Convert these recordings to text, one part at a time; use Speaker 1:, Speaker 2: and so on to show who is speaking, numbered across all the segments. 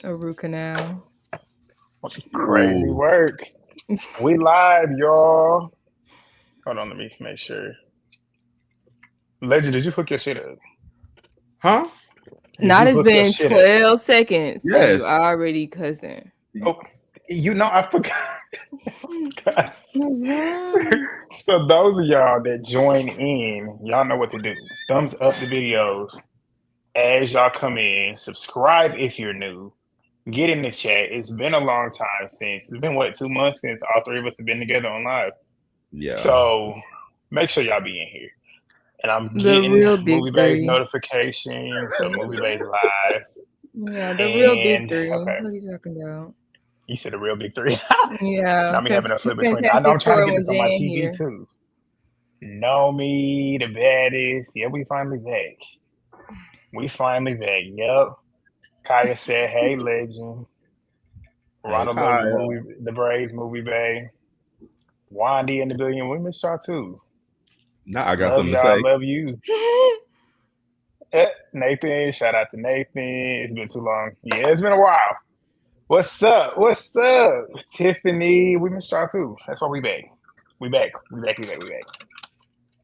Speaker 1: A root canal.
Speaker 2: Crazy
Speaker 3: Ooh.
Speaker 2: work. We live, y'all. Hold on, let me make sure. Legend, did you hook your shit up?
Speaker 3: Huh?
Speaker 2: Did
Speaker 1: Not
Speaker 2: you
Speaker 1: it's
Speaker 2: hook your
Speaker 1: been
Speaker 2: shit up?
Speaker 1: 12 seconds and you
Speaker 3: Yes.
Speaker 1: already cussing.
Speaker 2: Oh, I forgot. God.
Speaker 1: Mhm.
Speaker 2: So those of y'all that join in, y'all know what to do. Thumbs up the videos as y'all come in. Subscribe if you're new. Get in the chat. It's been a long time since. It's been what, 2 months since all three of us have been together on live.
Speaker 3: Yeah.
Speaker 2: So make sure y'all be in here. And I'm
Speaker 1: The
Speaker 2: getting
Speaker 1: real big
Speaker 2: movie based
Speaker 1: three.
Speaker 2: notifications, so movie based live.
Speaker 1: Yeah, the real big
Speaker 2: And
Speaker 1: three.
Speaker 2: okay,
Speaker 1: What are you talking about?
Speaker 2: you said the real big three.
Speaker 1: Yeah,
Speaker 2: Not me having a flip between. I know I'm
Speaker 1: Fantastic
Speaker 2: trying to
Speaker 1: Four
Speaker 2: get
Speaker 1: when
Speaker 2: this on my
Speaker 1: Jan
Speaker 2: TV
Speaker 1: here.
Speaker 2: too. Know me, the baddies. Yeah, we finally back. We finally back. Yep. Kaya said, "Hey, legend."
Speaker 3: Hey,
Speaker 2: Ronald loves
Speaker 3: Kyle.
Speaker 2: the Braves movie bay. Wandy and the Billion. We miss y'all too.
Speaker 3: Now I got
Speaker 2: Love
Speaker 3: something to
Speaker 2: y'all.
Speaker 3: say.
Speaker 2: Love you. Nathan. Shout out to Nathan. It's been too long. Yeah, it's been a while. What's up? What's up, Tiffany? We missed y'all too. That's why we back. We back. We back. We back. We back.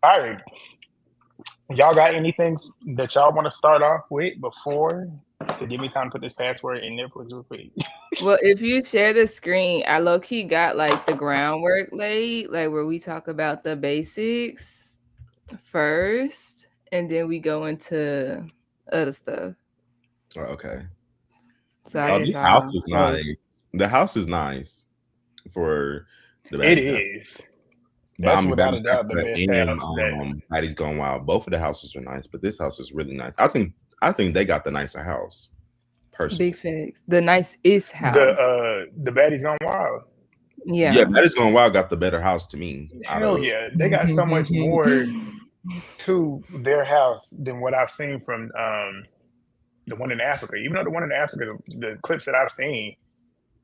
Speaker 2: All right. Y'all got anything that y'all want to start off with before to give me time to put this password in Netflix real quick?
Speaker 1: Well, if you share the screen, I low key got like the groundwork laid, like where we talk about the basics first, and then we go into other stuff.
Speaker 3: Oh, okay.
Speaker 1: So I
Speaker 3: Oh,
Speaker 1: guess
Speaker 3: this house
Speaker 1: I'll
Speaker 3: is
Speaker 1: post.
Speaker 3: nice. The house is nice for the
Speaker 2: It
Speaker 3: Baddies house.
Speaker 2: is.
Speaker 3: But
Speaker 2: That's
Speaker 3: I'm
Speaker 2: without a
Speaker 3: Baddies
Speaker 2: doubt the
Speaker 3: Africa
Speaker 2: best
Speaker 3: and
Speaker 2: house that
Speaker 3: Baddies Going Wild. Both of the houses are nice, but this house is really nice. I think they got the nicer house,
Speaker 1: Big
Speaker 3: personally.
Speaker 1: facts. The nice house.
Speaker 2: the baddies gone wild.
Speaker 3: Yeah,
Speaker 1: Yeah.
Speaker 3: Baddies Going Wild got the better house to me out
Speaker 2: Hell
Speaker 3: of
Speaker 2: yeah, they got so much more to their house than what I've seen from the one in Africa. Even though the one in Africa, the clips that I've seen,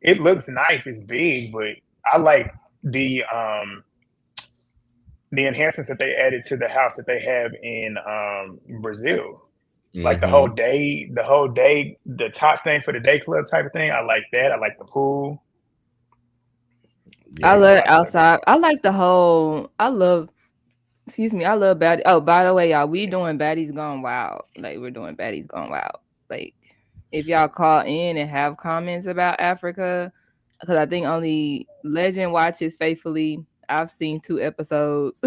Speaker 2: it looks nice. It's big, but I like the um the enhancements that they added to the house that they have in Brazil. Like
Speaker 3: hmm
Speaker 2: the top thing for the day club type of thing. I like that. I like the pool.
Speaker 1: I
Speaker 3: Yeah.
Speaker 2: There's a
Speaker 1: love
Speaker 2: lot
Speaker 1: it
Speaker 2: to say about
Speaker 1: outside. I like the whole I love excuse me, I love Baddies. Oh, by the way, y'all, we doing Baddies Gone Wild. Like we're doing Baddies Gone Wild. Like if y'all call in and have comments about Africa, because I think only Legend watches faithfully. I've seen 2 episodes,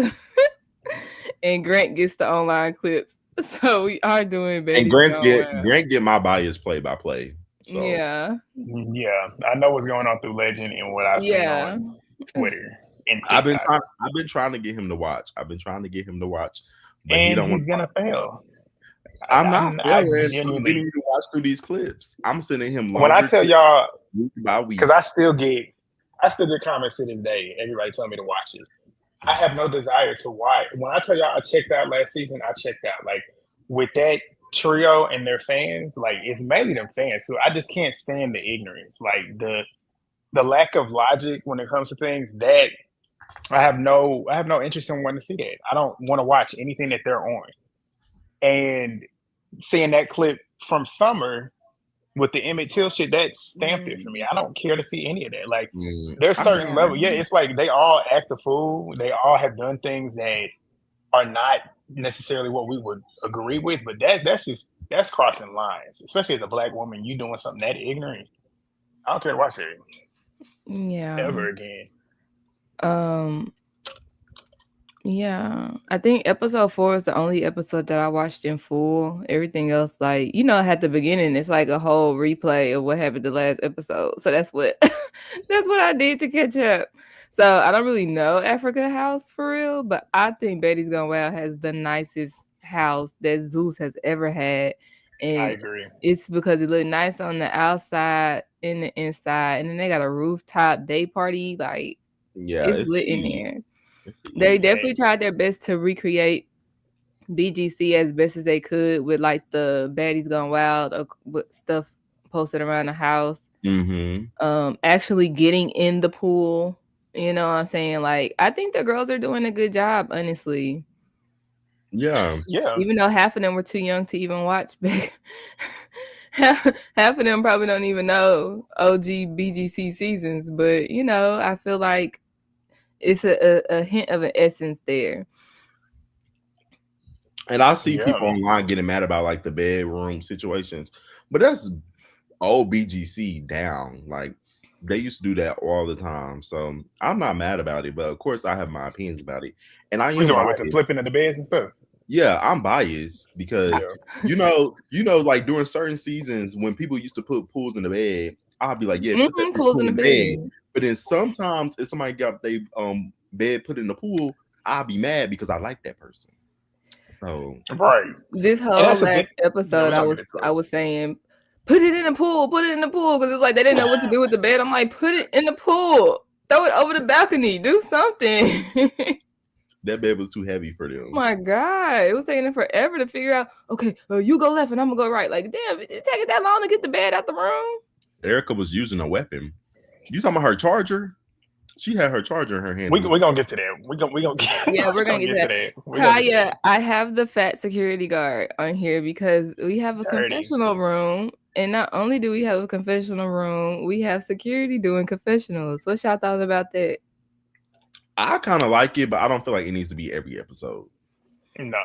Speaker 1: and Grant gets the online clips. So we are doing
Speaker 3: And
Speaker 1: Baddies Gone Wild.
Speaker 3: Grant get my bias play by play. So
Speaker 1: Yeah,
Speaker 2: that. Yeah, I know what's going on through Legend and what I've seen
Speaker 1: yeah.
Speaker 2: on Twitter and TikTok.
Speaker 3: I've been trying to get him to watch. I've been trying to get him to watch, but he
Speaker 2: And
Speaker 3: don't want
Speaker 2: he's
Speaker 3: to watch.
Speaker 2: gonna fail.
Speaker 3: I'm not
Speaker 2: I
Speaker 3: failing for getting
Speaker 2: genuinely,
Speaker 3: you to watch through these clips. I'm sending him
Speaker 2: when I
Speaker 3: longer
Speaker 2: tell
Speaker 3: clips
Speaker 2: y'all,
Speaker 3: week by
Speaker 2: because
Speaker 3: week.
Speaker 2: I still get comments to this day. Everybody telling me to watch it. I have no desire to watch. When I tell y'all I checked out last season, I checked out. Like with that trio and their fans, like it's mainly them fans. So I just can't stand the ignorance, like the lack of logic when it comes to things. That I have no interest in wanting to see that. I don't want to watch anything that they're on. And seeing that clip from Summer with the Emmett Till shit, that stamped it for me.
Speaker 1: Mm,
Speaker 2: I don't care to see any of that. Like,
Speaker 3: Mm,
Speaker 2: there's
Speaker 3: I
Speaker 2: certain
Speaker 1: yeah.
Speaker 2: level. Yeah, it's like they all act the fool. They all have done things that are not necessarily what we would agree with. But that's crossing lines, especially as a black woman. You doing something that ignorant. I don't care to watch it
Speaker 1: Yeah.
Speaker 2: ever again.
Speaker 1: Um, yeah. I think episode 4 is the only episode that I watched in full. Everything else, like, at the beginning, it's like a whole replay of what happened the last episode. So that's what that's what I did to catch up. So I don't really know Africa House for real, but I think Betty's Gone Wild has the nicest house that Zeus has ever had.
Speaker 2: I
Speaker 1: And
Speaker 2: agree.
Speaker 1: it's because it looked nice on the outside and the inside. And then they got a rooftop day party. Like,
Speaker 3: yeah,
Speaker 1: it's
Speaker 3: it's
Speaker 1: lit in
Speaker 3: huge.
Speaker 1: there.
Speaker 3: It's
Speaker 1: They
Speaker 3: huge.
Speaker 1: definitely
Speaker 2: Thanks.
Speaker 1: tried their best to recreate BGC as best as they could with like the Baddies Gone Wild with stuff posted around the house.
Speaker 3: Mm-hmm.
Speaker 1: Actually getting in the pool. You know what I'm saying? Like, I think the girls are doing a good job, honestly.
Speaker 3: Yeah.
Speaker 2: Yeah,
Speaker 1: Even though half of them were too young to even watch half of them probably don't even know OG BGC seasons, but I feel like it's a hint of an essence there.
Speaker 3: And I see people online getting mad about like the bedroom situations, but that's old BGC down. Like they used to do that all the time. So I'm not mad about it, but of course I have my opinions about it. And I am
Speaker 2: biased. With the flipping of the beds and stuff.
Speaker 3: Yeah, I'm biased because like during certain seasons when people used to put pools in the bed, I'll be like, yeah, put that
Speaker 1: pools in the bed.
Speaker 3: But then sometimes if somebody got their bed put in the pool, I'll be mad because I like that person. So
Speaker 1: this whole last episode, I was saying, put it in the pool, because it's like they didn't know what to do with the bed. I'm like, put it in the pool, throw it over the balcony, do something.
Speaker 3: That bed was too heavy for them.
Speaker 1: Oh my God, it was taking them forever to figure out. Okay, you go left and I'm gonna go right. Like, damn, it didn't take it that long to get the bed out the room.
Speaker 3: Erica was using a weapon. You talking about her charger? She had her charger in her hand.
Speaker 2: We're gonna get to that. We're gonna
Speaker 1: we're gonna get to that. Kaya, I have the fat security guard on here because we have a confessional room. And not only do we have a confessional room, we have security doing confessionals. What's y'all thought about that?
Speaker 3: I kind of like it, but I don't feel like it needs to be every episode.
Speaker 2: No,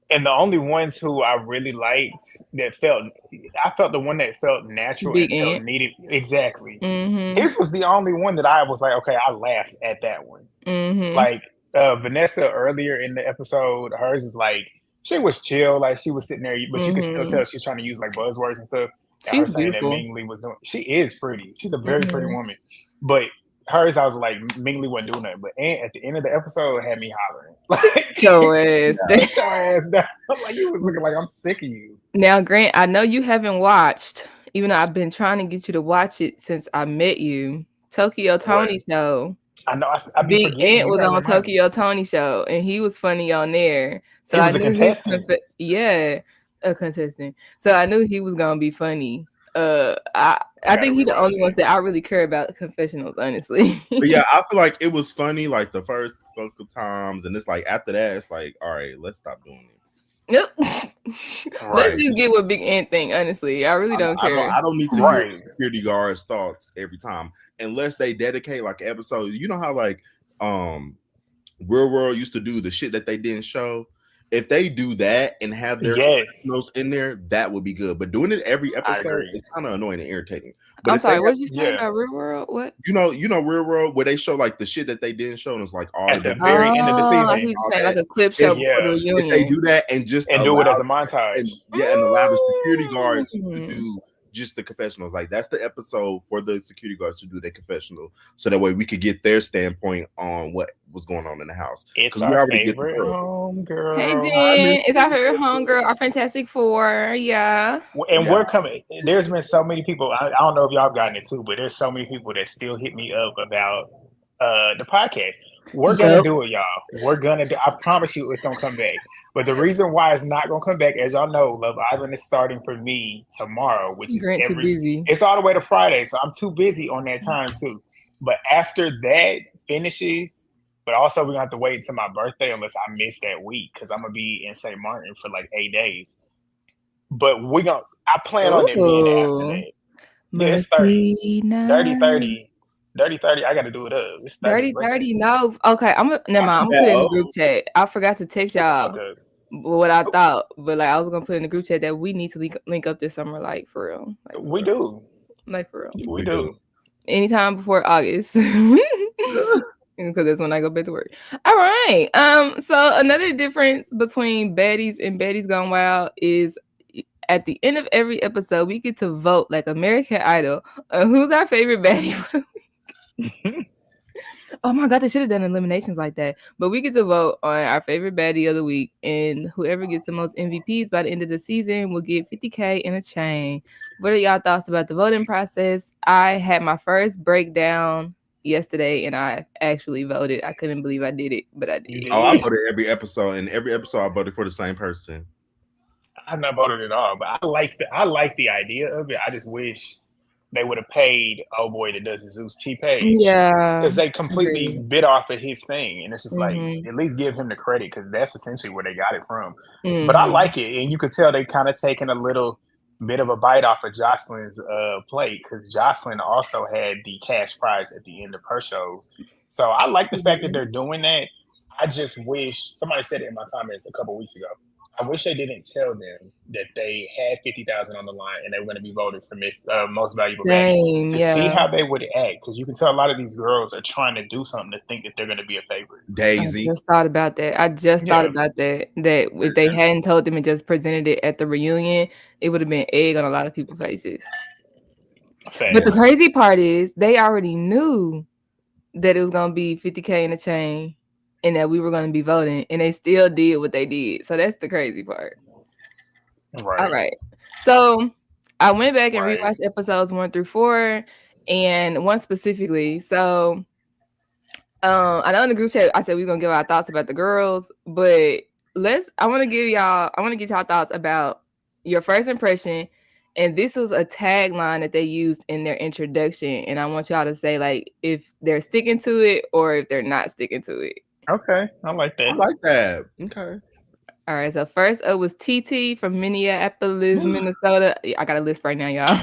Speaker 2: and the only ones who I really liked I felt the one that felt natural and felt needed. Exactly.
Speaker 1: Mm-hmm.
Speaker 2: This was the only one that I was like, okay, I laughed at that one.
Speaker 1: Mm-hmm.
Speaker 2: Like Vanessa earlier in the episode, hers is like, she was chill, like she was sitting there, but you could still tell she's trying to use like buzzwords and stuff.
Speaker 1: She's
Speaker 2: saying
Speaker 1: beautiful.
Speaker 2: that Ming Lee was doing. She is pretty. She's a very pretty woman, but hers, I was like, Ming Lee wasn't doing that. But at the end of the episode, it had me hollering. Like,
Speaker 1: your ass
Speaker 2: down. I'm like, you was looking like I'm sick of you.
Speaker 1: Now, Grant, I know you haven't watched, even though I've been trying to get you to watch it since I met you. Tokyo Tony Show.
Speaker 2: I know.
Speaker 1: Big Ant was on Tokyo Tony Show, and he was funny on there. So I knew a contestant. So I knew he was gonna be funny. I think he's the only ones that I really care about confessionals, honestly.
Speaker 3: But yeah, I feel like it was funny like the first couple times, and it's like after that, it's like, all right, let's stop doing it.
Speaker 1: Yep. Let's just get what Big Ant think. Honestly, I really don't care.
Speaker 3: I don't need to hear security guards' thoughts every time, unless they dedicate like episodes. You know how like Real World used to do the shit that they didn't show. If they do that and have their notes in there, that would be good. But doing it every episode is kind of annoying and irritating. But
Speaker 1: I'm sorry, what did you say about Real World? What?
Speaker 3: You know Real World, where they show like the shit that they didn't show, and it's like all
Speaker 2: at the very end of the season.
Speaker 1: I think saying like a clip show before the reunion.
Speaker 3: If they do that and
Speaker 2: do it as a montage,
Speaker 3: and allow the security guards to do just the confessionals, like that's the episode for the security guards to do their confessional, so that way we could get their standpoint on what was going on in the house.
Speaker 2: It's our favorite homegirl.
Speaker 1: Hey Jen, it's our favorite homegirl, our Fantastic Four,
Speaker 2: And we're coming. There's been so many people. I don't know if y'all gotten it too, but there's so many people that still hit me up about the podcast. We're gonna do it, y'all. We're gonna do. I promise you, it's gonna come back. But the reason why it's not gonna come back, as y'all know, Love Island is starting for me tomorrow, which is it's all the way to Friday, so I'm too busy on that time too. But after that finishes, but also we're gonna have to wait until my birthday unless I miss that week because I'm gonna be in St. Martin for like 8 days. But I plan on it being after that. Yeah, it's 30. 30, I got to do it up. It's
Speaker 1: 30. No, okay. Never mind. I'm gonna put it in the group chat. I forgot to text y'all what I thought, but like I was gonna put in the group chat that we need to link up this summer, like for real. Like,
Speaker 2: we do.
Speaker 1: Like for real.
Speaker 2: We do.
Speaker 1: Anytime before August, because that's when I go back to work. All right. So another difference between Baddies and Baddies Gone Wild is, at the end of every episode, we get to vote like American Idol on who's our favorite baddie for the week. Oh my God, they should have done eliminations like that. But we get to vote on our favorite baddie of the week, and whoever gets the most MVPs by the end of the season will get $50K in a chain. What are y'all thoughts about the voting process? I had my first breakdown yesterday, and I actually voted. I couldn't believe I did it, but I did.
Speaker 3: Oh, I voted every episode, and every episode I voted for the same person.
Speaker 2: I've not voted at all, but I like the idea of it. I just wish they would have paid boy that does the Zeus T-Page.
Speaker 1: Yeah.
Speaker 2: Because they completely bit off of his thing. And it's just like, at least give him the credit because that's essentially where they got it from. But I like it. And you could tell they kind of taking a little bit of a bite off of Jocelyn's plate because Jocelyn also had the cash prize at the end of her shows. So I like the fact that they're doing that. I just wish somebody said it in my comments a couple weeks ago. I wish they didn't tell them that they had 50,000 on the line and they were going to be voted for most valuable baddie
Speaker 1: Same,
Speaker 2: to see
Speaker 1: yeah.
Speaker 2: how they would act because you can tell a lot of these girls are trying to do something to think that they're going to be a favorite.
Speaker 1: I
Speaker 3: Daisy.
Speaker 1: just thought about that. That if they hadn't told them and just presented it at the reunion, it would have been egg on a lot of people's faces. But the crazy part is they already knew that it was gonna be 50K in a chain and that we were gonna be voting, and they still did what they did. So that's the crazy part.
Speaker 2: Right.
Speaker 1: All right. So I went back and rewatched episodes 1 through 4, and one specifically. So I know in the group chat I said we were gonna give our thoughts about the girls, but I want to get y'all thoughts about your first impression. And this was a tagline that they used in their introduction, and I want y'all to say like if they're sticking to it or if they're not sticking to it.
Speaker 2: Okay, I like that.
Speaker 3: I like that. Okay.
Speaker 1: All right, so first up was TT from Minneapolis, Minnesota. I got a list right now, y'all.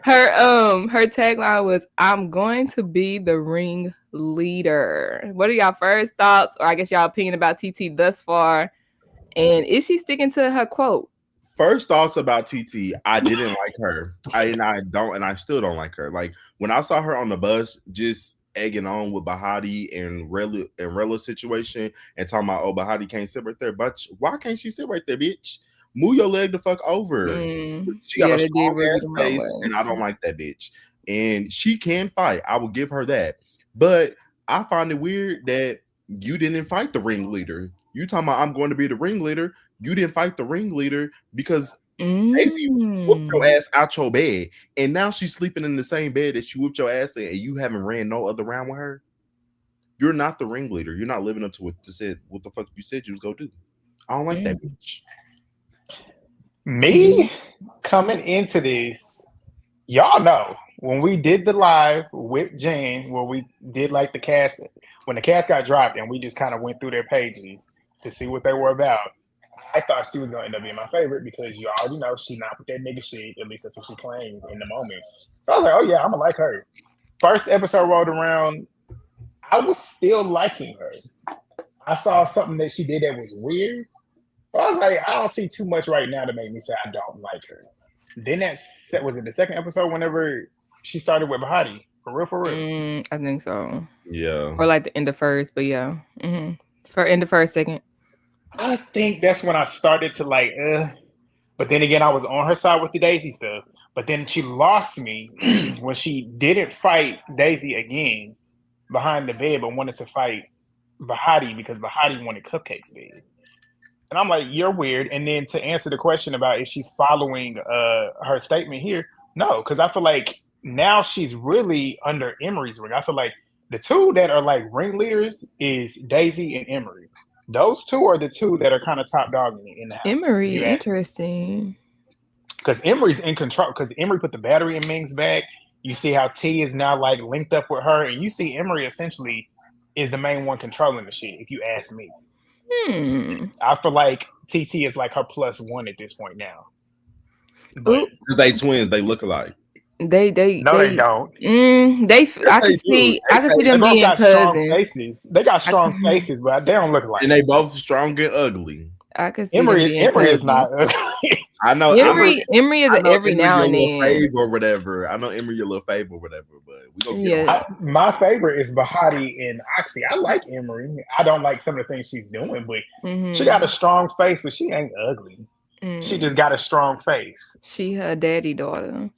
Speaker 1: Her tagline was, "I'm going to be the ring leader." What are y'all first thoughts, or I guess y'all opinion about TT thus far? And is she sticking to her quote?
Speaker 3: First thoughts about TT, I didn't like her. I still don't like her. Like when I saw her on the bus, just egging on with Bahati and Rella's situation and talking about, oh, Bahati can't sit right there. But why can't she sit right there, bitch? Move your leg the fuck over. She got a strong ass face, and I don't like that bitch. And she can fight. I will give her that. But I find it weird that you didn't fight the ringleader. You talking about I'm going to be the ringleader. You didn't fight the ringleader because Daisy whooped your ass out your bed, and now she's sleeping in the same bed that she whooped your ass in, and you haven't ran no other round with her. You're not the ringleader. You're not living up to what the fuck you said you was gonna do. I don't like that bitch.
Speaker 2: Me coming into this, y'all know when we did the live with Jan, where we did like the cast, when the cast got dropped and we just kind of went through their pages to see what they were about. I thought she was going to end up being my favorite because you already know she's not with that nigga shit. At least that's what she claimed in the moment. So I was like, oh yeah, I'm going to like her. First episode rolled around, I was still liking her. I saw something that she did that was weird. But I was like, I don't see too much right now to make me say I don't like her. Then was it the second episode whenever she started with Bahati? For real?
Speaker 1: I think so.
Speaker 3: Yeah.
Speaker 1: Or like the end of first, but yeah. For end of first, second.
Speaker 2: I think that's when I started to like, but then again, I was on her side with the Daisy stuff. But then she lost me when she didn't fight Daisy again behind the bed, but wanted to fight Bahati because Bahati wanted Cupcake's bed. And I'm like, you're weird. And then to answer the question about if she's following her statement here, no, because I feel like now she's really under Emery's ring. I feel like the two that are like ringleaders is Daisy and Emery. Those two are the two that are kind of top dog in the house.
Speaker 1: Emery, interesting.
Speaker 2: Because Emery's in control. Because Emery put the battery in Ming's bag. You see how T is now like linked up with her, and you see Emery essentially is the main one controlling the shit. If you ask me, I feel like TT is like her +1 at this point now.
Speaker 3: But they twins. They look alike.
Speaker 2: They don't.
Speaker 1: I can see them being cousins.
Speaker 2: They got strong faces, but they don't look alike.
Speaker 3: And they both strong and ugly.
Speaker 1: I can see
Speaker 2: Emery is not ugly.
Speaker 3: I know
Speaker 1: Emery is every now and then
Speaker 3: fave or whatever. I know Emery a little fave or whatever, but we gonna get
Speaker 2: my favorite is Bahati and Oxy. I like Emery. I don't like some of the things she's doing, but she got a strong face, but she ain't ugly. She just got a strong face.
Speaker 1: She her daddy daughter.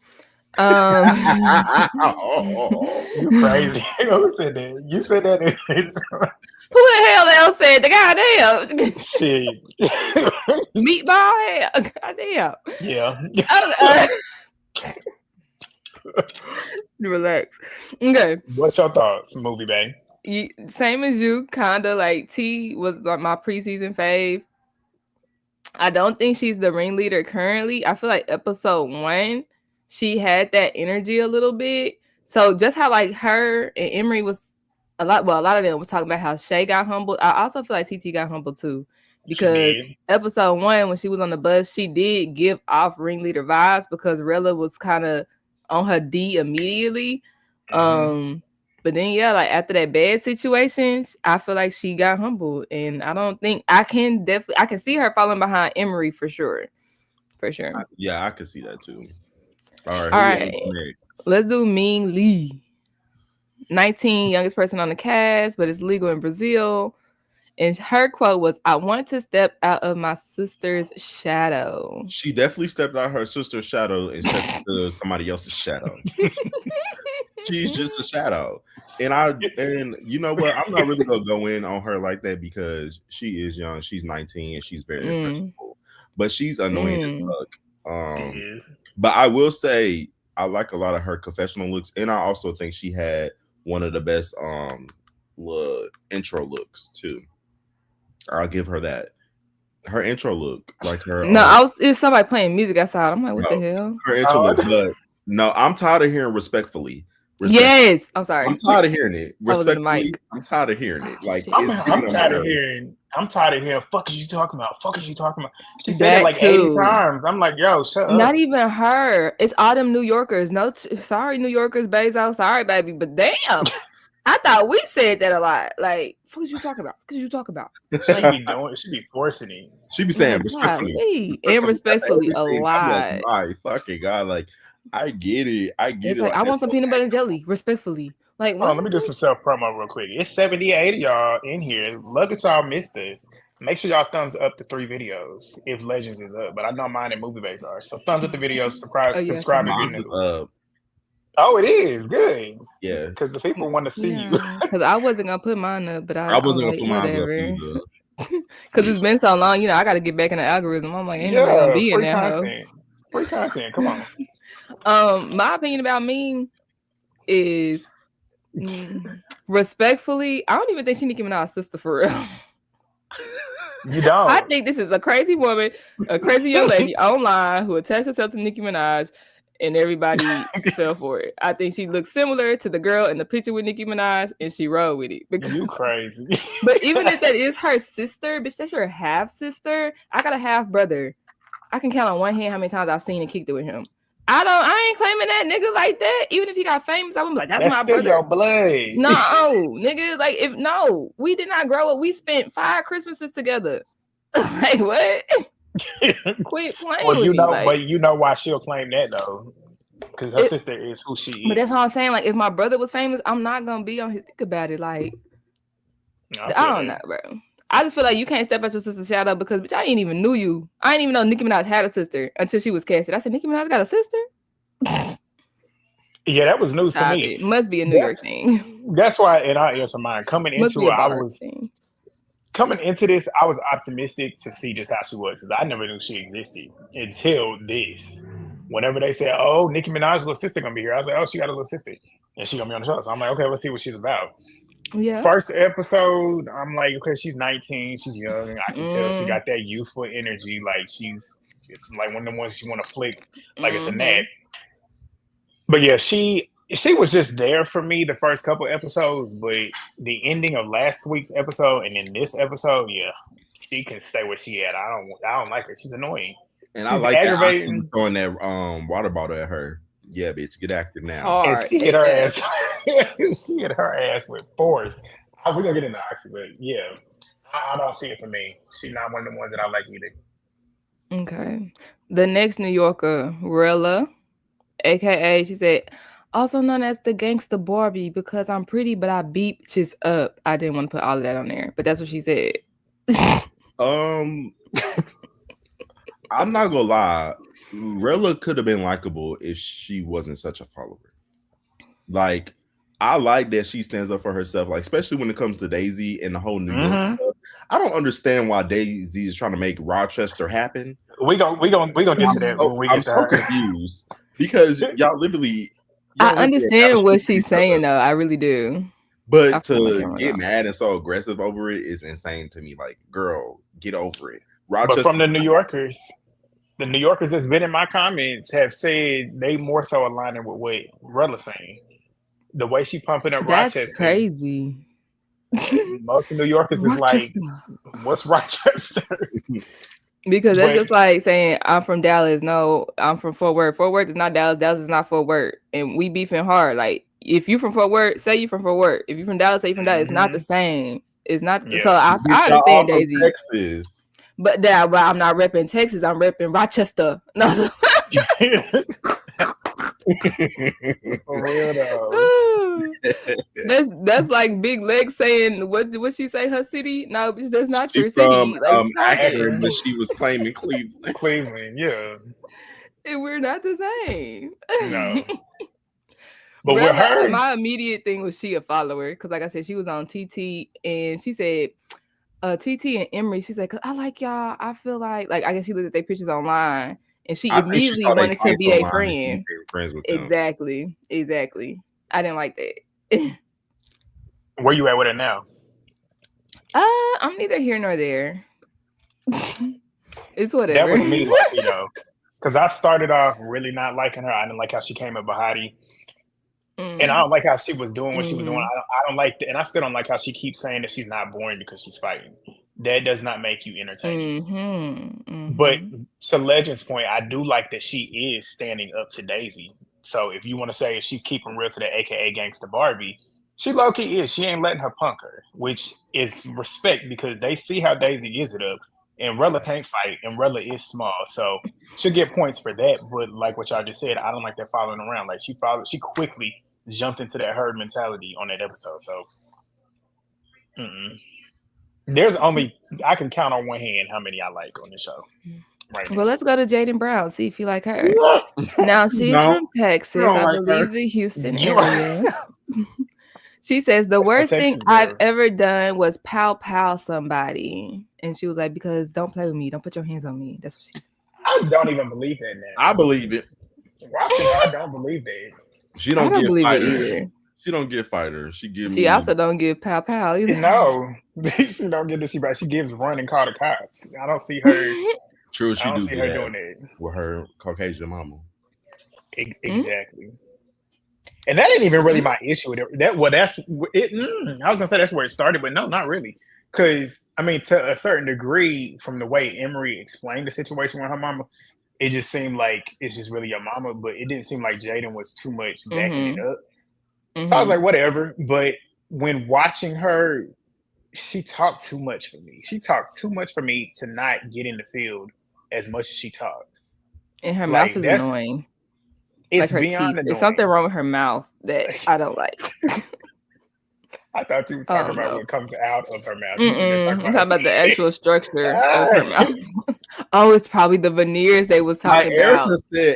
Speaker 2: You crazy. Who said that? You said that.
Speaker 1: Who the hell else said the goddamn
Speaker 2: shit?
Speaker 1: Meatball. Goddamn.
Speaker 2: Yeah.
Speaker 1: Relax. Okay.
Speaker 2: What's your thoughts, movie bang?
Speaker 1: Same as you. Kinda like T was like my preseason fave. I don't think she's the ringleader currently. I feel like episode 1, she had that energy a little bit. So just how like her and Emery was a lot of them was talking about how Shay got humbled. I also feel like TT got humbled too. because episode 1, when she was on the bus, she did give off ringleader vibes because Rella was kind of on her D immediately. But then like after that bad situation, I feel like she got humbled, and I don't think I can see her falling behind Emery for sure.
Speaker 3: Yeah, I can see that too. All
Speaker 1: right. Let's do Ming Lee. 19, youngest person on the cast, but it's legal in Brazil. And her quote was, "I want to step out of my sister's shadow."
Speaker 3: She definitely stepped out of her sister's shadow and stepped into somebody else's shadow. She's just a shadow. And you know what? I'm not really gonna go in on her like that because she is young. She's 19 and she's very impressionable. But she's annoying as fuck. But I will say I like a lot of her confessional looks, and I also think she had one of the best intro looks too. I'll give her that. Her intro look, like her.
Speaker 1: No, it's somebody playing music outside. I'm like, what the hell?
Speaker 3: Her intro look, but no, I'm tired of hearing respectfully.
Speaker 1: Yes, I'm sorry.
Speaker 3: I'm tired of hearing it. Respectfully, I'm tired of hearing it. Like
Speaker 2: I'm tired of hearing. I'm tired of hearing. Fuck is you talking about? Fuck is you talking about? She said it like 80 times. I'm like, yo, shut up.
Speaker 1: Not even her. It's all them New Yorkers. No, sorry, New Yorkers, Bezos. Sorry, baby, but damn, I thought we said that a lot. Like, what is you talking about? What is you talking about?
Speaker 2: She be forcing it.
Speaker 3: She be saying respectfully
Speaker 1: and respectfully a lot.
Speaker 3: Like, my fucking God, like. I get it.
Speaker 1: It's like, I want some peanut butter and jelly, respectfully. Like,
Speaker 2: let me do some self promo real quick. It's 78 of y'all in here. Look at y'all missed this. Make sure y'all thumbs up the 3 videos if Legends is up. But I know mine and Movie Base are. So thumbs up the videos, subscribe to goodness. Oh, it is good.
Speaker 3: Yeah,
Speaker 2: because the people want to see you.
Speaker 1: Because I wasn't gonna put mine up, but I
Speaker 3: wasn't gonna put mine up either.
Speaker 1: Because it's been so long, I got to get back in the algorithm. I'm like, ain't nobody gonna be in there.
Speaker 2: Free content. Come on.
Speaker 1: My opinion about me is respectfully, I don't even think she Nicki Minaj's sister for real.
Speaker 2: You don't?
Speaker 1: I think this is a crazy woman, a crazy young lady online who attached herself to Nicki Minaj, and everybody fell for it. I think she looks similar to the girl in the picture with Nicki Minaj, and she rode with it.
Speaker 2: You crazy.
Speaker 1: But even if that is her sister, bitch, that's your half sister. I got a half brother. I can count on one hand how many times I've seen and kicked it with him. I ain't claiming that nigga like that. Even if he got famous, I would be like, that's my brother.
Speaker 2: Your blood.
Speaker 1: No, nigga, like we did not grow up. We spent 5 Christmases together. Like what? Quit playing.
Speaker 2: Well,
Speaker 1: with me.
Speaker 2: But you know why she'll claim that though, because her sister is who she is.
Speaker 1: But that's what I'm saying. Like, if my brother was famous, I'm not gonna be on his dick about it. Like, I don't know, bro. I just feel like you can't step out your sister's shadow because, bitch, I ain't even knew you. I didn't even know Nicki Minaj had a sister until she was casted. I said, Nicki Minaj got a sister?
Speaker 2: Yeah, that was news to me.
Speaker 1: It must be a New York thing.
Speaker 2: That's why, and I answer mine. Coming into this, I was optimistic to see just how she was because I never knew she existed until this. Whenever they said, "Oh, Nicki Minaj's little sister gonna be here," I was like, "Oh, she got a little sister, and she gonna be on the show." So I'm like, "Okay, let's see what she's about."
Speaker 1: Yeah.
Speaker 2: First episode, I'm like, okay, she's 19, she's young. I can tell she got that youthful energy. Like she's like one of the ones you want to flick, like it's a nap. But yeah, she was just there for me the first couple episodes, but the ending of last week's episode and then this episode, yeah, she can stay where she at. I don't like her. She's annoying.
Speaker 3: And she's aggravating. Throwing that water bottle at her. Yeah, bitch, get active now.
Speaker 2: And she hit her ass. She hit her ass with force. We're gonna get into Oxy, but yeah, I don't see it for me. She's not one of the ones that I like either.
Speaker 1: Okay. The next New Yorker, Rilla, aka she said, also known as the gangster Barbie, because I'm pretty, but I beat bitches up. I didn't want to put all of that on there, but that's what she said.
Speaker 3: I'm not gonna lie. Rilla could have been likable if she wasn't such a follower. Like, I like that she stands up for herself, like especially when it comes to Daisy and the whole New York stuff. I don't understand why Daisy is trying to make Rochester happen.
Speaker 2: We gonna get to that when we get to her.
Speaker 3: I'm so confused because y'all literally.
Speaker 1: I understand what she's saying though. I really do.
Speaker 3: But to get mad and so aggressive over it is insane to me. Like, girl, get over it.
Speaker 2: Rochester. But from the New Yorkers that's been in my comments have said they more so aligning with what Rilla's saying. The way she pumping up Rochester.
Speaker 1: That's crazy.
Speaker 2: Most of New Yorkers is like, what's Rochester?
Speaker 1: Because that's
Speaker 2: But
Speaker 1: just like saying I'm from Dallas. No, I'm from Fort Worth. Fort Worth is not Dallas. Dallas is not Fort Worth. And we beefing hard. Like if you from Fort Worth, say you from Fort Worth. If you from Dallas, say you from Dallas. It's not the same. It's not.
Speaker 2: Yeah.
Speaker 1: So I
Speaker 3: Y'all
Speaker 1: understand
Speaker 3: all from
Speaker 1: Daisy.
Speaker 3: Texas.
Speaker 1: But I'm not repping Texas. I'm repping Rochester. No.
Speaker 2: For real though.
Speaker 1: that's like Big Leg saying what she say her city? No, that's not
Speaker 3: She
Speaker 1: your
Speaker 3: from
Speaker 1: city. Like,
Speaker 3: Akron, but she was claiming Cleveland.
Speaker 2: Cleveland, yeah.
Speaker 1: And we're not the same.
Speaker 2: No. But
Speaker 1: Rella,
Speaker 2: with her,
Speaker 1: my immediate thing was she a follower because, like I said, she was on TT and she said, TT and Emery. She said, "Cause I like y'all. I feel like I guess she looked at their pictures online and she immediately wanted to be a friend."
Speaker 3: Friends with them.
Speaker 1: Exactly. I didn't like that.
Speaker 2: where you at with it now?
Speaker 1: I'm neither here nor there. It's whatever.
Speaker 2: That was me, lucky though, because I started off really not liking her. I didn't like how she came at Bahati. And I don't like how she was doing what she was doing. I don't like and I still don't like how she keeps saying that she's not boring because she's fighting. That does not make you entertaining. But to Legend's point, I do like that she is standing up to Daisy. So if you want to say if she's keeping real to the AKA Gangsta Barbie, she low-key is. She ain't letting her punk her, which is respect because they see how Daisy gives it up. And Rella can't fight, and Rella is small. So she'll get points for that. But like what y'all just said, I don't like that following around. Like she quickly jumped into that herd mentality on that episode. So there's only I can count on one hand how many I like on the show. Right now.
Speaker 1: Well, let's go to Jaden Brown, see if you like her. Now she's from Texas, I believe the Houston area. She says the worst thing I've ever done was pow somebody. And she was like, because don't play with me. Don't put your hands on me. That's what she said.
Speaker 2: I don't even believe that now.
Speaker 3: I believe it.
Speaker 2: Watching her, I don't believe that.
Speaker 3: She don't give fighters. She don't give fighters. She
Speaker 1: also don't give pow either.
Speaker 2: No, she don't give the she gives run and call the cops. I don't see her.
Speaker 3: True, she do
Speaker 2: her doing that
Speaker 3: with her Caucasian mama.
Speaker 2: Exactly. And that ain't even really my issue with it. That's it. I was gonna say that's where it started, but no, not really. Because I mean, to a certain degree, from the way Emery explained the situation with her mama, it just seemed like it's just really your mama. But it didn't seem like Jaden was too much backing it up. So I was like, whatever. But when watching her, she talked too much for me. She talked too much for me to not get in the field as much as she talks.
Speaker 1: And her mouth is annoying.
Speaker 2: It's
Speaker 1: like her
Speaker 2: beyond
Speaker 1: teeth.
Speaker 2: annoying.
Speaker 1: There's something wrong with her mouth that I don't like.
Speaker 2: I thought you were talking about what comes out of her mouth.
Speaker 1: I'm talking about the actual structure of her mouth. Oh, it's probably the veneers they was talking about.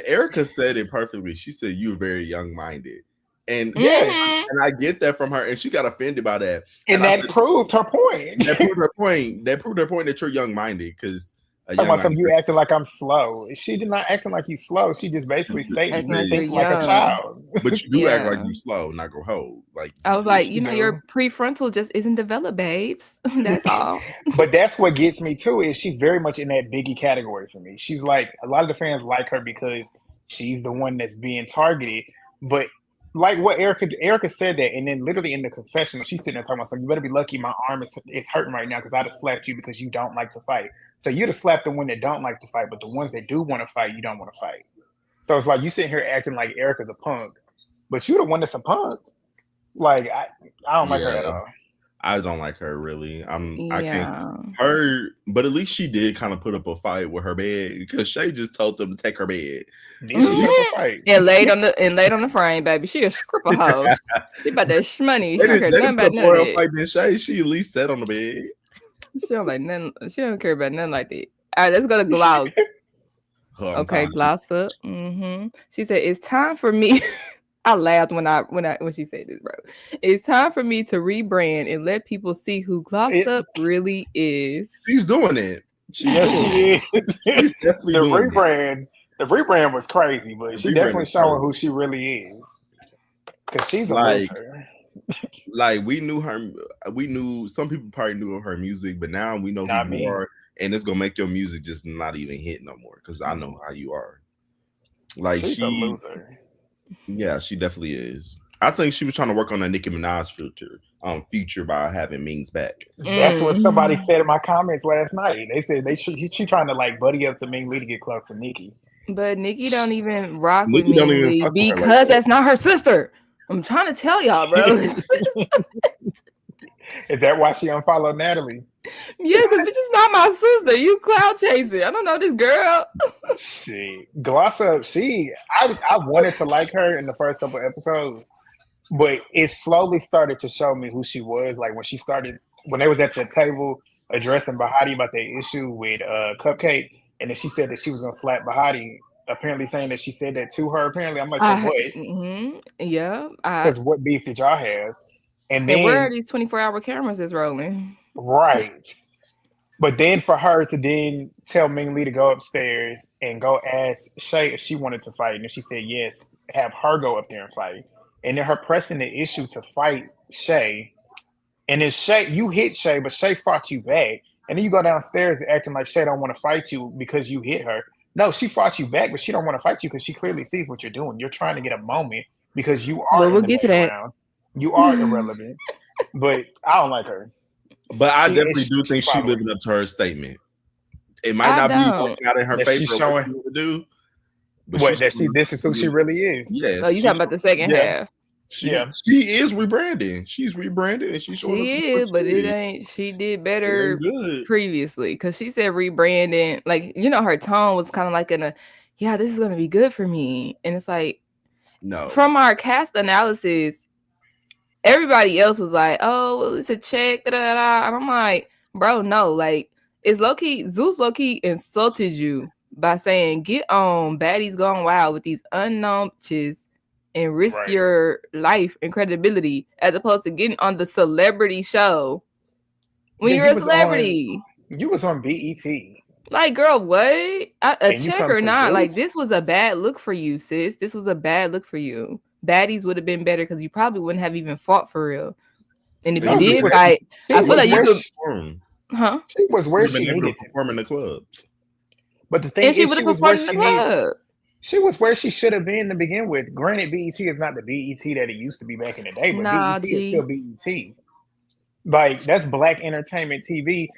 Speaker 3: Erica said it perfectly. She said you're very young-minded. And and I get that from her, and she got offended by that.
Speaker 2: And that proved her point.
Speaker 3: That proved her point. That proved her point that you're young-minded because
Speaker 2: you acting like I'm slow. She did not acting like you slow. She just basically stated you think like a child.
Speaker 3: But you do act like you slow, not go hold. Like
Speaker 1: I was like, your prefrontal just isn't developed, babes. That's all.
Speaker 2: But that's what gets me too. Is she's very much in that Biggie category for me. She's like a lot of the fans like her because she's the one that's being targeted, but. Like what Erica said that, and then literally in the confessional, she's sitting there talking about, so you better be lucky my arm is hurting right now because I'd have slapped you because you don't like to fight. So you'd have slapped the one that don't like to fight, but the ones that do want to fight, you don't want to fight. So it's like you sitting here acting like Erica's a punk, but you the one that's a punk. Like I don't like her at all.
Speaker 3: I don't like her really. I can't her, but at least she did kind of put up a fight with her bed because Shay just told them to take her bed.
Speaker 2: Did she put up a fight?
Speaker 1: And laid on the frame, baby. She a scripper hoe. She about that shmoney. She don't care nothing about none of that.
Speaker 3: Shay, she at least sat on the bed.
Speaker 1: She don't like nothing. She don't care about nothing like that. All right, let's go to Gloss. Okay, Gloss up. She said it's time for me. I laughed when she said this, bro. It's time for me to rebrand and let people see who Gloss Up really is.
Speaker 3: She's doing it.
Speaker 2: She is. She's definitely doing it. The rebrand was crazy, but she definitely showing who she really is. Because she's a loser.
Speaker 3: Like we knew her. We knew some people probably knew her music, but now we know who you are, and it's gonna make your music just not even hit no more. Because I know how you are. Like
Speaker 2: she's a loser.
Speaker 3: Yeah, she definitely is. I think she was trying to work on that Nicki Minaj filter. future by having Ming's back.
Speaker 2: That's what somebody said in my comments last night. They said she trying to like buddy up to Ming Lee to get close to Nikki.
Speaker 1: But Nikki don't even rock with
Speaker 3: Nikki don't
Speaker 1: Ming
Speaker 3: even
Speaker 1: Lee
Speaker 3: fuck with her like
Speaker 1: because
Speaker 3: that.
Speaker 1: that's not her sister. I'm trying to tell y'all, bro.
Speaker 2: Is that why she unfollowed Natalie?
Speaker 1: Yeah, because bitch is not my sister. You cloud chasing. I don't know this girl.
Speaker 2: Gloss up. I wanted to like her in the first couple episodes, but it slowly started to show me who she was. Like when they was at the table addressing Bahati about their issue with Cupcake, and then she said that she was gonna slap Bahati. Apparently saying that she said that to her. Apparently, I'm like, for what?
Speaker 1: Yeah.
Speaker 2: Because what beef did y'all have? And then
Speaker 1: where are these 24-hour cameras that's rolling?
Speaker 2: Right. But then for her to then tell Ming Lee to go upstairs and go ask Shay if she wanted to fight, and if she said yes, have her go up there and fight. And then her pressing the issue to fight Shay. And then Shay, you hit Shay, but Shay fought you back. And then you go downstairs acting like Shay don't want to fight you because you hit her. No, she fought you back, but she don't want to fight you because she clearly sees what you're doing. You're trying to get a moment because you are
Speaker 1: we'll get to that.
Speaker 2: You are irrelevant. But I don't like her.
Speaker 3: But I definitely do think she's living up to her statement. It might not be working out in her favor.
Speaker 2: She's showing
Speaker 3: what to do.
Speaker 2: But this is who she really is.
Speaker 3: Yes.
Speaker 1: Oh, you talking about the second half?
Speaker 3: She is rebranding. She's rebranding, and she's showing.
Speaker 1: She is, but it ain't. She did better previously because she said rebranding. Like her tone was kind of like yeah, this is gonna be good for me, and it's like,
Speaker 3: no.
Speaker 1: From our cast analysis, everybody else was like, oh, well, it's a check, da da da, and I'm like, bro, no, like it's Zeus low-key insulted you by saying get on Baddies Gone Wild with these unknown bitches and risk your life and credibility as opposed to getting on the celebrity show when you're a celebrity.
Speaker 2: You was on BET.
Speaker 1: Like, girl, what? A check or not? Zeus? Like, this was a bad look for you, sis. This was a bad look for you. Baddies would have been better because you probably wouldn't have even fought for real. And if you did fight, I feel like you could.
Speaker 2: She was where she needed to
Speaker 3: perform in the clubs.
Speaker 2: But the thing is, she was where she needed. She was where she should have been to begin with. Granted, BET is not the BET that it used to be back in the day, but BET is still BET. Like, that's Black Entertainment TV.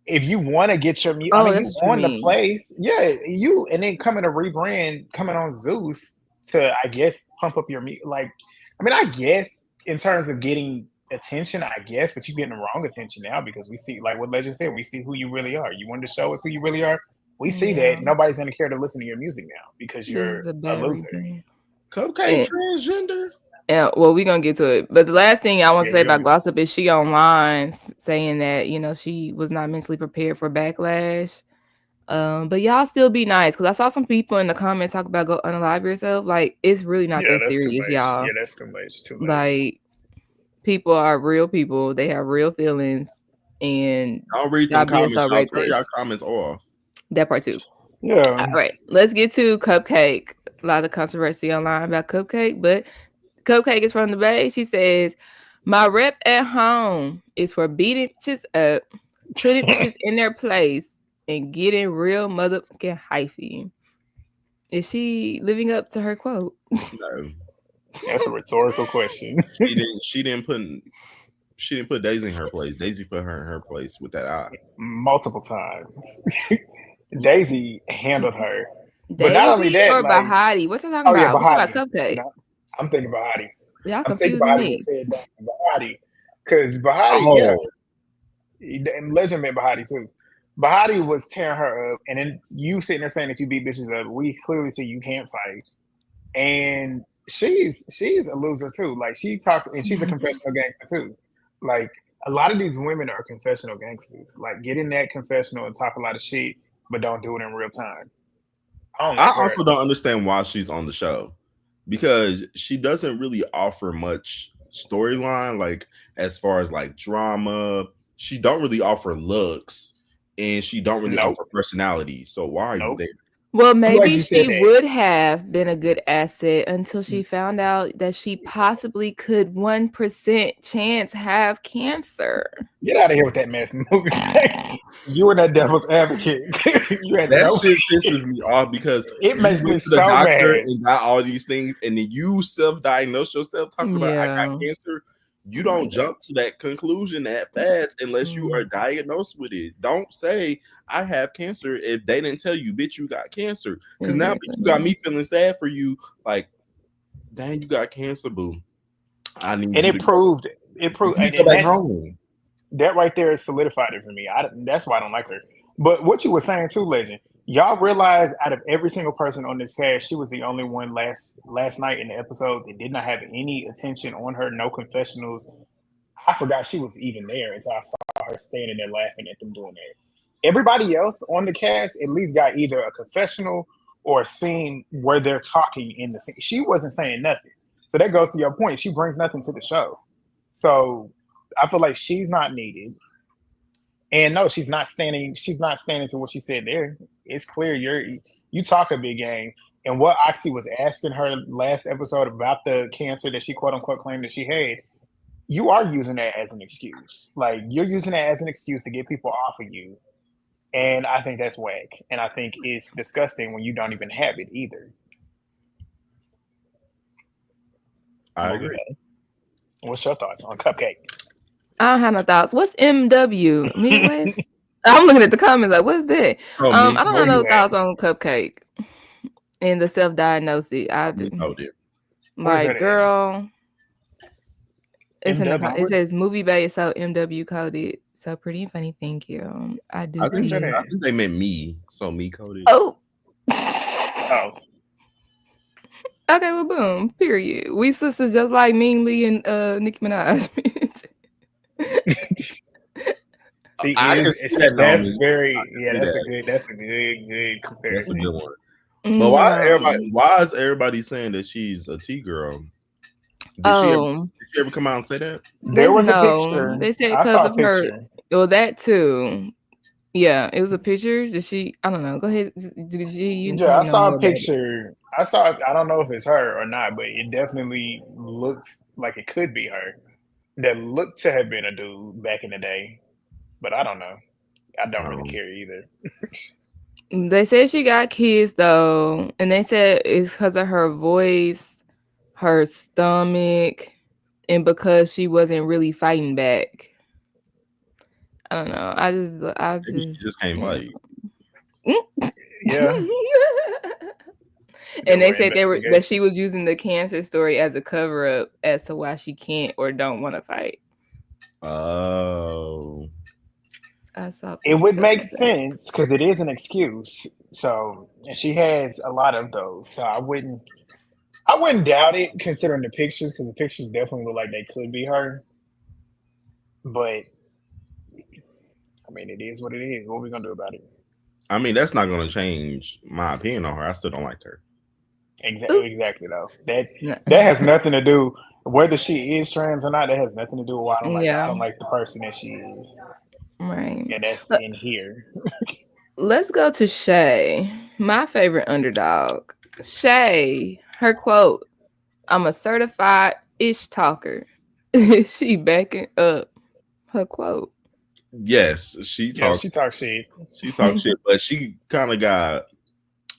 Speaker 2: If you want to get your music, you on the place, and then coming to rebrand, coming on Zeus to, I guess, pump up your music. Like, I guess in terms of getting attention, but you're getting the wrong attention now because we see, like what Legend said, we see who you really are. You wanted to show us who you really are. We see that nobody's going to care to listen to your music now because you're a loser.
Speaker 3: Cupcake transgender.
Speaker 1: Yeah, well, we're going to get to it. But the last thing I want to say about Glossop is she online saying that, she was not mentally prepared for backlash. But y'all still be nice because I saw some people in the comments talk about go unalive yourself. Like, it's really not that serious, y'all.
Speaker 2: Yeah, that's too much.
Speaker 1: Like, people are real people. They have real feelings. And
Speaker 3: I'll read them comments. I'll turn y'all comments off.
Speaker 1: That part too.
Speaker 2: Yeah.
Speaker 1: All right. Let's get to Cupcake. A lot of controversy online about Cupcake, but Cupcake is from the Bay. She says, my rep at home is for beating bitches up, putting bitches in their place, and getting real motherfucking hyphy. Is she living up to her quote?
Speaker 3: No.
Speaker 2: That's a rhetorical question.
Speaker 3: She didn't put Daisy in her place. Daisy put her in her place with that eye.
Speaker 2: Multiple times. Daisy handled her.
Speaker 1: Daisy
Speaker 2: but not only that,
Speaker 1: or Bahati? What you talking about?
Speaker 2: Yeah,
Speaker 1: Bahati. What about Cupcake?
Speaker 2: I'm thinking Bahati.
Speaker 1: Y'all confusing me.
Speaker 2: Said Bahati. Because Bahati, and Legend met Bahati too. Bahati was tearing her up, and then you sitting there saying that you beat bitches up. We clearly see you can't fight. And she's a loser too. Like, she talks, and she's a confessional gangster too. Like, a lot of these women are confessional gangsters. Like, get in that confessional and talk a lot of shit, but don't do it in real time.
Speaker 3: I also don't understand why she's on the show, because she doesn't really offer much storyline, like as far as like drama. She don't really offer looks, and she don't really offer personality. So why are you there?
Speaker 1: Well, maybe she would have been a good asset until she found out that she possibly could 1% chance have cancer.
Speaker 2: Get out of here with that mess movie. You were that devil's advocate.
Speaker 3: That shit pisses me off because
Speaker 2: it makes me so mad.
Speaker 3: And got all these things, and then you self-diagnose yourself talking about I got cancer. You don't jump to that conclusion that fast unless you are diagnosed with it. Don't say I have cancer if they didn't tell you, bitch, you got cancer. Because now bitch, you got me feeling sad for you. Like, dang, you got cancer, boo. I need
Speaker 2: And
Speaker 3: you
Speaker 2: it
Speaker 3: to go.
Speaker 2: proved,
Speaker 3: You need to go
Speaker 2: and
Speaker 3: back home.
Speaker 2: that right there solidified it for me. That's why I don't like her. But what you were saying too, Legend, y'all realize out of every single person on this cast, she was the only one last night in the episode that did not have any attention on her, no confessionals. I forgot she was even there until I saw her standing there laughing at them doing that. Everybody else on the cast at least got either a confessional or a scene where they're talking in the scene. She wasn't saying nothing. So that goes to your point. She brings nothing to the show. So I feel like she's not needed. And no, she's not standing. She's not standing to what she said there. It's clear you talk a big game. And what Oxy was asking her last episode about the cancer that she quote unquote claimed that she had, you are using that as an excuse. Like you're using that as an excuse to get people off of you. And I think that's whack. And I think it's disgusting when you don't even have it either.
Speaker 3: I agree.
Speaker 2: What's your thoughts on Cupcake?
Speaker 1: I don't have no thoughts. What's MW? Midwest? I'm looking at the comments like, what's that? I don't have no thoughts on Cupcake and the self-diagnosis. Like, girl, it's in the it says movie base, so MW coded. So pretty and funny. Thank you. I
Speaker 3: think they meant me. So me coded.
Speaker 1: Oh. Okay, well, boom. Period. We sisters just like Ming Lee and Nicki Minaj.
Speaker 2: That's a good comparison.
Speaker 3: That's a good one. But why is everybody saying that she's a T girl? Did she ever come out and say that?
Speaker 2: There was a picture.
Speaker 1: They said because of her. Well, that too. Yeah, it was a picture. Did she? I don't know. Go ahead.
Speaker 2: I saw a picture. I don't know if it's her or not, but it definitely looked like it could be her. That looked to have been a dude back in the day, but I don't know. I don't really care either.
Speaker 1: They said she got kids though, and they said it's because of her voice, her stomach, and because she wasn't really fighting back. I don't know. I just
Speaker 3: can't fight.
Speaker 2: Yeah.
Speaker 1: And they said that she was using the cancer story as a cover up as to why she can't or don't want to fight.
Speaker 3: Oh.
Speaker 2: It would make sense because it is an excuse. So, and she has a lot of those. So I wouldn't doubt it considering the pictures because the pictures definitely look like they could be her. But I mean, it is what it is. What are we gonna do about it?
Speaker 3: I mean, that's not gonna change my opinion on her. I still don't like her.
Speaker 2: Exactly though. That has nothing to do whether she is trans or not. That has nothing to do with why I don't like her. I don't like the person that she is.
Speaker 1: Right.
Speaker 2: And that's in here.
Speaker 1: Let's go to Shay, my favorite underdog. Shay, her quote, "I'm a certified ish talker." She backing up her quote.
Speaker 3: Yes, she talks
Speaker 2: shit.
Speaker 3: She talks shit, but she kind of got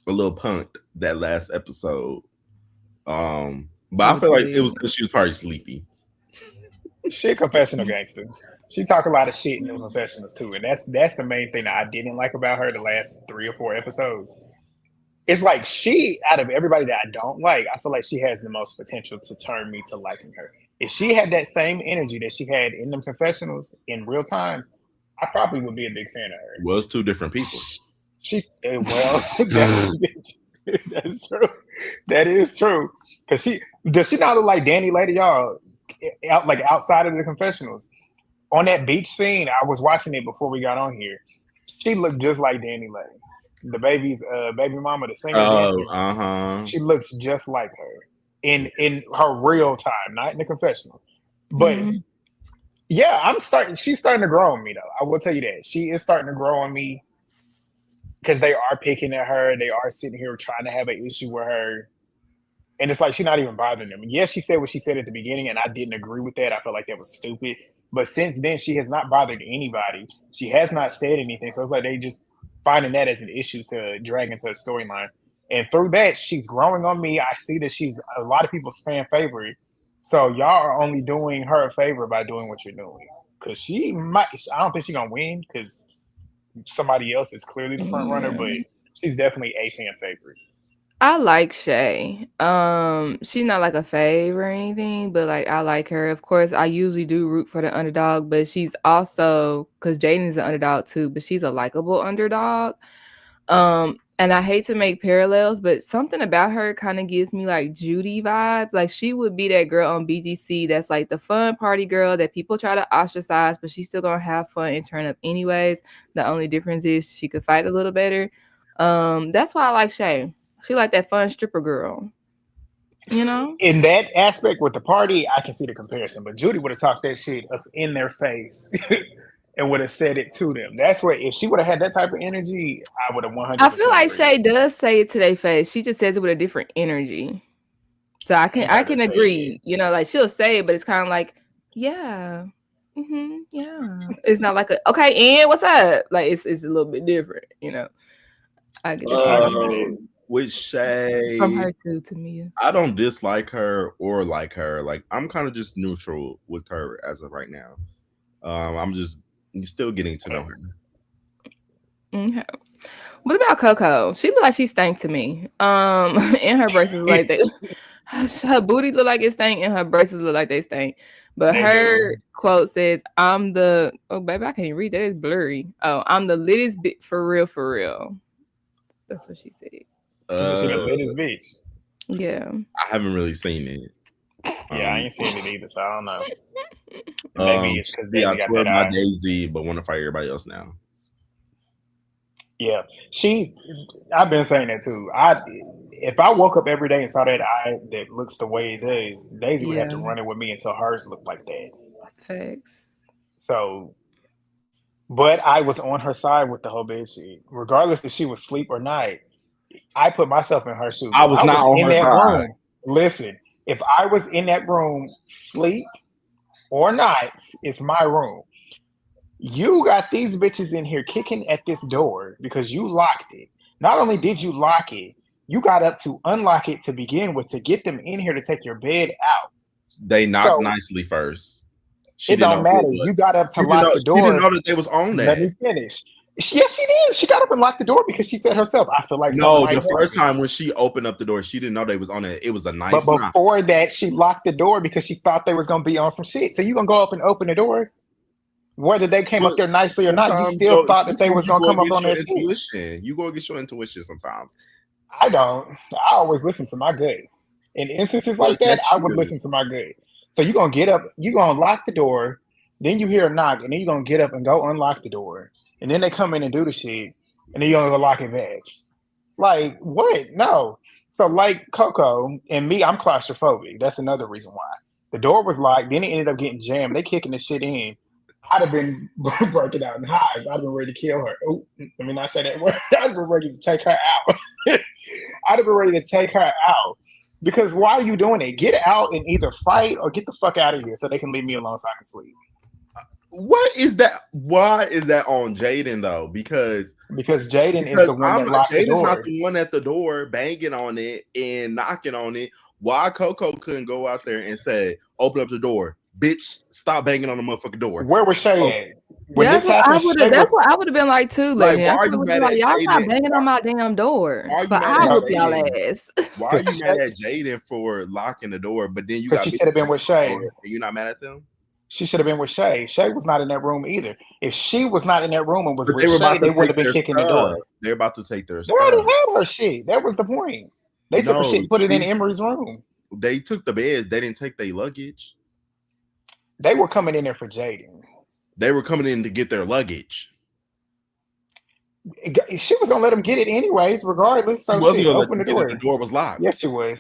Speaker 3: a little punked that last episode. But I feel like it was because she was probably sleepy.
Speaker 2: She a confessional gangster. She talk a lot of shit in the confessionals too, and that's the main thing that I didn't like about her the last 3 or 4 episodes. It's like she, out of everybody that I don't like, I feel like she has the most potential to turn me to liking her. If she had that same energy that she had in them confessionals in real time, I probably would be a big fan of her.
Speaker 3: Well, it's 2 different people.
Speaker 2: That's true. That is true. Because does she not look like Danny later, y'all? Outside of the confessionals, on that beach scene, I was watching it before we got on here. She looked just like Danny Lady, the baby mama, the singer. She looks just like her in her real time, not in the confessional. But yeah, she's starting to grow on me though. I will tell you that she is starting to grow on me because they are picking at her. They are sitting here trying to have an issue with her. And it's like she's not even bothering them. Yes, she said what she said at the beginning, and I didn't agree with that. I felt like that was stupid. But since then, she has not bothered anybody. She has not said anything. So it's like they just finding that as an issue to drag into a storyline. And through that, she's growing on me. I see that she's a lot of people's fan favorite. So y'all are only doing her a favor by doing what you're doing. Because she might, I don't think she's gonna win because somebody else is clearly the front runner, but she's definitely a fan favorite.
Speaker 1: I like Shay. She's not like a fave or anything, but like I like her. Of course, I usually do root for the underdog, but she's also because Jaden's an underdog too, but she's a likable underdog. And I hate to make parallels, but something about her kind of gives me like Judy vibes. Like she would be that girl on BGC that's like the fun party girl that people try to ostracize, but she's still gonna have fun and turn up anyways. The only difference is she could fight a little better. That's why I like Shay. She like that fun stripper girl. You know?
Speaker 2: In that aspect with the party, I can see the comparison. But Judy would have talked that shit up in their face and would have said it to them. That's where if she would have had that type of energy, I would have 100%.
Speaker 1: I feel like Shay does say it to their face. She just says it with a different energy. So I can agree. You know, like she'll say it, but it's kind of like, yeah. Yeah. It's not like okay, and what's up? Like it's a little bit different, you know. I get it.
Speaker 3: With Shay,
Speaker 1: from her to me.
Speaker 3: I don't dislike her or like her. Like I'm kind of just neutral with her as of right now. I'm just still getting to know her.
Speaker 1: Okay. What about Coco? She look like she stank to me. In her braces like that. Her booty look like it stank, and her braces look like they stank. But her quote says, "I'm the baby, I can't even read that. It's blurry. Oh, I'm the littest bit for real." That's what she said.
Speaker 2: She the latest bitch.
Speaker 1: Yeah.
Speaker 3: I haven't really seen it.
Speaker 2: Yeah, I ain't seen it either, so I don't know. Maybe it's because
Speaker 3: I swear by Daisy, but want to fight everybody else now.
Speaker 2: Yeah, I've been saying that too. If I woke up every day and saw that eye that looks the way it does, Daisy would have to run it with me until hers looked like that.
Speaker 1: Thanks.
Speaker 2: So, but I was on her side with the whole bitch. Regardless if she was asleep or not, I put myself in her shoes.
Speaker 3: I was not on her side.
Speaker 2: Room, listen, if I was in that room, sleep or not, it's my room. You got these bitches in here kicking at this door because you locked it. Not only did you lock it, you got up to unlock it to begin with to get them in here to take your bed out.
Speaker 3: They knocked nicely first.
Speaker 2: It don't matter. You got up to lock the door.
Speaker 3: She didn't know that they was on that.
Speaker 2: Let me finish. Yes, she did. She got up and locked the door because she said herself, I feel like
Speaker 3: the first time when she opened up the door, she didn't know they was on it. It was a nice
Speaker 2: But before that, she locked the door because she thought they was going to be on some shit. So you going to go up and open the door? Whether they came up there nicely or not, you still thought that they was going to come up on their shit.
Speaker 3: You go get your intuition sometimes.
Speaker 2: I don't. I always listen to my gut. In instances like that, I would listen to my gut. So you're going to get up, you're going to lock the door, then you hear a knock, and then you're going to get up and go unlock the door. And then they come in and do the shit, and then you're going to go lock it back. Like, what? No. So like Coco and me, I'm claustrophobic. That's another reason why. The door was locked, then it ended up getting jammed. They kicking the shit in. I'd have been breaking out in highs. I'd have been ready to kill her. Oh, let me not say that word. I'd have been ready to take her out. I'd have been ready to take her out. Because why are you doing it? Get out and either fight or get the fuck out of here so they can leave me alone so I can sleep.
Speaker 3: What is that? Why is that on Jaden though? Because
Speaker 2: Jaden is the one that locked the door.
Speaker 3: Jaden's not the one at the door banging on it and knocking on it. Why Coco couldn't go out there and say, "Open up the door, bitch! Stop banging on the motherfucking door."
Speaker 2: Where was Shay at? When
Speaker 1: that's what I would have been like too. Like, why are you mad at y'all stop banging on my damn door? But I whoop y'all ass.
Speaker 3: Why are you mad at Jaden for locking the door? But then you got
Speaker 2: she should have been with Shay.
Speaker 3: You're not mad at them?
Speaker 2: She should have been with Shay. Shay was not in that room either. If she was not in that room and was with Shay, they would have been kicking the door.
Speaker 3: They're about to take their
Speaker 2: stuff. They already had her shit. That was the point. They took her shit and put it in Emery's room.
Speaker 3: They took the beds. They didn't take their luggage.
Speaker 2: They were coming in there for Jaden.
Speaker 3: They were coming in to get their luggage.
Speaker 2: She was gonna let them get it anyways, regardless. So she opened the door.
Speaker 3: The door was locked.
Speaker 2: Yes, she was.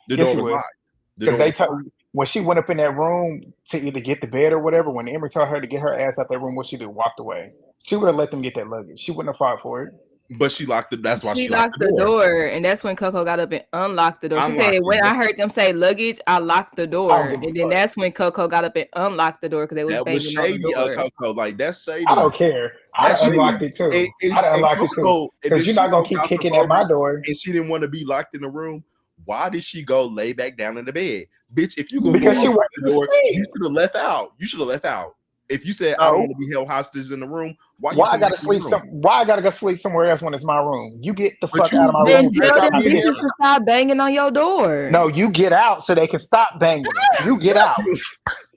Speaker 3: The door was locked.
Speaker 2: Because when she went up in that room to either get the bed or whatever, when Emery told her to get her ass out that room, what she did? Walked away. She would have let them get that luggage. She wouldn't have fought for it.
Speaker 3: But she locked it. That's why
Speaker 1: she locked the door. And that's when Coco got up and unlocked the door. She said, when I heard them say luggage, I locked the door. And then that's when Coco got up and unlocked the door because they was banging
Speaker 3: shady on the door. Coco. Like, that's shady.
Speaker 2: I don't care. I unlocked it too. I unlocked it too. Because you're not going to keep kicking at my door.
Speaker 3: And she didn't want to be locked in the room. why did she go lay back down in the bed? Bitch, if you go
Speaker 2: Because she
Speaker 3: unlock
Speaker 2: wanted
Speaker 3: the
Speaker 2: to
Speaker 3: door,
Speaker 2: sleep.
Speaker 3: you should have left out. You should have left out. If you said I don't want to be held hostage in the room, why you
Speaker 2: Why I
Speaker 3: come
Speaker 2: gotta
Speaker 3: back in the
Speaker 2: sleep
Speaker 3: room?
Speaker 2: Why I gotta go sleep somewhere else when it's my room? You get the
Speaker 3: But
Speaker 2: fuck out of my
Speaker 1: Then
Speaker 2: room.
Speaker 1: tell
Speaker 2: Take out
Speaker 1: them
Speaker 2: my
Speaker 1: bitches
Speaker 2: picture.
Speaker 1: to stop banging on your door.
Speaker 2: No, you get out so they can stop banging. You get out.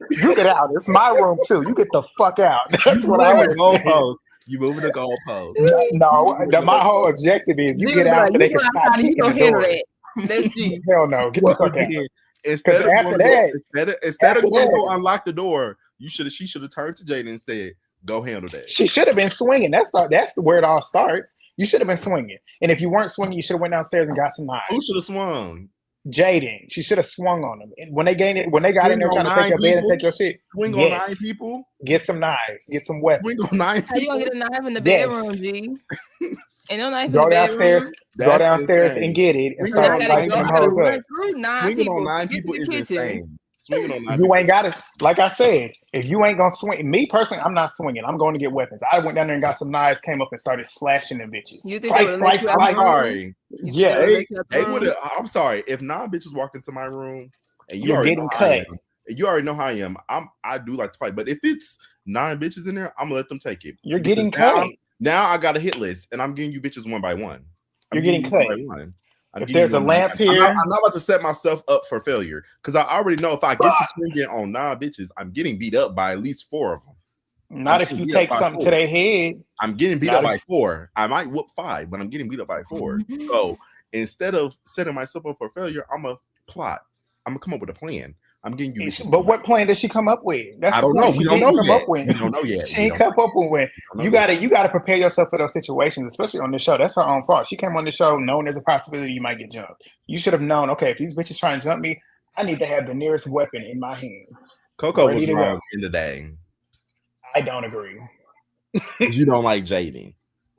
Speaker 2: You get out. It's my room too. You get the fuck out. That's what I
Speaker 3: moving the
Speaker 2: always say.
Speaker 3: goalpost. You moving the goalpost.
Speaker 2: No, my whole objective is you
Speaker 1: Dude,
Speaker 2: get out
Speaker 1: like,
Speaker 2: so they
Speaker 1: you
Speaker 2: can
Speaker 1: go
Speaker 2: stop
Speaker 1: outside and you
Speaker 2: kicking
Speaker 1: go
Speaker 2: the
Speaker 1: handle
Speaker 2: door.
Speaker 1: that. Let's see.
Speaker 2: Hell no, get the fuck out.
Speaker 3: Instead of
Speaker 2: after
Speaker 3: going
Speaker 2: that-
Speaker 3: instead of
Speaker 2: after
Speaker 3: going to
Speaker 2: that-
Speaker 3: go unlock the door, she should have turned to Jada and said, "Go handle that."
Speaker 2: She should have been swinging. That's where it all starts. You should have been swinging. And if you weren't swinging, you should have went downstairs and got some
Speaker 3: Who
Speaker 2: knives.
Speaker 3: should have swung?
Speaker 2: Jaden, she should have swung on them. And when they got in there
Speaker 3: Swing
Speaker 2: trying
Speaker 3: on
Speaker 2: to take
Speaker 3: 9
Speaker 2: your bed and
Speaker 3: people?
Speaker 2: take your shit,
Speaker 3: Swing on
Speaker 2: yes.
Speaker 3: 9 people?
Speaker 2: Get some knives. Get some weapons.
Speaker 3: Swing on 9
Speaker 1: How you
Speaker 3: people?
Speaker 1: gonna get a knife in the
Speaker 2: Yes.
Speaker 1: bedroom, G? Ain't no knife in
Speaker 2: Go
Speaker 1: the
Speaker 2: downstairs.
Speaker 1: bedroom.
Speaker 2: Go
Speaker 3: That's
Speaker 2: downstairs
Speaker 3: insane.
Speaker 2: and get it and
Speaker 3: Swinging
Speaker 1: I
Speaker 2: start
Speaker 3: on
Speaker 1: gotta
Speaker 3: nine
Speaker 2: slicing
Speaker 1: go.
Speaker 2: them
Speaker 1: I gotta
Speaker 2: hoes up.
Speaker 1: run through 9
Speaker 3: Swinging
Speaker 1: people.
Speaker 3: on 9
Speaker 1: to get
Speaker 3: people
Speaker 1: to the
Speaker 3: is
Speaker 1: kitchen.
Speaker 3: insane. Swinging on 9
Speaker 2: You
Speaker 3: people.
Speaker 2: ain't got it. Like I said, if you ain't gonna swing, me personally, I'm not swinging. I'm going to get weapons. I went down there and got some knives, came up and started slashing them bitches.
Speaker 1: You think they would've let you out
Speaker 3: I'm
Speaker 1: the room?
Speaker 3: sorry.
Speaker 1: You
Speaker 2: Yeah.
Speaker 1: think they would've let you out the
Speaker 3: They
Speaker 1: room?
Speaker 3: would have. I'm sorry. If 9 bitches walk into my room and you
Speaker 2: You're
Speaker 3: already
Speaker 2: getting
Speaker 3: know how I
Speaker 2: cut.
Speaker 3: am, you already know how I am. I do like to fight, but if it's 9 bitches in there, I'm gonna let them take it.
Speaker 2: You're
Speaker 3: Because
Speaker 2: getting cut.
Speaker 3: Now I got a hit list, and I'm getting you bitches one by one.
Speaker 2: You're getting cut.
Speaker 3: I'm
Speaker 2: If
Speaker 3: getting
Speaker 2: there's
Speaker 3: you
Speaker 2: a
Speaker 3: one by
Speaker 2: lamp
Speaker 3: one.
Speaker 2: here-
Speaker 3: I'm not about to set myself up for failure because I already know if I get to swinging on 9 bitches, I'm getting beat up by at least 4 of them.
Speaker 2: Not if you take something to their head.
Speaker 3: I'm getting beat
Speaker 2: Not
Speaker 3: up by
Speaker 2: if-
Speaker 3: 4. I might whoop 5, but I'm getting beat up by 4. So instead of setting myself up for failure, I'm a plot. I'm gonna come up with a plan. I'm getting you.
Speaker 2: But what plan did she come up with? That's
Speaker 3: I
Speaker 2: the
Speaker 3: don't
Speaker 2: point.
Speaker 3: know.
Speaker 2: She
Speaker 3: We don't
Speaker 2: didn't
Speaker 3: know
Speaker 2: come
Speaker 3: yet.
Speaker 2: up with.
Speaker 3: We don't know yet.
Speaker 2: She ain't come up with. You gotta prepare yourself for those situations, especially on this show. That's her own fault. She came on the show knowing there's a possibility you might get jumped. You should have known. Okay, if these bitches try and jump me, I need to have the nearest weapon in my hand.
Speaker 3: Coco
Speaker 2: Ready
Speaker 3: was
Speaker 2: to
Speaker 3: wrong
Speaker 2: go.
Speaker 3: in the day.
Speaker 2: I don't agree.
Speaker 3: You don't like Jaden.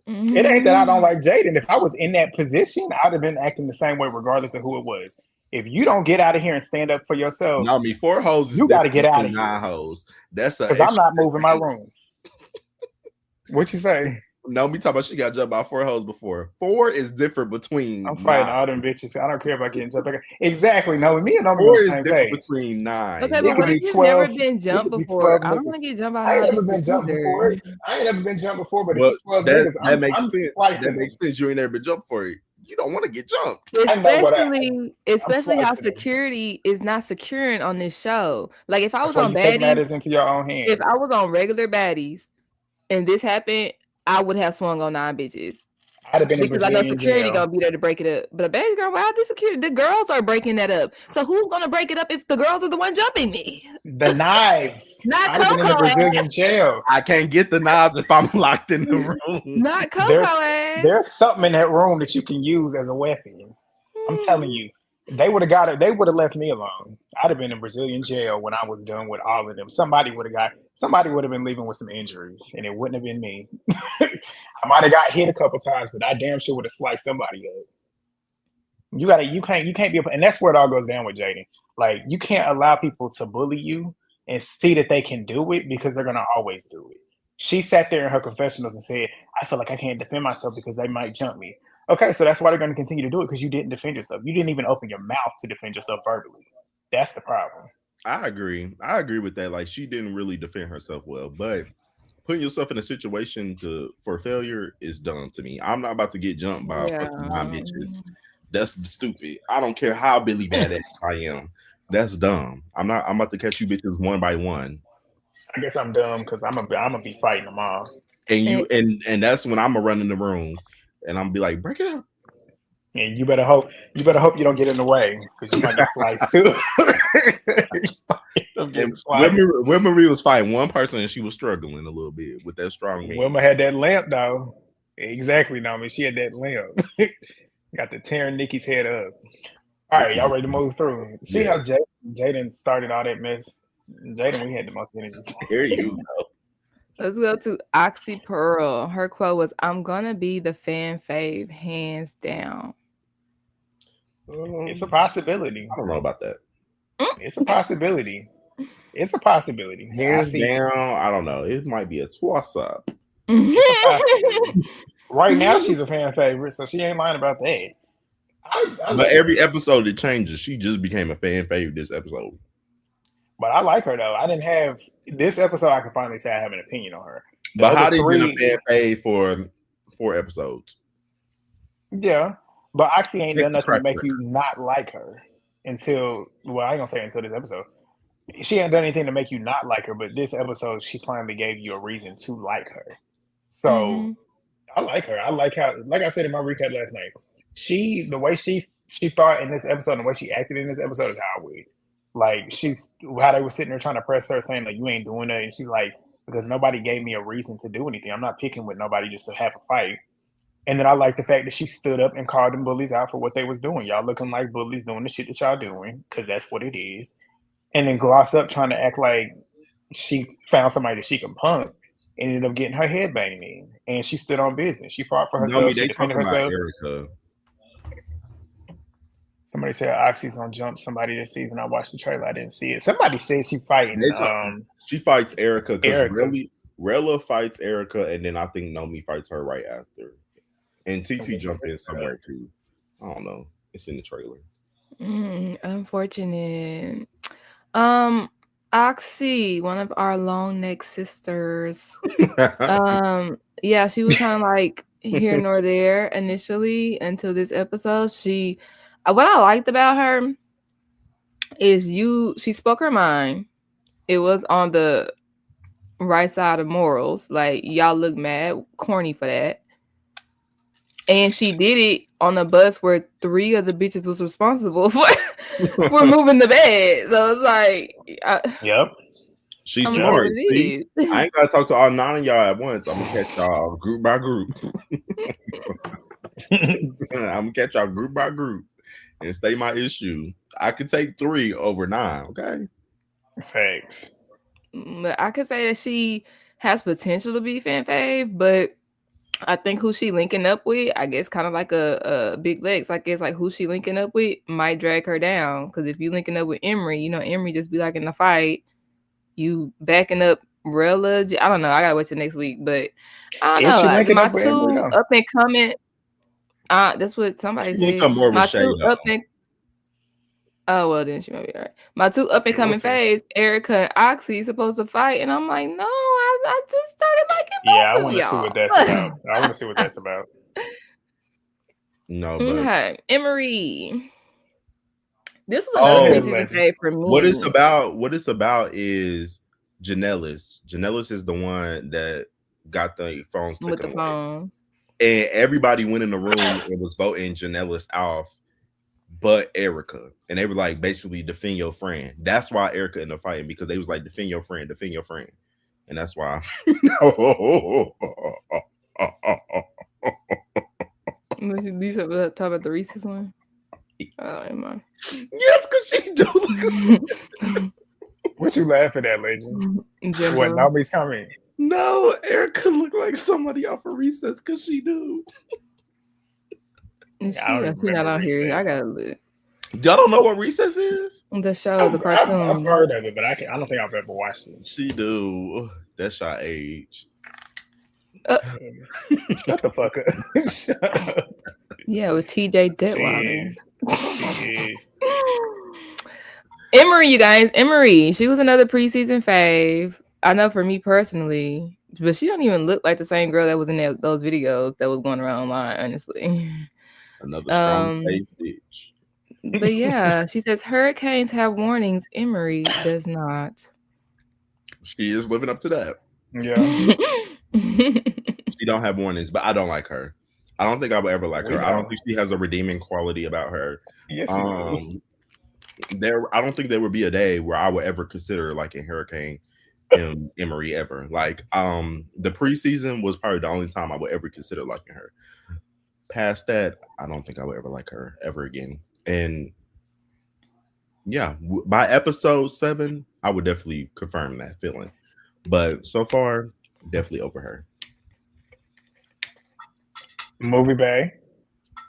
Speaker 2: It ain't that I don't like Jaden. If I was in that position, I'd have been acting the same way regardless of who it was. If you don't get out of here and stand up for yourself,
Speaker 3: No, me 4 hoes.
Speaker 2: You gotta get out of here.
Speaker 3: 9 hoes. That's a.
Speaker 2: because I'm not moving my room. What you say?
Speaker 3: No, me talking about she got jumped by 4 hoes before. 4 is different between.
Speaker 2: I'm fighting
Speaker 3: 9.
Speaker 2: all them bitches. I don't care about getting jumped. Exactly. No, me and them
Speaker 3: 4
Speaker 2: on the
Speaker 3: is
Speaker 2: same
Speaker 3: different
Speaker 2: page.
Speaker 3: between 9.
Speaker 1: Okay,
Speaker 2: It
Speaker 1: but
Speaker 2: could
Speaker 1: what
Speaker 2: be
Speaker 1: if you've
Speaker 2: 12
Speaker 1: never been jumped
Speaker 2: could be
Speaker 1: before?
Speaker 2: 12
Speaker 1: I don't
Speaker 2: niggas.
Speaker 1: want to get jumped by
Speaker 2: I ain't
Speaker 1: nine
Speaker 2: never been
Speaker 1: bitches
Speaker 2: jumped before.
Speaker 1: either.
Speaker 2: I ain't never been jumped before, but
Speaker 3: Well,
Speaker 2: if it's 12
Speaker 3: that
Speaker 2: niggas,
Speaker 3: makes
Speaker 2: I'm
Speaker 3: sense.
Speaker 2: slicing
Speaker 3: That
Speaker 2: them.
Speaker 3: makes sense. You ain't never been jumped for it. You don't want to get jumped.
Speaker 2: I know what
Speaker 1: Especially how
Speaker 2: slicing them.
Speaker 1: security is not securing on this show. Like if I was
Speaker 2: That's why
Speaker 1: on
Speaker 2: you take
Speaker 1: Baddies,
Speaker 2: matters into your own hands.
Speaker 1: if I was on regular Baddies and this happened, I would have swung on 9 bitches.
Speaker 2: I'd have been in
Speaker 1: Because I know
Speaker 2: Brazilian
Speaker 1: security
Speaker 2: jail.
Speaker 1: gonna be there to break it up. But a baddie girl, wow, the security, the girls are breaking that up. So who's gonna break it up if the girls are the one jumping me?
Speaker 2: The knives.
Speaker 1: Not
Speaker 2: I'd have been in the
Speaker 1: Coco
Speaker 2: Brazilian jail.
Speaker 3: I can't get the knives if I'm locked in the room.
Speaker 1: Not Coco ass.
Speaker 2: There's something in that room that you can use as a weapon. I'm telling you, they would have got it. They would have left me alone. I'd have been in Brazilian jail when I was done with all of them. Somebody would have been leaving with some injuries, and it wouldn't have been me. I might have got hit a couple times, but I damn sure would have sliced somebody up. You can't be, and that's where it all goes down with Jaden. Like you can't allow people to bully you and see that they can do it because they're gonna always do it. She sat there in her confessionals and said, "I feel like I can't defend myself because they might jump me." Okay, so that's why they're going to continue to do it because you didn't defend yourself. You didn't even open your mouth to defend yourself verbally. That's the problem.
Speaker 3: I agree. I agree with that. Like she didn't really defend herself well, but putting yourself in a situation for failure is dumb to me. I'm not about to get jumped by fucking 9 bitches. That's stupid. I don't care how Billy Badass I am. That's dumb. I'm about to catch you bitches one by one.
Speaker 2: I guess I'm dumb because I'm gonna be fighting them all.
Speaker 3: And that's when I'm gonna run in the room and I'm gonna be like, break it up.
Speaker 2: And you better hope you don't get in the way because you might get sliced too.
Speaker 3: When Marie was fighting one person and she was struggling a little bit with that strong man.
Speaker 2: Wilma had that lamp though. Exactly, Naomi. She had that lamp. Got the tearing Nikki's head up. All right, y'all ready to move through? See how Jaden started all that mess? Jaden, we had the most energy.
Speaker 3: Here you go.
Speaker 1: Let's go to Oxy Pearl. Her quote was, "I'm gonna be the fan fave, hands down."
Speaker 2: It's a possibility.
Speaker 3: I don't know about that.
Speaker 2: It's a possibility. It's a possibility.
Speaker 3: Hands down, I don't know. It might be a toss up.
Speaker 2: It's a possibility. Right now, she's a fan favorite, so she ain't lying about that. I
Speaker 3: But
Speaker 2: like
Speaker 3: every
Speaker 2: her.
Speaker 3: episode it changes. She just became a fan favorite this episode.
Speaker 2: But I like her though. I didn't have this episode. I can finally say I have an opinion on her. The
Speaker 3: But
Speaker 2: other
Speaker 3: how did you been a
Speaker 2: three,
Speaker 3: fan fave for 4 episodes?
Speaker 2: yeah. But Oxy ain't
Speaker 3: Check
Speaker 2: done
Speaker 3: the
Speaker 2: nothing to
Speaker 3: track
Speaker 2: make you
Speaker 3: record.
Speaker 2: not like her until. Well, I ain't gonna say until this episode. She ain't done anything to make you not like her. But this episode, she finally gave you a reason to like her. So
Speaker 1: Mm-hmm.
Speaker 2: I like her. I like how, like I said in my recap last night, the way she thought in this episode and the way she acted in this episode is how I would. Like she's how they were sitting there trying to press her, saying like you ain't doing that, and she's like because nobody gave me a reason to do anything. I'm not picking with nobody just to have a fight. And then I like the fact that she stood up and called them bullies out for what they was doing. Y'all looking like bullies doing the shit that y'all doing because that's what it is. And then gloss up trying to act like she found somebody that she can punk. Ended up getting her head banged in, and she stood on business. She fought for
Speaker 3: No, me,
Speaker 2: herself. She
Speaker 3: they
Speaker 2: defended
Speaker 3: talking about
Speaker 2: herself.
Speaker 3: Erica.
Speaker 2: Somebody said Oxy's gonna jump somebody this season. I watched the trailer. I didn't see it. Somebody said she fighting
Speaker 3: She fights Erica because
Speaker 2: Erica.
Speaker 3: Rella fights Erica, and then I think Nomi fights her right after. And TT jump in somewhere too. I don't know. It's in the trailer.
Speaker 1: Unfortunate. Oxy, one of our long neck sisters. Yeah, she was kind of like here nor there initially until this episode. What I liked about her is she spoke her mind. It was on the right side of morals. Like y'all look mad corny for that. And she did it on a bus where 3 of the bitches was responsible for moving the bed. So it's like,
Speaker 2: Yep.
Speaker 3: She's
Speaker 1: I'm
Speaker 3: smart.
Speaker 1: gonna say
Speaker 3: See?
Speaker 1: what it is.
Speaker 3: I ain't gotta talk to all 9 of y'all at once. I'm gonna catch y'all group by group. I'm gonna catch y'all group by group and stay my issue. I could take 3 over 9. Okay.
Speaker 2: Thanks.
Speaker 1: But I could say that she has potential to be fan fave, but I think who she linking up with, I guess, kind of like a Big Legs. I guess like who she linking up with might drag her down. Because if you linking up with Emery, Emery just be like in the fight, you backing up Rella. I don't know. I gotta wait till next week, but I don't
Speaker 2: Is she
Speaker 1: know.
Speaker 2: linking
Speaker 1: My
Speaker 2: up with Emery
Speaker 1: 2
Speaker 2: though?
Speaker 1: up and coming. That's what somebody
Speaker 3: You
Speaker 1: said.
Speaker 3: come more
Speaker 1: My
Speaker 3: with Shay
Speaker 1: 2
Speaker 3: though.
Speaker 1: up and oh well, then she might be all right. My 2 up and coming faves, Erica and Oxy, supposed to fight, and I'm like, no, I just started liking both
Speaker 2: Yeah, I
Speaker 1: of
Speaker 2: want to see
Speaker 1: y'all.
Speaker 2: what that's about. I want to see what that's about.
Speaker 3: No, but
Speaker 1: Okay, Emery. This was
Speaker 2: Go
Speaker 1: another
Speaker 2: ahead,
Speaker 1: preseason
Speaker 2: legend.
Speaker 1: fave for me.
Speaker 3: what it's about is Janellis. Janellis is the one that got the phones taken
Speaker 1: With the
Speaker 3: away.
Speaker 1: phones.
Speaker 3: And everybody went in the room and was voting Janellis off, but Erica. And they were like, basically, defend your friend. That's why Erica ended up fighting, because they was like, defend your friend, defend your friend. And that's why.
Speaker 1: These are talk about the Reese's one. Oh, am I?
Speaker 3: Yes, because she do.
Speaker 2: What you laughing at, legend? What? Nobody's coming.
Speaker 3: No, Erica look like somebody off of Recess because she do.
Speaker 1: She not out here. I gotta look.
Speaker 3: Y'all don't know what Recess is?
Speaker 1: The show, the cartoon.
Speaker 2: I've heard of it, but I don't think I've ever watched it.
Speaker 3: She do. That's your age.
Speaker 2: Shut the fuck up. Shut up.
Speaker 1: Yeah, with TJ Detweiler. Emery, you guys. Emery. She was another preseason fave. I know for me personally, but she don't even look like the same girl that was in those videos that was going around online, honestly.
Speaker 3: Another strong face bitch.
Speaker 1: But yeah, she says hurricanes have warnings. Emery does not.
Speaker 3: She is living up to that.
Speaker 2: Yeah.
Speaker 3: She don't have warnings, but I don't like her. I don't think I would ever like her. I don't think she has a redeeming quality about her.
Speaker 2: Yes,
Speaker 3: I don't think there would be a day where I would ever consider liking Hurricane and Emery ever. Like the preseason was probably the only time I would ever consider liking her. Past that, I don't think I would ever like her ever again. And yeah, by episode 7, I would definitely confirm that feeling. But so far, definitely over her.
Speaker 2: Movie Bay.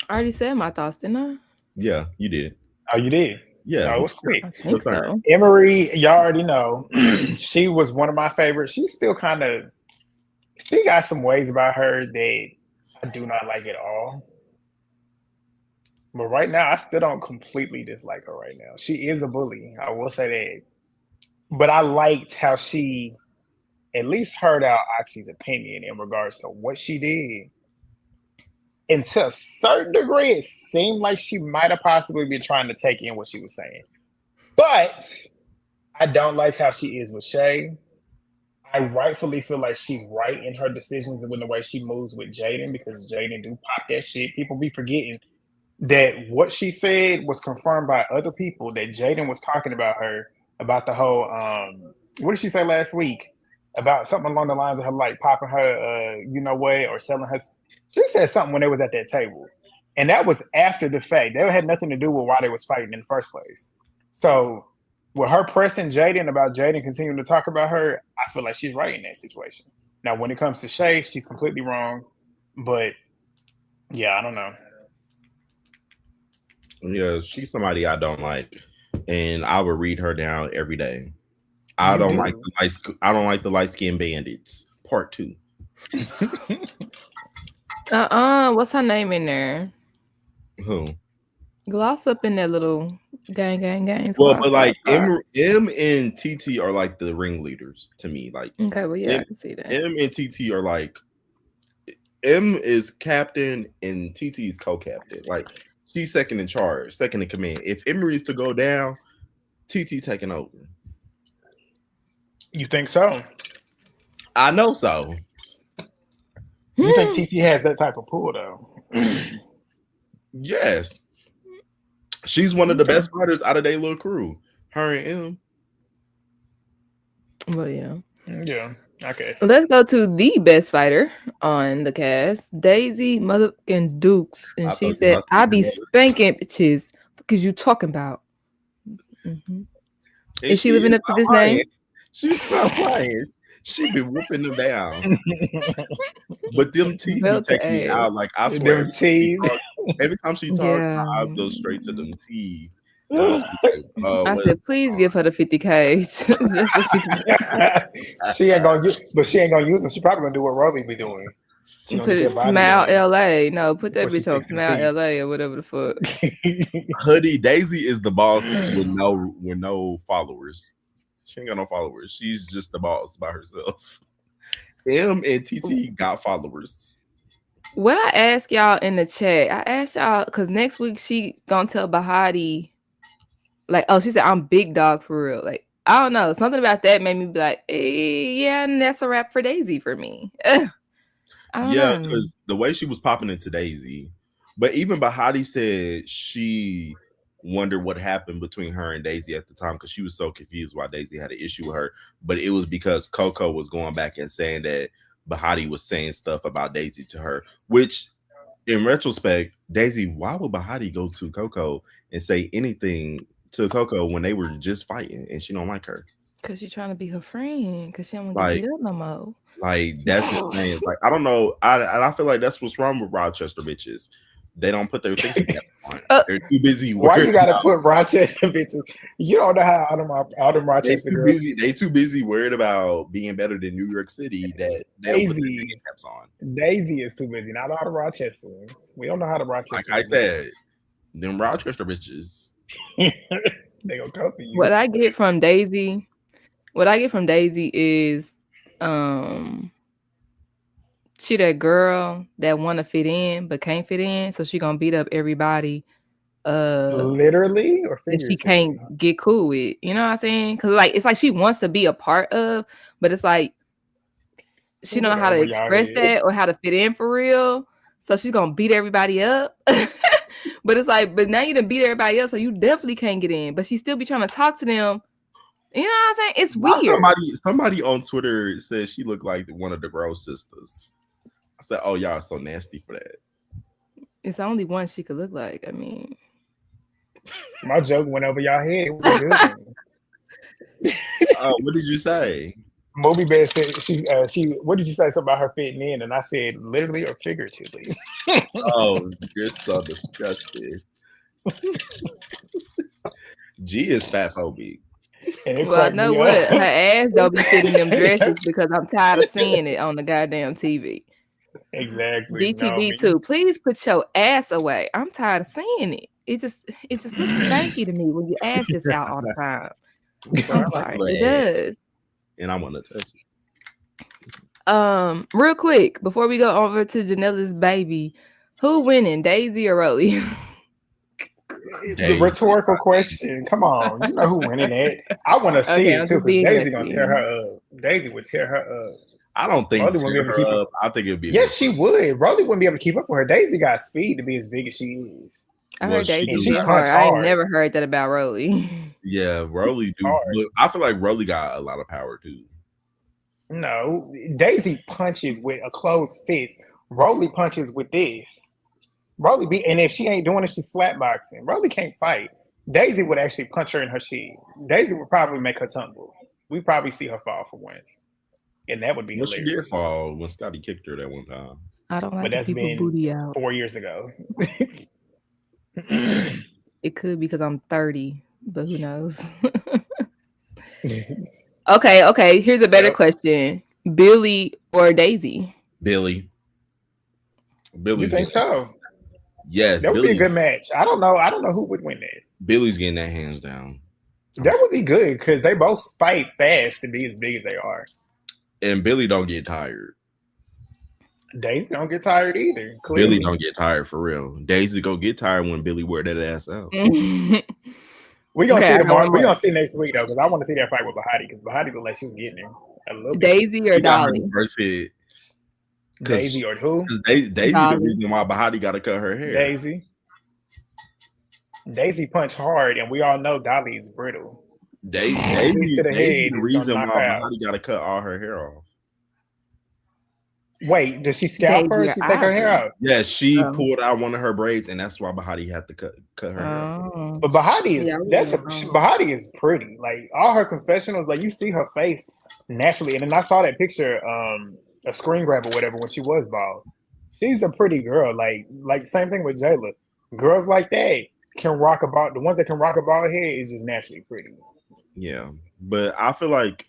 Speaker 1: I already said my thoughts, didn't I?
Speaker 3: Yeah, you did.
Speaker 2: Oh, you did?
Speaker 3: Yeah.
Speaker 2: Oh, it was quick.
Speaker 1: I think so.
Speaker 2: Emery, y'all already know. She was one of my favorites. She's still she got some ways about her that I do not like at all. But right now, I still don't completely dislike her right now. She is a bully. I will say that. But I liked how she at least heard out Oxy's opinion in regards to what she did. And to a certain degree, it seemed like she might have possibly been trying to take in what she was saying. But I don't like how she is with Shay. I rightfully feel like she's right in her decisions and in the way she moves with Jaden because Jaden do pop that shit. People be forgetting that what she said was confirmed by other people that Jaden was talking about her about the whole what did she say last week about something along the lines of her like popping her you know what or selling her. She said something when they was at that table, and that was after the fact. That had nothing to do with why they was fighting in the first place. So with her pressing Jaden about Jaden continuing to talk about her, I feel like she's right in that situation. Now when it comes to Shay, she's completely wrong, but yeah, I don't know.
Speaker 3: Yeah, she's somebody I don't like, and I would read her down every day. I
Speaker 2: You
Speaker 3: don't like
Speaker 2: do.
Speaker 3: the I don't like the light skinned bandits. Part two.
Speaker 1: What's her name in there?
Speaker 3: Who?
Speaker 1: Gloss up in that little gang.
Speaker 3: Well,
Speaker 1: Squad,
Speaker 3: but like
Speaker 1: squad.
Speaker 3: M and TT are like the ringleaders to me. Like
Speaker 1: Okay, well, yeah,
Speaker 3: M,
Speaker 1: I can see that.
Speaker 3: M and TT are like M is captain and TT is co-captain. Like she's second in charge, second in command. If Emery is to go down, TT taking over.
Speaker 2: You think so?
Speaker 3: I know so.
Speaker 2: You think TT has that type of pull though?
Speaker 3: Yes. She's one of the best fighters out of their little crew. Her and M.
Speaker 1: Well, yeah.
Speaker 2: Yeah. Okay.
Speaker 1: Let's go to the best fighter on the cast, Daisy motherfucking Dukes, and
Speaker 3: I
Speaker 1: she
Speaker 3: thought you
Speaker 1: said,
Speaker 3: about
Speaker 1: "I
Speaker 3: to
Speaker 1: be
Speaker 3: say
Speaker 1: spanking bitches because you talking about."
Speaker 3: and
Speaker 1: Is she living up to
Speaker 3: not
Speaker 1: this
Speaker 3: lying.
Speaker 1: name?
Speaker 3: She's not lying. She be whooping them down. But them teeth be
Speaker 1: Belt to
Speaker 3: taking me
Speaker 1: ass.
Speaker 3: out. Like I swear,
Speaker 2: Them teeth.
Speaker 3: every time she talks,
Speaker 1: Yeah.
Speaker 3: my eyes go straight to them teeth. And I be like,
Speaker 1: I
Speaker 3: what's
Speaker 1: said, please give her the 50K just so she can
Speaker 2: She ain't gonna use, but she ain't gonna use them. She probably gonna do what Rolly be doing. She gonna
Speaker 1: put
Speaker 2: get
Speaker 1: it
Speaker 2: that body
Speaker 1: Smile
Speaker 2: in
Speaker 1: LA. No, put that
Speaker 2: before she
Speaker 1: bitch on
Speaker 2: fix them
Speaker 1: Smile
Speaker 2: teeth.
Speaker 1: LA or whatever the fuck.
Speaker 3: Hoodie Daisy is the boss with no followers. She ain't got no followers. She's just the boss by herself. M and TT got followers.
Speaker 1: What I asked y'all in the chat, I asked y'all because next week she gonna tell Bahati, like, oh, she said I'm big dog for real. Like, I don't know, something about that made me be like, yeah, and that's a wrap for Daisy for me. I don't
Speaker 3: Yeah,
Speaker 1: know.
Speaker 3: because the way she was popping into Daisy, but even Bahati said she wondered what happened between her and Daisy at the time because she was so confused why Daisy had an issue with her. But it was because Coco was going back and saying that Bahati was saying stuff about Daisy to her, which in retrospect, Daisy, why would Bahati go to Coco and say anything to Coco when they were just fighting and she don't like her?
Speaker 1: Because she's trying to be her friend because she don't want to get
Speaker 3: Like,
Speaker 1: beat up no more.
Speaker 3: like that's insane. Like, I don't know. I feel like that's what's wrong with Rochester bitches. They don't put their thinking caps on. They're too busy
Speaker 2: Why you
Speaker 3: worried
Speaker 2: gotta
Speaker 3: about.
Speaker 2: put Rochester bitches? You don't know how all them
Speaker 3: They
Speaker 2: Rochester
Speaker 3: too
Speaker 2: girls.
Speaker 3: busy. They too busy worried about being better than New York City that they don't put their thinking
Speaker 2: Daisy,
Speaker 3: caps on.
Speaker 2: Daisy is too busy. Not all the Rochester. We don't know how the
Speaker 3: Like
Speaker 2: Rochester.
Speaker 3: I said, them Rochester bitches.
Speaker 2: They gonna come for you.
Speaker 1: What I get from Daisy is she that girl that want to fit in but can't fit in, so she gonna beat up everybody
Speaker 2: Literally or
Speaker 1: that she
Speaker 2: figuratively?
Speaker 1: can't get cool with. You know what I'm saying? Because like it's like she wants to be a part of, but it's like she don't know how to
Speaker 2: Over y'all
Speaker 1: express
Speaker 2: head.
Speaker 1: that or how to fit in for real. So she's gonna beat everybody up. But it's like, but now you done beat everybody up, so you definitely can't get in. But she still be trying to talk to them. You know what I'm saying? It's weird.
Speaker 3: Somebody on Twitter said she looked like one of the Gross sisters. I said, "Oh, y'all are so nasty for that."
Speaker 1: It's only one she could look like. I mean,
Speaker 2: My joke went over y'all head. It was a good one.
Speaker 3: What did you say?
Speaker 2: Moby Bed said she. What did you say something about her fitting in? And I said literally or figuratively.
Speaker 3: Oh, you're so disgusting. G is fat phobic.
Speaker 2: And it
Speaker 1: well, I
Speaker 2: cracked
Speaker 1: know
Speaker 2: me
Speaker 1: what
Speaker 2: up.
Speaker 1: her ass don't be fitting them dresses because I'm tired of seeing it on the goddamn TV.
Speaker 2: Exactly. No,
Speaker 1: DTV
Speaker 2: me.
Speaker 1: too. Please put your ass away. I'm tired of seeing it. It just looks stanky to me when your ass just out all the time.
Speaker 3: So
Speaker 1: I'm
Speaker 3: I like a
Speaker 1: sorry. It
Speaker 3: little ass,
Speaker 1: does.
Speaker 3: and I want to touch it.
Speaker 1: Real quick, before we go over to Janella's baby, who winning, Daisy or Rolly?
Speaker 2: The
Speaker 3: Daisy,
Speaker 2: rhetorical question. Come on, you know who winning that? I want to see
Speaker 1: Okay,
Speaker 2: it
Speaker 1: I'm
Speaker 2: too
Speaker 1: just
Speaker 2: because
Speaker 1: being
Speaker 2: Daisy gonna tear
Speaker 1: messy.
Speaker 2: her up. Daisy would tear her up.
Speaker 3: I don't think
Speaker 2: Rolly wouldn't be
Speaker 3: tear
Speaker 2: able to keep
Speaker 3: her
Speaker 2: up.
Speaker 3: up. I think it'd be a good
Speaker 2: Yes, she
Speaker 3: fight.
Speaker 2: would. Rolly wouldn't be able to keep up with her. Daisy got speed to be as big as she is,
Speaker 1: I
Speaker 3: Well,
Speaker 1: heard
Speaker 3: she
Speaker 1: Daisy
Speaker 2: and
Speaker 3: do
Speaker 2: she
Speaker 1: hit
Speaker 3: got.
Speaker 2: punch
Speaker 1: hard. I ain't
Speaker 2: hard.
Speaker 1: never heard that about Rolly.
Speaker 3: Yeah,
Speaker 2: She
Speaker 3: Rolly
Speaker 2: punch
Speaker 3: do,
Speaker 2: hard.
Speaker 3: but I feel like Rolly got a lot of power too.
Speaker 2: No, Daisy punches with a closed fist. Rolly punches with this. Rolly be, and if she ain't doing it, she's slapboxing. Rolly can't fight. Daisy would actually punch her in her shin. Daisy would probably make her tumble. We probably see her fall for once, and that would be
Speaker 3: Well, she did
Speaker 2: hilarious.
Speaker 3: fall when Scotty kicked her that one time.
Speaker 1: I don't
Speaker 2: But
Speaker 1: like when
Speaker 2: that's
Speaker 1: people
Speaker 2: been
Speaker 1: booty out.
Speaker 2: 4 years ago.
Speaker 1: It could be because I'm 30, but who knows? Okay. Here's a better
Speaker 2: Yep.
Speaker 1: question: Billy or Daisy?
Speaker 3: Billy,
Speaker 2: You
Speaker 3: Billy's
Speaker 2: think
Speaker 3: getting
Speaker 2: so?
Speaker 3: yes,
Speaker 2: That would be a
Speaker 3: Billy,
Speaker 2: good match. I don't know. I don't know who would win that.
Speaker 3: Billy's getting that hands down.
Speaker 2: That would be good because they both fight fast to be as big as they are.
Speaker 3: And Billy don't get tired.
Speaker 2: Daisy don't get tired either.
Speaker 3: Billy
Speaker 2: Clearly,
Speaker 3: don't get tired for real. Daisy go get tired when Billy wear that ass out.
Speaker 1: Okay,
Speaker 2: we gonna see
Speaker 1: I got
Speaker 2: tomorrow.
Speaker 1: one
Speaker 2: We
Speaker 1: more.
Speaker 2: gonna see next week though because I want to see that fight with Bahati because Bahati looked like she was getting there a little bit.
Speaker 1: Daisy or
Speaker 3: She got her
Speaker 1: Dolly?
Speaker 3: first hit
Speaker 2: Daisy or who?
Speaker 3: because Daisy the
Speaker 1: Dolly.
Speaker 3: reason why Bahati got to cut her hair.
Speaker 2: Daisy. Daisy punch hard, and we all know Dolly is brittle.
Speaker 3: Daisy
Speaker 2: To the
Speaker 3: the
Speaker 2: head is
Speaker 3: reason
Speaker 2: gonna knock
Speaker 3: why
Speaker 2: her out.
Speaker 3: Bahati got to cut all her hair off.
Speaker 2: Wait, does she scalp her?
Speaker 1: Daisy
Speaker 2: Or
Speaker 1: or
Speaker 2: she take her hair
Speaker 1: Ivory?
Speaker 2: out?
Speaker 3: Yeah, she
Speaker 1: Oh.
Speaker 3: pulled out one of her braids, and that's why Bahati had to cut her hair off.
Speaker 1: Oh.
Speaker 2: But Bahati
Speaker 1: Yeah,
Speaker 2: is
Speaker 1: I
Speaker 2: that's a
Speaker 1: wouldn't know.
Speaker 2: Bahati is pretty. Like all her confessionals, like you see her face naturally. And then I saw that picture, a screen grab or whatever when she was bald. She's a pretty girl. Like same thing with Jayla. Girls like that can rock a bald. The ones that can rock a bald head is just naturally pretty.
Speaker 3: Yeah, but I feel like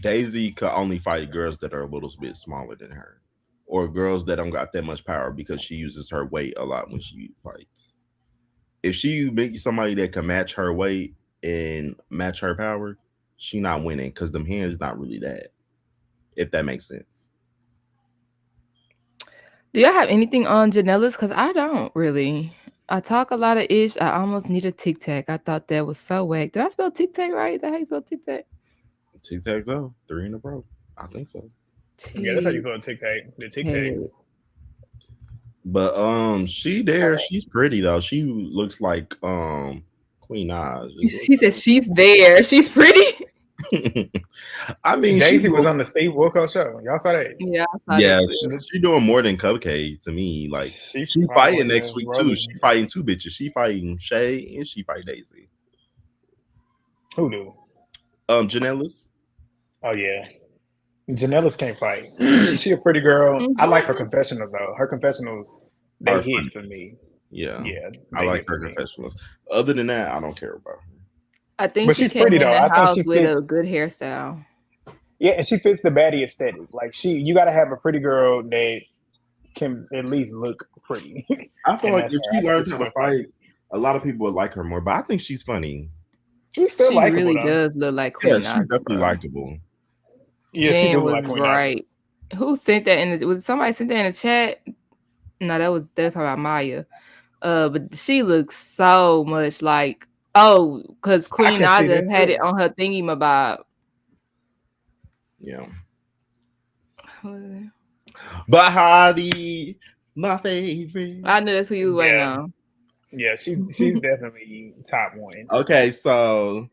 Speaker 3: Daisy could only fight girls that are a little bit smaller than her, or girls that don't got that much power because she uses her weight a lot when she fights. If she makes somebody that can match her weight and match her power, she not winning because them hands not really that. If that makes sense.
Speaker 1: Do y'all have anything on Janella's? Because I don't really. I talk a lot of ish. I almost need a tic tac. I thought that was so whack. Did I spell tic tac right? Is that how you spell tic tac?
Speaker 3: Tic tac toe, 3 in a row. I think so.
Speaker 2: Yeah, that's how you
Speaker 1: Tic
Speaker 2: feel tic tac. The tic tac.
Speaker 1: tac.
Speaker 3: But she there. She's pretty though. She looks like Queen Oz.
Speaker 1: He said she's there. She's pretty.
Speaker 3: I mean,
Speaker 2: Daisy was on the Steve Wilkos show. Y'all saw that?
Speaker 1: Yeah, I saw
Speaker 3: yeah,
Speaker 1: that.
Speaker 3: she doing more than Cupcake to me. Like
Speaker 2: She
Speaker 3: she
Speaker 2: probably
Speaker 3: fighting next
Speaker 2: is
Speaker 3: week too.
Speaker 2: rolling.
Speaker 3: She fighting two bitches. She fighting Shay and she fight Daisy.
Speaker 2: Who do?
Speaker 3: Janellas.
Speaker 2: Oh yeah. Janella's can't fight. She a pretty girl. I like her confessionals though. Her confessionals they
Speaker 3: Are
Speaker 2: hit
Speaker 3: funny.
Speaker 2: for me.
Speaker 3: Yeah,
Speaker 2: Yeah,
Speaker 3: I
Speaker 2: they
Speaker 3: like
Speaker 2: hit
Speaker 3: her
Speaker 2: for me.
Speaker 3: confessionals. Other than that, I don't care about her.
Speaker 1: I think
Speaker 2: But
Speaker 1: she
Speaker 2: she's
Speaker 1: came
Speaker 2: pretty
Speaker 1: in
Speaker 2: though.
Speaker 1: the
Speaker 2: I think
Speaker 1: house
Speaker 2: she
Speaker 1: with
Speaker 2: fits.
Speaker 1: a good hairstyle.
Speaker 2: Yeah, and she fits the baddie aesthetic. Like you got to have a pretty girl that can at least look pretty.
Speaker 3: I feel
Speaker 2: And
Speaker 3: like
Speaker 2: that's
Speaker 3: if
Speaker 2: her.
Speaker 3: she
Speaker 2: I think
Speaker 3: learns
Speaker 2: she
Speaker 3: how to
Speaker 2: would fight.
Speaker 3: fight, a lot of people would like her more. But I think she's funny.
Speaker 2: She's still
Speaker 1: She
Speaker 2: likable
Speaker 1: really
Speaker 2: though.
Speaker 1: does look like
Speaker 3: Yeah,
Speaker 1: Queen
Speaker 3: she's definitely
Speaker 1: Naja.
Speaker 3: likable.
Speaker 2: Yeah, she do
Speaker 1: Jen
Speaker 2: look
Speaker 1: was
Speaker 2: like Queen Naja.
Speaker 1: right. Who sent that in the was somebody sent that in the chat? No, that's about Maya. But she looks so much like because
Speaker 2: I
Speaker 1: Queen
Speaker 2: can see
Speaker 1: Naja
Speaker 2: this
Speaker 1: had it
Speaker 2: too.
Speaker 1: on her thingy mabob.
Speaker 3: Yeah.
Speaker 1: I
Speaker 3: Bahati, my favorite.
Speaker 1: knew that's who you was waiting
Speaker 2: Yeah,
Speaker 1: on.
Speaker 2: yeah, she's definitely top one.
Speaker 3: Okay, so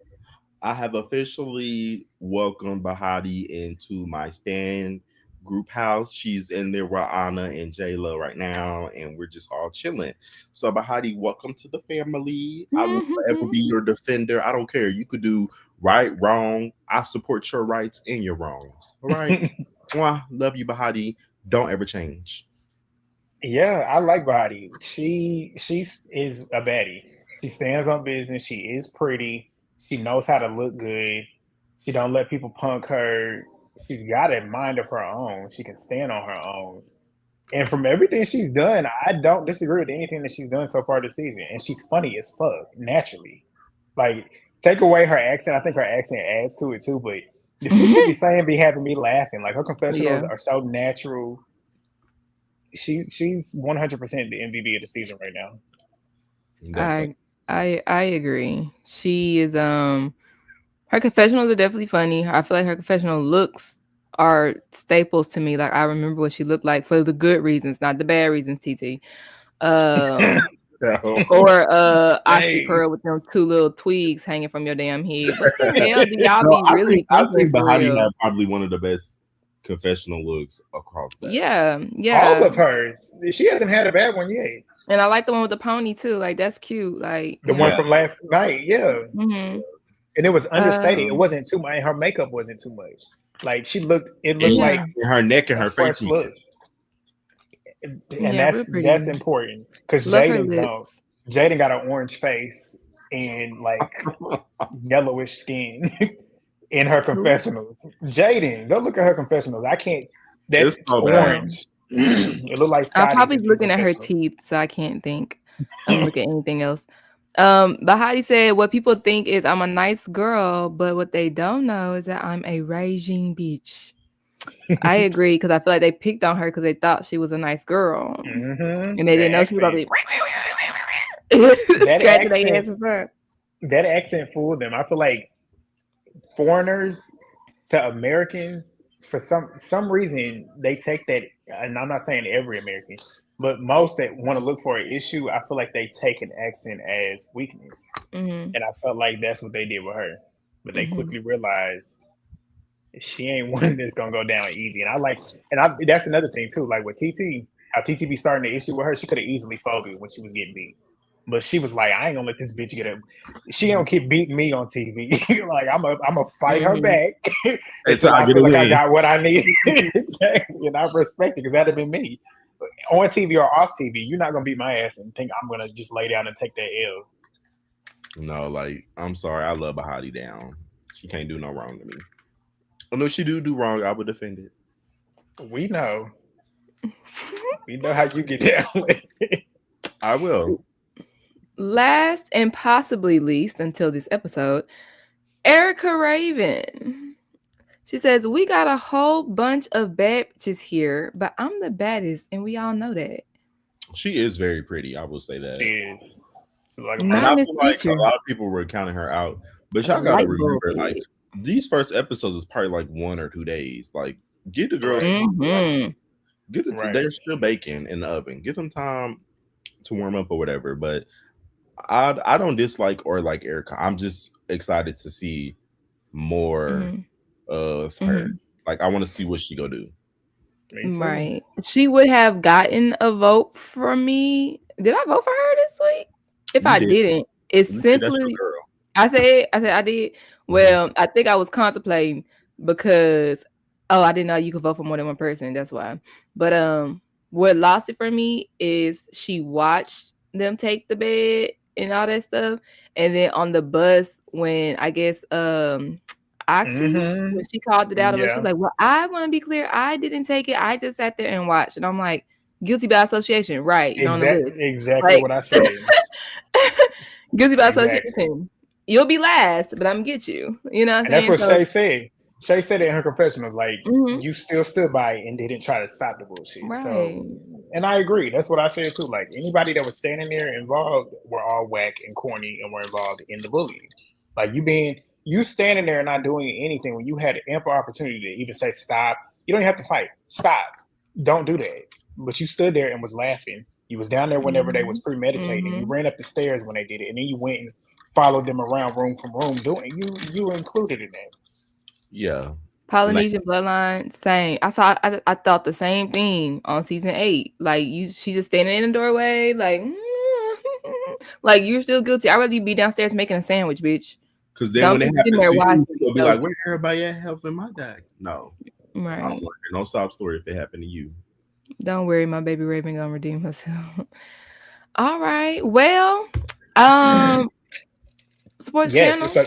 Speaker 3: I have officially welcomed Bahati into my stand group house. She's in there with Anna and Jayla right now, and we're just all chilling. So, Bahati, welcome to the family. I will forever be your defender. I don't care. You could do right, wrong. I support your rights and your wrongs. All right. Mwah. Love you, Bahati. Don't ever change.
Speaker 2: Yeah, I like Bahati. She is a baddie. She stands on business. She is pretty. She knows how to look good. She don't let people punk her. She's got a mind of her own. She can stand on her own. And from everything she's done, I don't disagree with anything that she's done so far this season. And she's funny as fuck, naturally. Like, take away her accent, I think her accent adds to it too. But the shit she be saying be having me laughing. Like, her confessionals
Speaker 1: Yeah,
Speaker 2: are so natural. She's 100% the MVP of the season right now.
Speaker 3: Definitely.
Speaker 1: I agree. She is her confessionals are definitely funny. I feel like her confessional looks are staples to me. Like I remember what she looked like for the good reasons, not the bad reasons, TT. Um
Speaker 3: No,
Speaker 1: or Oxy
Speaker 2: Hey,
Speaker 1: Pearl with them two little twigs hanging from your damn head. What the hell do y'all
Speaker 3: no,
Speaker 1: be
Speaker 3: I
Speaker 1: really
Speaker 3: think I
Speaker 1: thinking
Speaker 3: think
Speaker 1: for
Speaker 3: Bahati
Speaker 1: real?
Speaker 3: had probably one of the best confessional looks across that.
Speaker 1: Yeah,
Speaker 2: all
Speaker 1: yeah.
Speaker 2: of hers. She hasn't had a bad one yet.
Speaker 1: And I like the one with the pony too. Like that's cute. Like,
Speaker 2: The one
Speaker 3: Yeah,
Speaker 2: from last night, yeah.
Speaker 1: mm-hmm.
Speaker 2: And it was understated. It
Speaker 1: Um,
Speaker 2: wasn't too much. Her makeup wasn't too much. Like it looked
Speaker 3: and
Speaker 1: yeah,
Speaker 2: like
Speaker 3: her neck and
Speaker 2: a
Speaker 3: her face
Speaker 2: fresh
Speaker 3: was
Speaker 2: look. And
Speaker 1: yeah, real
Speaker 2: that's
Speaker 1: pretty.
Speaker 2: important because
Speaker 1: Love her
Speaker 2: Jaden don't.
Speaker 1: lips.
Speaker 2: Jaden got an orange face and like yellowish skin in her
Speaker 1: Who?
Speaker 2: confessionals. Jaden, go look at her confessionals. I can't.
Speaker 3: it's
Speaker 2: That's
Speaker 3: so bad.
Speaker 2: orange. It looked like
Speaker 1: I'm
Speaker 2: Saudis
Speaker 1: probably
Speaker 2: in them
Speaker 1: looking at her
Speaker 2: confessionals.
Speaker 1: teeth, so I can't think. Look at anything else. Bahati said, "What people think is I'm a nice girl, but what they don't know is that I'm a raging bitch." I agree because I feel like they picked on her because they thought she was a nice girl, and they
Speaker 2: That
Speaker 1: didn't know she was
Speaker 2: accent.
Speaker 1: gonna be
Speaker 2: That
Speaker 1: scratching their
Speaker 2: accent.
Speaker 1: asses up.
Speaker 2: That accent fooled them. I feel like foreigners to Americans, for some reason, they take that. And I'm not saying every American, but most that want to look for an issue, I feel like they take an accent as weakness,
Speaker 1: Hmm.
Speaker 2: and I felt like that's what they did with her. But they
Speaker 1: Hmm.
Speaker 2: quickly realized she ain't one that's gonna go down easy. And I like, and I that's another thing too. Like with TT, how TT be starting the issue with her, she could have easily folded when she was getting beat. But she was like, I ain't gonna let this bitch get up. She don't keep beating me on TV. Like I'm a fight her
Speaker 1: Hmm.
Speaker 2: back
Speaker 3: Until
Speaker 2: until
Speaker 3: I
Speaker 2: I
Speaker 3: get
Speaker 2: feel
Speaker 3: a
Speaker 2: like I
Speaker 3: win.
Speaker 2: got what I need. Exactly. And I respect it because that'd have been me. On TV or off TV, you're not gonna beat my ass and think I'm gonna just lay down and take that L.
Speaker 3: No, like I'm sorry, I love Bahati down. She can't do no wrong to me. Oh no, she do wrong. I would defend it.
Speaker 2: We know. We know how you get down.
Speaker 3: I will.
Speaker 1: Last and possibly least until this episode, Erica Raven. She says, "We got a whole bunch of bad bitches here, but I'm the baddest, and we all know that."
Speaker 3: She is very pretty. I will say
Speaker 2: She
Speaker 3: that.
Speaker 2: is. She's like a
Speaker 3: And
Speaker 1: Not in
Speaker 3: I
Speaker 2: model.
Speaker 1: this
Speaker 3: feel like a
Speaker 1: feature.
Speaker 3: lot of people were counting her out. But y'all gotta
Speaker 1: Light bulb
Speaker 3: remember, like,
Speaker 1: head.
Speaker 3: these first episodes is probably like 1 or 2 days. Like, get the girls
Speaker 2: Right.
Speaker 3: time. Like,
Speaker 1: Mm-hmm.
Speaker 3: get it.
Speaker 2: Right.
Speaker 3: They're still baking in the oven. Get them time to warm up or whatever. But I don't dislike or like Erica. I'm just excited to see more
Speaker 1: Mm-hmm.
Speaker 3: of her.
Speaker 1: Mm-hmm.
Speaker 3: Like, I want to see what she go do.
Speaker 2: Me too.
Speaker 1: Right. She would have gotten a vote from me. Did I vote for her this week? If
Speaker 3: You
Speaker 1: I
Speaker 3: did.
Speaker 1: didn't, it's
Speaker 3: You did. That's your
Speaker 1: simply
Speaker 3: girl.
Speaker 1: I said I did.
Speaker 3: Mhm.
Speaker 1: Well, I think I was contemplating because I didn't know you could vote for more than one person. That's why. But what lost it for me is she watched them take the bed and all that stuff, and then on the bus when I guess Oxy
Speaker 2: Mm-hmm.
Speaker 1: when she called it out of us, she was
Speaker 2: Yeah.
Speaker 1: like, "Well, I want to be clear. I didn't take it. I just sat there and watched." And I'm like, "Guilty by association, right? You're on the list,
Speaker 2: Exactly
Speaker 1: like."
Speaker 2: what I said.
Speaker 1: Guilty by
Speaker 2: Exactly.
Speaker 1: association. You'll be last, but I'm gonna get you. You know what I'm
Speaker 2: And that's
Speaker 1: saying?
Speaker 2: what
Speaker 1: So,
Speaker 2: Shay said. Shay said it in her confessionals, like,
Speaker 1: mhm,
Speaker 2: you still stood by it and didn't try to stop the bullshit. So,
Speaker 1: right.
Speaker 2: and I agree. That's what I said too. Like, anybody that was standing there involved were all whack and corny and were involved in the bullying. Like, you standing there and not doing anything when you had ample opportunity to even say stop. You don't even have to fight. Stop. Don't do that. But you stood there and was laughing. You was down there whenever they was
Speaker 1: Mhm,
Speaker 2: premeditating. You
Speaker 1: mhm.
Speaker 2: ran up the stairs when they did it, and then you went and followed them around room from room doing it. You were included in that.
Speaker 3: Yeah. And like,
Speaker 1: Polynesian bloodline, same. I thought the same thing on season 8. Like she just standing in the doorway, like, like you're still guilty. I'd rather you be downstairs making a sandwich, bitch.
Speaker 3: because then when
Speaker 1: Don't
Speaker 3: it
Speaker 1: be sitting
Speaker 3: happened
Speaker 1: there
Speaker 3: to you,
Speaker 1: watching.
Speaker 3: you'll be like,
Speaker 1: So,
Speaker 3: where everybody at helping my dad? No, I don't want
Speaker 1: right.
Speaker 3: to hear no sob story if it happened to you.
Speaker 1: Don't worry, my baby Raven gonna redeem herself. All right. Well, um, sports
Speaker 2: Yes,
Speaker 1: channel.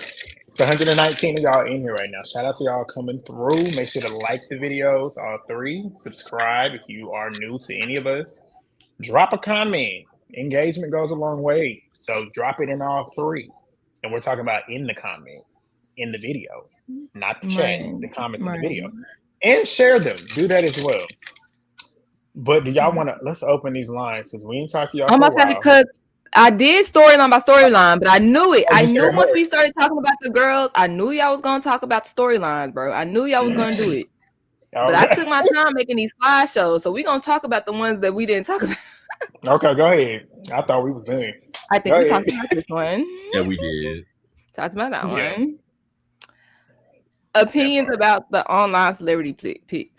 Speaker 2: It's 119 of y'all in here right now. Shout out to y'all coming through. Make sure to like the videos, all three. Subscribe if you are new to any of us. Drop a comment. Engagement goes a long way. So drop it in all three. And we're talking about in the comments, in the video, not the chat, the comments in the video. And share them. Do that as well. But do y'all want to, let's open these lines because we ain't talked to y'all for a while.
Speaker 1: Because I did storyline by storyline, but I knew it. I knew once we started talking about the girls, I knew y'all was going to talk about the storylines, bro. I knew y'all was going to do it. But I took my time making these slideshows, so we're going to talk about the ones that we didn't talk about.
Speaker 2: Okay, go ahead. I thought we was done.
Speaker 1: I think we talked about this one.
Speaker 3: Yeah, we did.
Speaker 1: Talked about that one. Opinions about the online celebrity pics.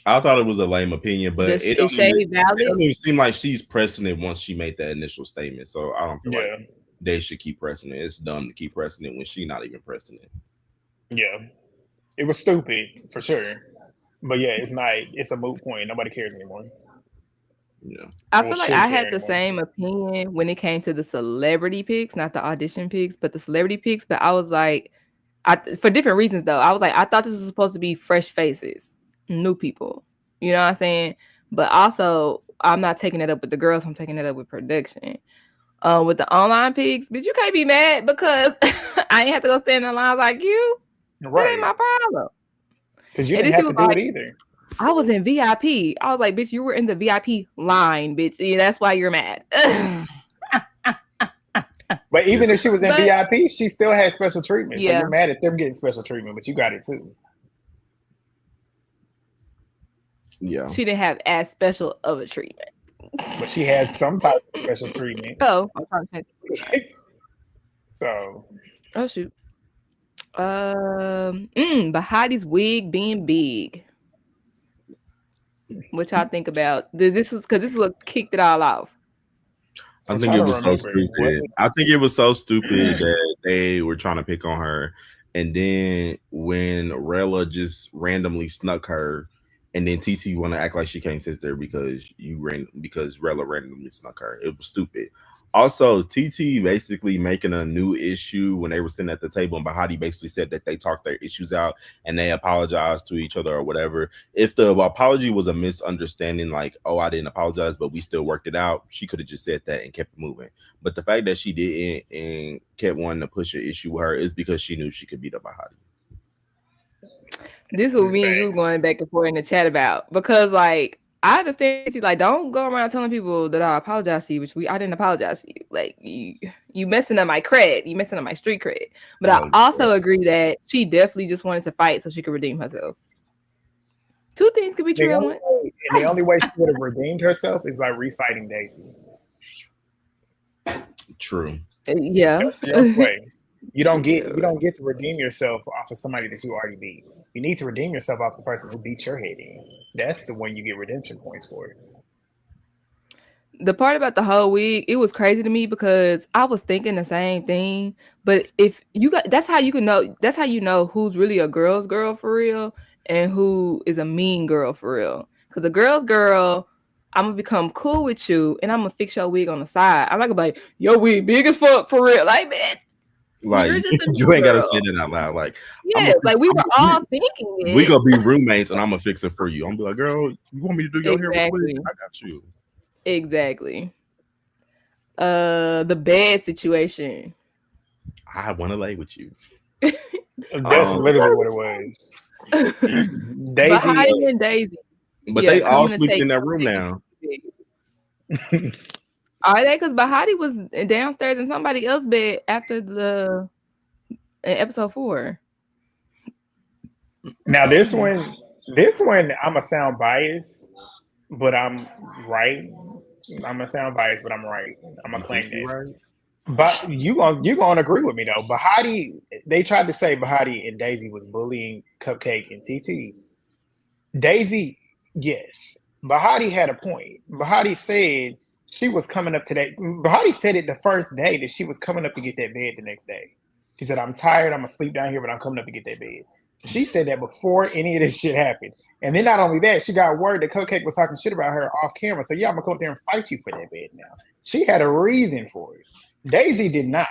Speaker 3: I thought it was a lame opinion, but it don't even seem like she's pressing it once she made that initial statement. So I don't feel like they should keep pressing it. It's dumb to keep pressing it when she's not even pressing it.
Speaker 2: Yeah. It was stupid for sure. But yeah, it's a moot point. Nobody cares anymore.
Speaker 3: Yeah.
Speaker 1: I feel like I had the same opinion when it came to the celebrity pics, not the audition pics, but the celebrity pics. But I was like, for different reasons though. I was like, I thought this was supposed to be fresh faces, new people. You know what I'm saying? But also, I'm not taking it up with the girls. I'm taking it up with production. With the online pics, but you can't be mad because I ain't have to go stand in line like you. Right. That ain't my problem.
Speaker 2: Because you didn't have to do it either.
Speaker 1: I was in VIP. I was like, bitch, you were in the VIP line, bitch. Yeah, that's why you're mad.
Speaker 2: But even if she was in VIP, she still had special treatment. So you're mad at them getting special treatment, but you got it too.
Speaker 3: Yeah.
Speaker 1: She didn't have as special of a treatment.
Speaker 2: But she had some type of special treatment.
Speaker 1: Oh,
Speaker 2: oh
Speaker 1: shoot. Bahati's wig being big. What y'all think about this? Was because this is what kicked it all off.
Speaker 3: I think it was so stupid. I think it was so stupid that they were trying to pick on her, and then when Rella just randomly snuck her, and then TT want to act like she can't sit there because Rella randomly snuck her. It was stupid. Also, TT basically making a new issue when they were sitting at the table, and Bahati basically said that they talked their issues out and they apologized to each other or whatever. If the apology was a misunderstanding, like, oh, I didn't apologize, but we still worked it out, she could have just said that and kept it moving. But the fact that she didn't and kept wanting to push an issue with her is because she knew she could beat up Bahati.
Speaker 1: This was me and you going back and forth in the chat about, because like, I understand, like, don't go around telling people that I apologize to you, which I didn't apologize to you. Like, you messing up my cred, you messing up my street cred. But I also agree that she definitely just wanted to fight so she could redeem herself. Two things could be true at once.
Speaker 2: And the only way she would have redeemed herself is by refighting Daisy.
Speaker 3: True.
Speaker 1: Yeah.
Speaker 2: That's the only way. You don't get to redeem yourself off of somebody that you already beat. You need to redeem yourself off the person who beat your head in. That's the one you get redemption points for.
Speaker 1: The part about the whole wig, it was crazy to me because I was thinking the same thing. But if you that's how you know who's really a girl's girl for real and who is a mean girl for real. Because the girl's girl, I'm gonna become cool with you and I'm gonna fix your wig on the side. I'm not gonna be like, your wig big as fuck for real. Like, man.
Speaker 3: Like, you ain't gotta say it out loud. Like,
Speaker 1: like we were all thinking it.
Speaker 3: We gonna be roommates, and I'm gonna fix it for you. I'm gonna be like, girl, you want me to do your hair real quick? I got you.
Speaker 1: Exactly. The bed situation.
Speaker 3: I want to lay with you.
Speaker 2: That's literally what it was.
Speaker 1: Daisy and Daisy.
Speaker 3: But they all sleep in that room now.
Speaker 1: Are they? Because Bahati was downstairs in somebody else's bed after episode 4.
Speaker 2: Now this one, I'm a sound bias, but I'm right. I'm a sound bias, but I'm right. I'm gonna claim that. Right. But you gonna agree with me though. Bahati, they tried to say Bahati and Daisy was bullying Cupcake and TT. Daisy, yes. Bahati had a point. Bahati said she was coming up today. Bahati said it the first day that she was coming up to get that bed the next day. She said, I'm tired. I'm going to sleep down here, but I'm coming up to get that bed. She said that before any of this shit happened. And then not only that, she got word that Cupcake was talking shit about her off camera. So yeah, I'm going to come up there and fight you for that bed now. She had a reason for it. Daisy did not.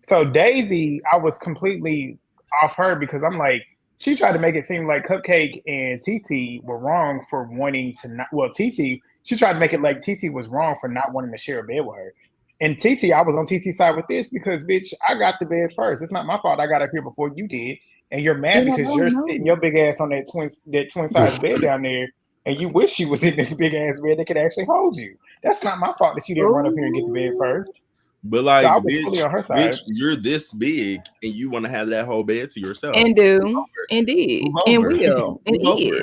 Speaker 2: So Daisy, I was completely off her because I'm like, she tried to make it seem like Cupcake and TT were wrong for wanting to not. Well, TT, she tried to make it like TT was wrong for not wanting to share a bed with her. And TT, I was on TT's side with this because, bitch, I got the bed first. It's not my fault I got up here before you did. And you're mad because you're sitting your big ass on that twin size bed down there, and you wish you was in this big ass bed that could actually hold you. That's not my fault that you didn't run up here and get the bed first.
Speaker 3: But like,
Speaker 2: so I was fully on her side.
Speaker 3: bitch, you're this big and you want to have that whole bed to yourself.
Speaker 1: And do, and did, and will, and is.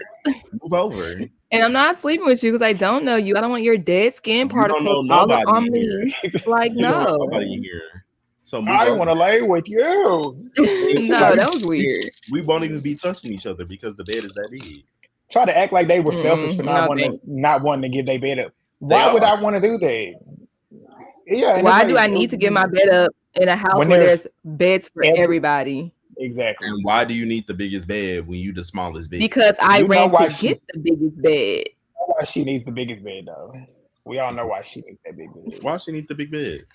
Speaker 3: Move over.
Speaker 1: And I'm not sleeping with you because I don't know you. I don't want your dead skin particles all up on me. Like, no.
Speaker 3: Nobody here.
Speaker 2: So I want to lay with you.
Speaker 1: No, that was weird.
Speaker 3: We won't even be touching each other because the bed is that big.
Speaker 2: Try to act like they were selfish for not wanting to give their bed up. Why would I want to do that? Yeah.
Speaker 1: Why do I need to get my bed up in a house where there's beds for everybody?
Speaker 2: Exactly.
Speaker 3: And why do you need the biggest bed when you the smallest bed?
Speaker 1: Because I ran to get the biggest bed.
Speaker 2: Why she needs the biggest bed though? We all know why she needs that big bed.
Speaker 3: Why she needs the big bed?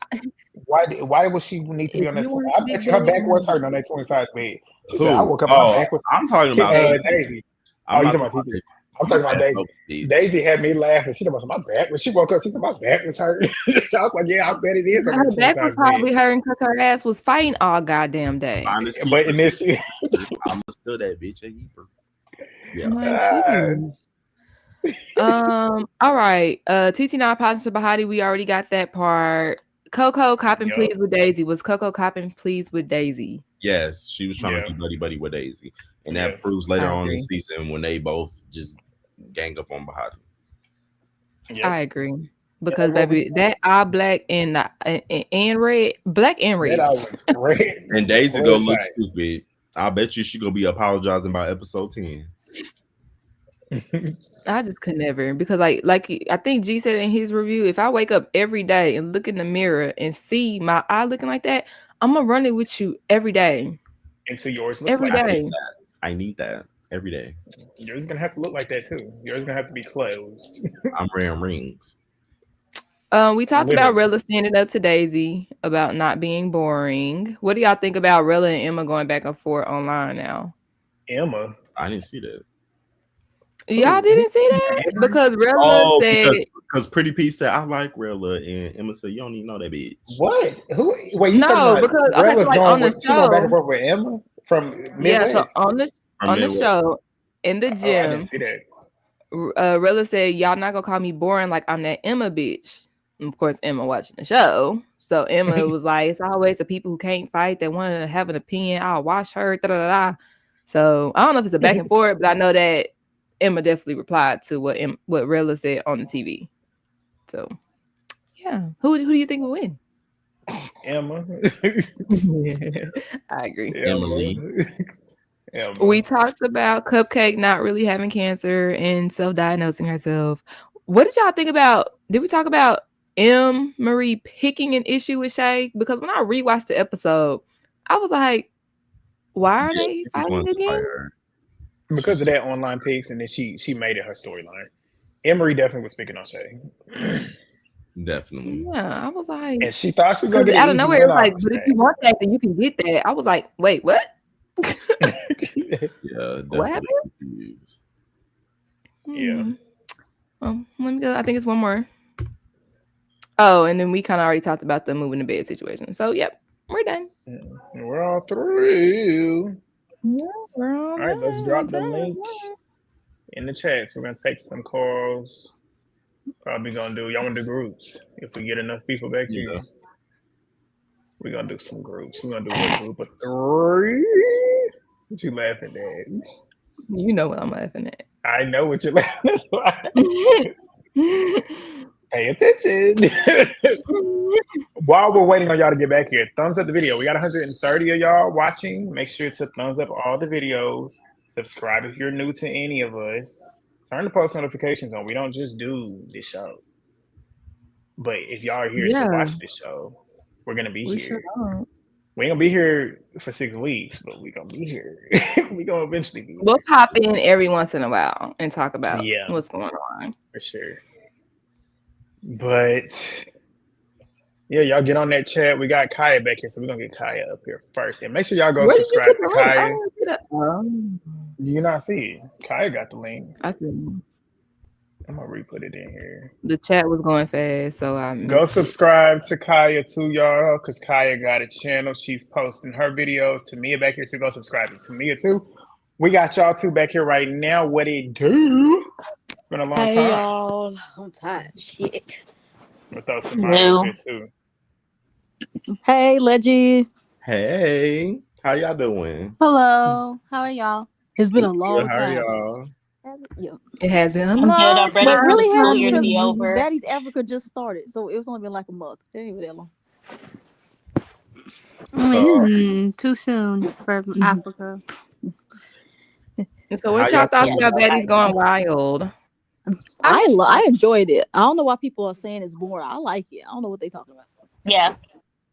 Speaker 2: Why would she need to be on that? I bet her back was hurting on that twin size bed. She said, I woke up, my back was.
Speaker 3: I'm talking about
Speaker 2: Daisy. I'm talking about Daisy. I'm talking about Daisy. Daisy had me laughing. She was my back. When she woke up, she said my back was hurting. So I was like, yeah, I bet it is.
Speaker 1: Her back was probably hurting because her ass was fighting all goddamn day.
Speaker 2: But in this,
Speaker 3: I'm still that bitch a keeper.
Speaker 1: Yeah. All right. TT not positive Bahati. We already got that part. Coco copping pleased with Daisy. Was Coco copping pleased with Daisy?
Speaker 3: Yes, she was trying to be buddy with Daisy, and that proves later on in the season when they both just gang up on Bahati.
Speaker 1: I agree because baby, that all black and red, black and red.
Speaker 3: And Daisy gonna look stupid. I bet you she gonna be apologizing by episode 10.
Speaker 1: I just could never because like I think G said in his review, if I wake up every day and look in the mirror and see my eye looking like that, I'm gonna run it with you every day.
Speaker 2: Until yours looks
Speaker 1: every
Speaker 2: like
Speaker 1: day.
Speaker 3: I need that every day.
Speaker 2: Yours is gonna have to look like that too. Yours is gonna have to be closed.
Speaker 3: I'm wearing rings.
Speaker 1: We talked about Rilla standing up to Daisy about not being boring. What do y'all think about Rilla and Emma going back and forth online now?
Speaker 2: Emma,
Speaker 3: I didn't see that.
Speaker 1: Y'all didn't see that? Because Rilla said
Speaker 3: because Pretty P said I like Rilla and Emma said you don't even know that bitch.
Speaker 2: What? Who? Wait, you
Speaker 1: no, because
Speaker 2: Rilla's
Speaker 1: like on the show,
Speaker 2: she going back and forth with Emma from Midwest?
Speaker 1: Yeah, so on the show in the gym.
Speaker 2: I didn't see that.
Speaker 1: Rilla said y'all not gonna call me boring like I'm that Emma bitch. And of course, Emma watching the show, so Emma was like, "It's always the people who can't fight that want to have an opinion. I'll watch her." Da da da. So I don't know if it's a back and forth, but I know that Emma definitely replied to what Rilla said on the TV. So, yeah. Who do you think will win?
Speaker 2: Emma.
Speaker 1: I agree.
Speaker 3: Emily.
Speaker 2: Emma.
Speaker 1: We talked about Cupcake not really having cancer and self-diagnosing herself. What did y'all think about? Did we talk about Marie picking an issue with Shay? Because when I rewatched the episode, I was like, why are they fighting again?
Speaker 2: Because of that online pics, and then she made it her storyline. Emery definitely was speaking on Shay.
Speaker 3: Definitely.
Speaker 1: Yeah, I was like,
Speaker 2: and she thought she was gonna get
Speaker 1: out of nowhere. It was like, but if you want that, then you can get that. I was like, wait, what?
Speaker 3: Yeah,
Speaker 1: what happened?
Speaker 3: Confused.
Speaker 2: Yeah.
Speaker 1: Well, let me go. I think it's one more. Oh, and then we kind of already talked about the moving to bed situation. So, yep, we're done.
Speaker 2: Yeah, we're all through.
Speaker 1: Yeah, we're all
Speaker 2: right, let's drop the link in the chats. We're gonna take some calls. Probably gonna do. Y'all want to do groups if we get enough people back here. We're gonna do some groups. We're gonna do a group of 3. What you laughing at?
Speaker 1: You know what I'm laughing at.
Speaker 2: I know what you're laughing at. That's why. Pay attention. While we're waiting on y'all to get back here, thumbs up the video. We got 130 of y'all watching. Make sure to thumbs up all the videos. Subscribe if you're new to any of us. Turn the post notifications on. We don't just do this show. But if y'all are here to watch this show, we're going to be here.
Speaker 1: Sure
Speaker 2: we ain't going to be here for 6 weeks, but we're going to be here. We're going to eventually be here.
Speaker 1: We'll pop in every once in a while and talk about what's going on.
Speaker 2: For sure. But Yeah, y'all get on that chat. We got Kaya back here, so we're gonna get Kaya up here first. And make sure y'all go
Speaker 1: Where did you
Speaker 2: subscribe
Speaker 1: put
Speaker 2: to
Speaker 1: the link? I
Speaker 2: Kaya.
Speaker 1: didn't see that. Oh,
Speaker 2: You not see it. Kaya got the link.
Speaker 1: I see.
Speaker 2: I'm gonna re-put it in here.
Speaker 1: The chat was going fast, so I
Speaker 2: Go
Speaker 1: missed it.
Speaker 2: subscribe to Kaya too, y'all, because Kaya got a channel. She's posting her videos. Tamia back here too. Go subscribe to Tamia too. We got y'all two back here right now. What it do? It's been a long
Speaker 4: Hey
Speaker 2: time.
Speaker 4: y'all, I'm tired. Shit.
Speaker 2: We'll throw Samaya up here too.
Speaker 4: Hey, Legend.
Speaker 3: Hey, how y'all doing?
Speaker 5: Hello, how are y'all?
Speaker 4: It's been a
Speaker 3: Good.
Speaker 4: long
Speaker 3: How are
Speaker 4: time.
Speaker 3: y'all?
Speaker 4: Yeah.
Speaker 1: It has been a
Speaker 6: I'm good.
Speaker 1: long
Speaker 6: I'm ready
Speaker 4: But it
Speaker 6: for the
Speaker 4: really
Speaker 6: school
Speaker 4: hasn't
Speaker 6: year to
Speaker 4: because
Speaker 6: be over.
Speaker 4: Baddies Africa just started, so it's only been like a month. It ain't been that long.
Speaker 5: I mean, too soon for Africa.
Speaker 1: So
Speaker 3: How
Speaker 1: what's y'all
Speaker 3: y'all
Speaker 1: thoughts
Speaker 3: feeling?
Speaker 1: about Baddies going wild?
Speaker 4: I enjoyed it. I don't know why people are saying it's boring. I like it. I don't know what they talking about.
Speaker 6: Yeah,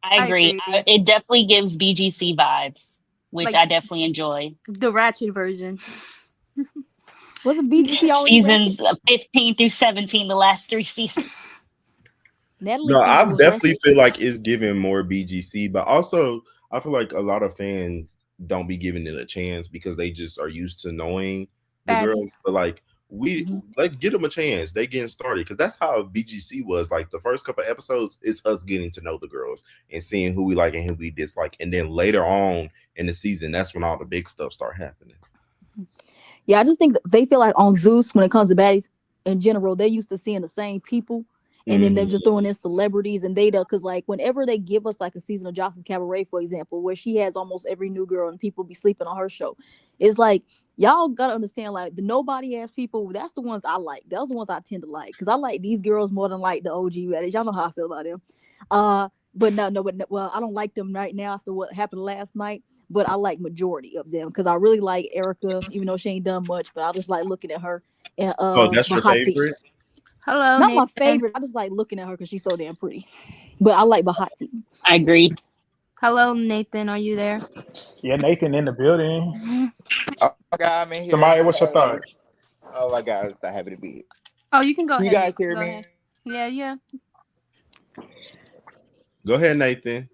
Speaker 6: I
Speaker 5: I
Speaker 6: agree.
Speaker 5: agree.
Speaker 6: It definitely gives BGC vibes, which
Speaker 5: Like
Speaker 6: I definitely enjoy.
Speaker 5: the ratchet version.
Speaker 4: Wasn't BGC already ratchet?
Speaker 6: Seasons 15 through 17, the last 3 seasons.
Speaker 4: Natalie
Speaker 3: No,
Speaker 4: said
Speaker 3: I
Speaker 4: it was
Speaker 3: definitely
Speaker 4: ratchet.
Speaker 3: feel like it's giving more BGC, but also I feel like a lot of fans don't be giving it a chance because they just are used to knowing the
Speaker 5: Baddies.
Speaker 3: girls. But like we like get them a chance. They getting started because that's how BGC was. Like the first couple episodes, it's us getting to know the girls and seeing who we like and who we dislike, and then later on in the season, that's when all the big stuff start happening.
Speaker 4: Yeah, I just think that they feel like on Zeus, when it comes to baddies in general, they're used to seeing the same people. And then they're just throwing in celebrities and data. Because, like, whenever they give us, like, a season of Jocelyn's Cabaret, for example, where she has almost every new girl and people be sleeping on her show, it's like, y'all got to understand, like, the nobody ass people, that's the ones I like. Those are the ones I tend to like. Because I like these girls more than, like, the OG baddies. Y'all know how I feel about them. Well, I don't like them right now after what happened last night. But I like majority of them because I really like Erica, even though she ain't done much. But I just like looking at her and
Speaker 3: Oh, that's your
Speaker 4: Bahati.
Speaker 3: favorite?
Speaker 5: Hello,
Speaker 4: Not my
Speaker 5: Nathan.
Speaker 4: favorite. I just like looking at her because she's so damn pretty. But I like Bahati.
Speaker 6: I agree.
Speaker 5: Hello, Nathan. Are you there?
Speaker 2: Yeah, Nathan in the building.
Speaker 7: Oh my god, I'm in here.
Speaker 2: Samaya, what's your
Speaker 7: Hey.
Speaker 2: thoughts?
Speaker 7: Oh my god, I'm so happy to be here.
Speaker 5: Oh, you can go
Speaker 7: You
Speaker 5: ahead.
Speaker 7: guys
Speaker 5: Nathan.
Speaker 7: hear
Speaker 5: Go
Speaker 7: me?
Speaker 5: ahead. Yeah.
Speaker 3: Go ahead, Nathan.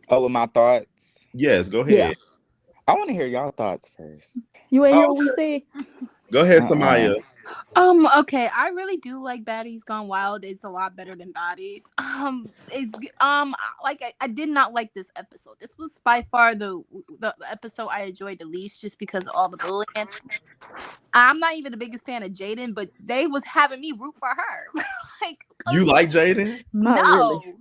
Speaker 7: Oh, with my thoughts.
Speaker 3: Yes, go ahead.
Speaker 4: Yeah.
Speaker 7: I want to hear y'all thoughts first.
Speaker 4: You ain't hear
Speaker 3: Oh,
Speaker 4: what we said?
Speaker 3: go ahead,
Speaker 7: Uh-uh.
Speaker 3: Samaya.
Speaker 5: Okay, I really do like Baddies Gone Wild. It's a lot better than Baddies. I did not like this episode. This was by far the episode I enjoyed the least, just because of all the bullying. I'm not even the biggest fan of Jaden, but they was having me root for her. Like,
Speaker 3: You like Jaden?
Speaker 4: Not really.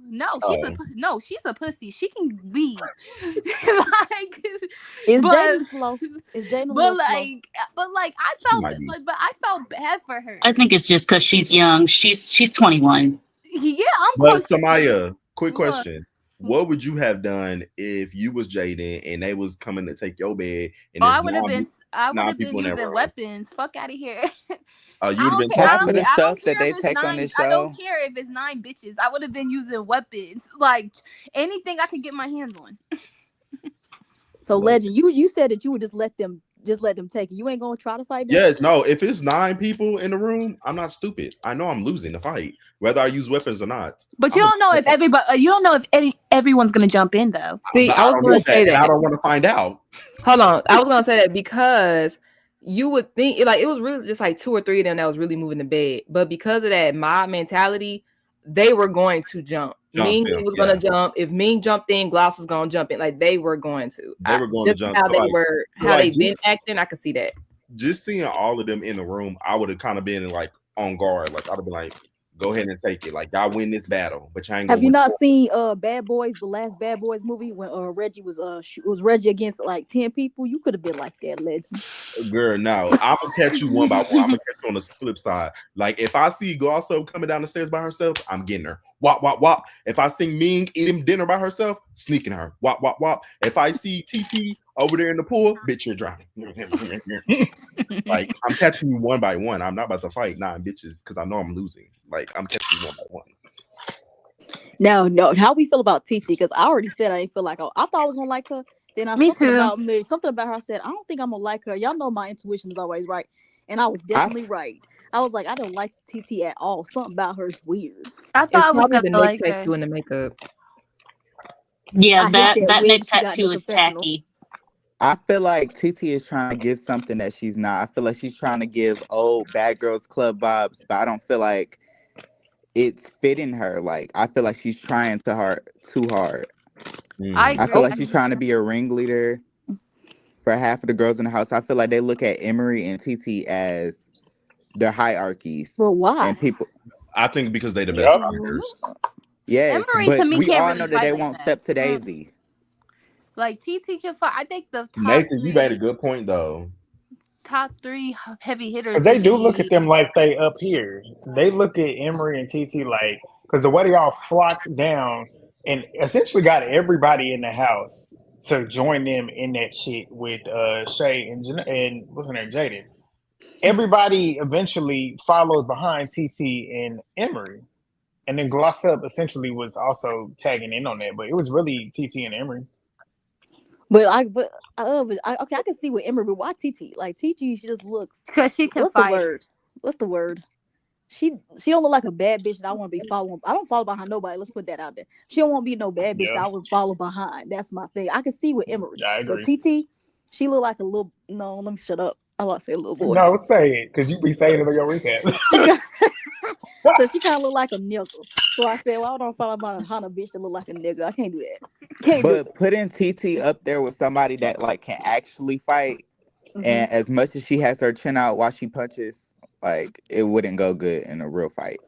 Speaker 5: she's a pussy. She can leave. Like,
Speaker 4: Is
Speaker 5: but
Speaker 4: Jaden slow? Is Jaden a little slow?
Speaker 5: I felt bad for her.
Speaker 6: I think it's just because she's young. She's 21.
Speaker 5: Yeah, I'm
Speaker 3: But
Speaker 5: close to
Speaker 3: Samaya, quick
Speaker 5: What?
Speaker 3: question. What would you have done if you was Jaden and they was coming to take your bed and
Speaker 5: I
Speaker 3: there's
Speaker 5: would have been
Speaker 3: people in that
Speaker 5: using
Speaker 3: room?
Speaker 5: weapons. Fuck out of here.
Speaker 3: You would have
Speaker 5: I
Speaker 3: been
Speaker 5: don't care.
Speaker 7: Half of the
Speaker 5: I don't
Speaker 7: stuff that
Speaker 5: care
Speaker 7: they
Speaker 5: if it's
Speaker 7: take on
Speaker 5: nine.
Speaker 7: this
Speaker 5: I don't
Speaker 7: show.
Speaker 5: care if it's 9 bitches. I would have been using weapons, like anything I could get my hands on.
Speaker 4: So
Speaker 3: But-
Speaker 4: Legend, you said that you would just let them take it. You ain't gonna try to fight back?
Speaker 3: Yes, no. If it's 9 people in the room, I'm not stupid. I know I'm losing the fight, whether I use weapons or not.
Speaker 5: But you don't know if everyone's gonna jump in though.
Speaker 1: See,
Speaker 3: But
Speaker 1: I was
Speaker 3: don't
Speaker 1: going
Speaker 3: know
Speaker 1: to say
Speaker 3: and I
Speaker 1: that.
Speaker 3: don't want to find out.
Speaker 1: Hold on. I was going to say that because you would think like it was really just like 2 or 3 of them that was really moving the bed. But because of that mob mentality, they were going to jump. Ming was going to jump. If Ming jumped in, Gloss was going to jump in. Like they were going to.
Speaker 3: They were going to jump.
Speaker 1: How
Speaker 3: So,
Speaker 1: they
Speaker 3: like,
Speaker 1: were,
Speaker 3: so,
Speaker 1: how
Speaker 3: like,
Speaker 1: they been acting, I could see that.
Speaker 3: Just seeing all of them in the room, I would have kind of been like on guard. Like I'd have been like, go ahead and take it. Like y'all win this battle, but y'all ain't gonna
Speaker 4: Have you
Speaker 3: win
Speaker 4: not seen Bad Boys, the last Bad Boys movie when Reggie was Reggie against like 10 people? You could have been like that, Legend.
Speaker 3: Girl, no. I'm gonna catch you one by one. I'm gonna catch you on the flip side. Like if I see Glosso coming down the stairs by herself, I'm getting her. Wop, wop, wop. If I see Ming eating dinner by herself, sneaking her. Wop, wop, wop. If I see TT over there in the pool, bitch, you're drowning. Like I'm catching you one by one. I'm not about to fight 9 bitches because I know I'm losing. Like I'm catching you one by one.
Speaker 4: No. How we feel about TT? Because I already said I didn't feel like her. I thought I was gonna like her. Then
Speaker 5: Me too.
Speaker 4: Something about her. I said I don't think I'm gonna like her. Y'all know my intuition is always right. and I was
Speaker 7: I
Speaker 4: definitely right. I was like, I don't like TT at all. Something about her is weird.
Speaker 5: I
Speaker 1: It's
Speaker 5: thought I was
Speaker 1: probably
Speaker 5: gonna
Speaker 1: the
Speaker 5: like
Speaker 1: neck
Speaker 5: her.
Speaker 1: tattoo and the makeup.
Speaker 6: Yeah,
Speaker 4: I hate that
Speaker 6: that
Speaker 4: wig
Speaker 6: neck
Speaker 4: she got in the
Speaker 6: tattoo is
Speaker 4: confessional.
Speaker 6: tacky.
Speaker 7: I feel like TT is trying to give something that she's not. I feel like she's trying to give old Bad Girls Club vibes, but I don't feel like it's fitting her. Like I feel like she's trying too hard.
Speaker 5: I
Speaker 7: I
Speaker 3: Mm.
Speaker 7: feel
Speaker 5: agree.
Speaker 7: like she's trying to be a ringleader for half of the girls in the house. I feel like they look at Emery and TT as their hierarchies
Speaker 4: But why?
Speaker 7: and people.
Speaker 3: I think because they the best
Speaker 2: Yep.
Speaker 3: fighters.
Speaker 7: Yes,
Speaker 5: Emery to
Speaker 7: but
Speaker 5: me
Speaker 7: we
Speaker 5: can't
Speaker 7: all
Speaker 5: really
Speaker 7: know that
Speaker 5: fight
Speaker 7: they
Speaker 5: like
Speaker 7: won't
Speaker 5: that.
Speaker 7: step to Daisy.
Speaker 5: Like TT can fight. I think the
Speaker 3: Nathan, you made a good point though.
Speaker 5: top three heavy hitters
Speaker 2: Because they
Speaker 5: would
Speaker 2: do look at
Speaker 5: be.
Speaker 2: them like they up here. They look at Emery and TT like, because the way they all flocked down and essentially got everybody in the house to join them in that shit with Shay and what's her name, Jaden. Everybody eventually followed behind TT and Emery. And then Gloss Up essentially was also tagging in on that, but it was really TT and Emery.
Speaker 4: Okay, I can see with Emery, but why TT? Like TT, she just looks.
Speaker 5: Because she can
Speaker 4: What's the
Speaker 5: fight.
Speaker 4: word? What's the word? She don't look like a bad bitch that I want to be following. I don't follow behind nobody. Let's put that out there. She don't want to be no bad bitch
Speaker 2: Yeah,
Speaker 4: that I would follow behind. That's my thing. I can see with Emery,
Speaker 2: yeah, I
Speaker 4: but
Speaker 2: agree.
Speaker 4: TT, she look like a little. No, let me shut up. I want to say a little boy.
Speaker 2: No, say it, because you be saying it on your recap.
Speaker 4: She got, so she kind of look like a nigga. So I said, well, I don't follow behind a bitch that look like a nigga. I can't do that. Can't do
Speaker 7: But putting TT up there with somebody that like can actually fight,
Speaker 4: it.
Speaker 7: and as much as she has her chin out while she punches, like it wouldn't go good in a real fight.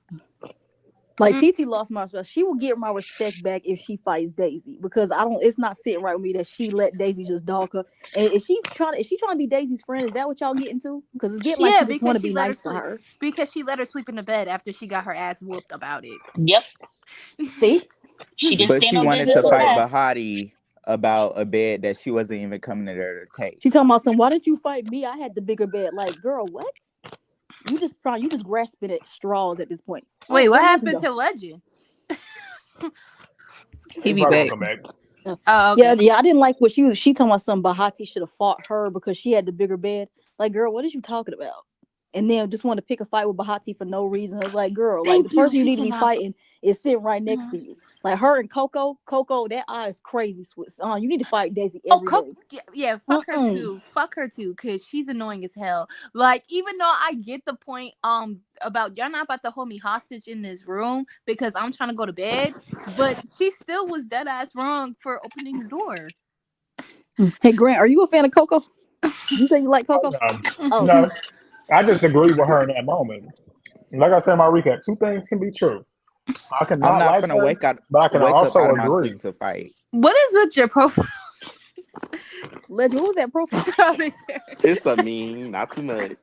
Speaker 4: Like TT lost my respect. She will get my respect back if she fights Daisy because I don't. It's not sitting right with me that she let Daisy just dog her. And is she trying to be Daisy's friend? Is that what y'all getting to? Because it's getting like
Speaker 5: Yeah,
Speaker 4: she just want
Speaker 5: because
Speaker 4: to
Speaker 5: she
Speaker 4: be
Speaker 5: let her
Speaker 4: nice to
Speaker 5: sleep.
Speaker 4: her.
Speaker 5: Because she let her sleep in the bed after she got her ass whooped about it.
Speaker 6: Yep.
Speaker 4: See,
Speaker 6: She didn't
Speaker 7: But
Speaker 6: stand
Speaker 7: she
Speaker 6: on
Speaker 7: wanted
Speaker 6: business
Speaker 7: to
Speaker 6: with
Speaker 7: fight
Speaker 6: that.
Speaker 7: Bahati about a bed that she wasn't even coming there to take.
Speaker 4: she talking about some. Why didn't you fight me? I had the bigger bed. Like, girl, what? You just grasping at straws at this point.
Speaker 5: Wait, what
Speaker 4: Where Legend
Speaker 5: happened
Speaker 4: go?
Speaker 5: to Legend?
Speaker 1: He
Speaker 2: He
Speaker 1: be
Speaker 2: probably
Speaker 1: back.
Speaker 2: gonna come back.
Speaker 5: Oh,
Speaker 4: Yeah,
Speaker 5: okay.
Speaker 4: yeah. I didn't like what she was. She talking about some Bahati should have fought her because she had the bigger bed. Like, girl, what is you talking about? And then just want to pick a fight with Bahati for no reason. I was like, girl, like the
Speaker 5: Thank you.
Speaker 4: person you
Speaker 5: She
Speaker 4: need to be
Speaker 5: cannot.
Speaker 4: fighting is sitting right next to you. Like her and Coco, that eye is crazy. Swiss. You need to fight Daisy
Speaker 5: Oh,
Speaker 4: every day.
Speaker 5: yeah, fuck her too. Fuck her too, cause she's annoying as hell. Like, even though I get the point, about y'all not about to hold me hostage in this room because I'm trying to go to bed, but she still was dead ass wrong for opening the door.
Speaker 4: Hey Grant, are you a fan of Coco? You say you like Coco? Oh,
Speaker 2: No, I just agree with her in that moment. Like I said in my recap, two things can be true. I
Speaker 7: I'm
Speaker 2: cannot
Speaker 7: not
Speaker 2: like
Speaker 7: gonna
Speaker 2: her, but I can
Speaker 7: wake up out
Speaker 2: also
Speaker 7: of my
Speaker 2: agree.
Speaker 7: sleep to fight.
Speaker 5: What is with your profile?
Speaker 4: Legend, what was that profile?
Speaker 3: It's a meme, not too much.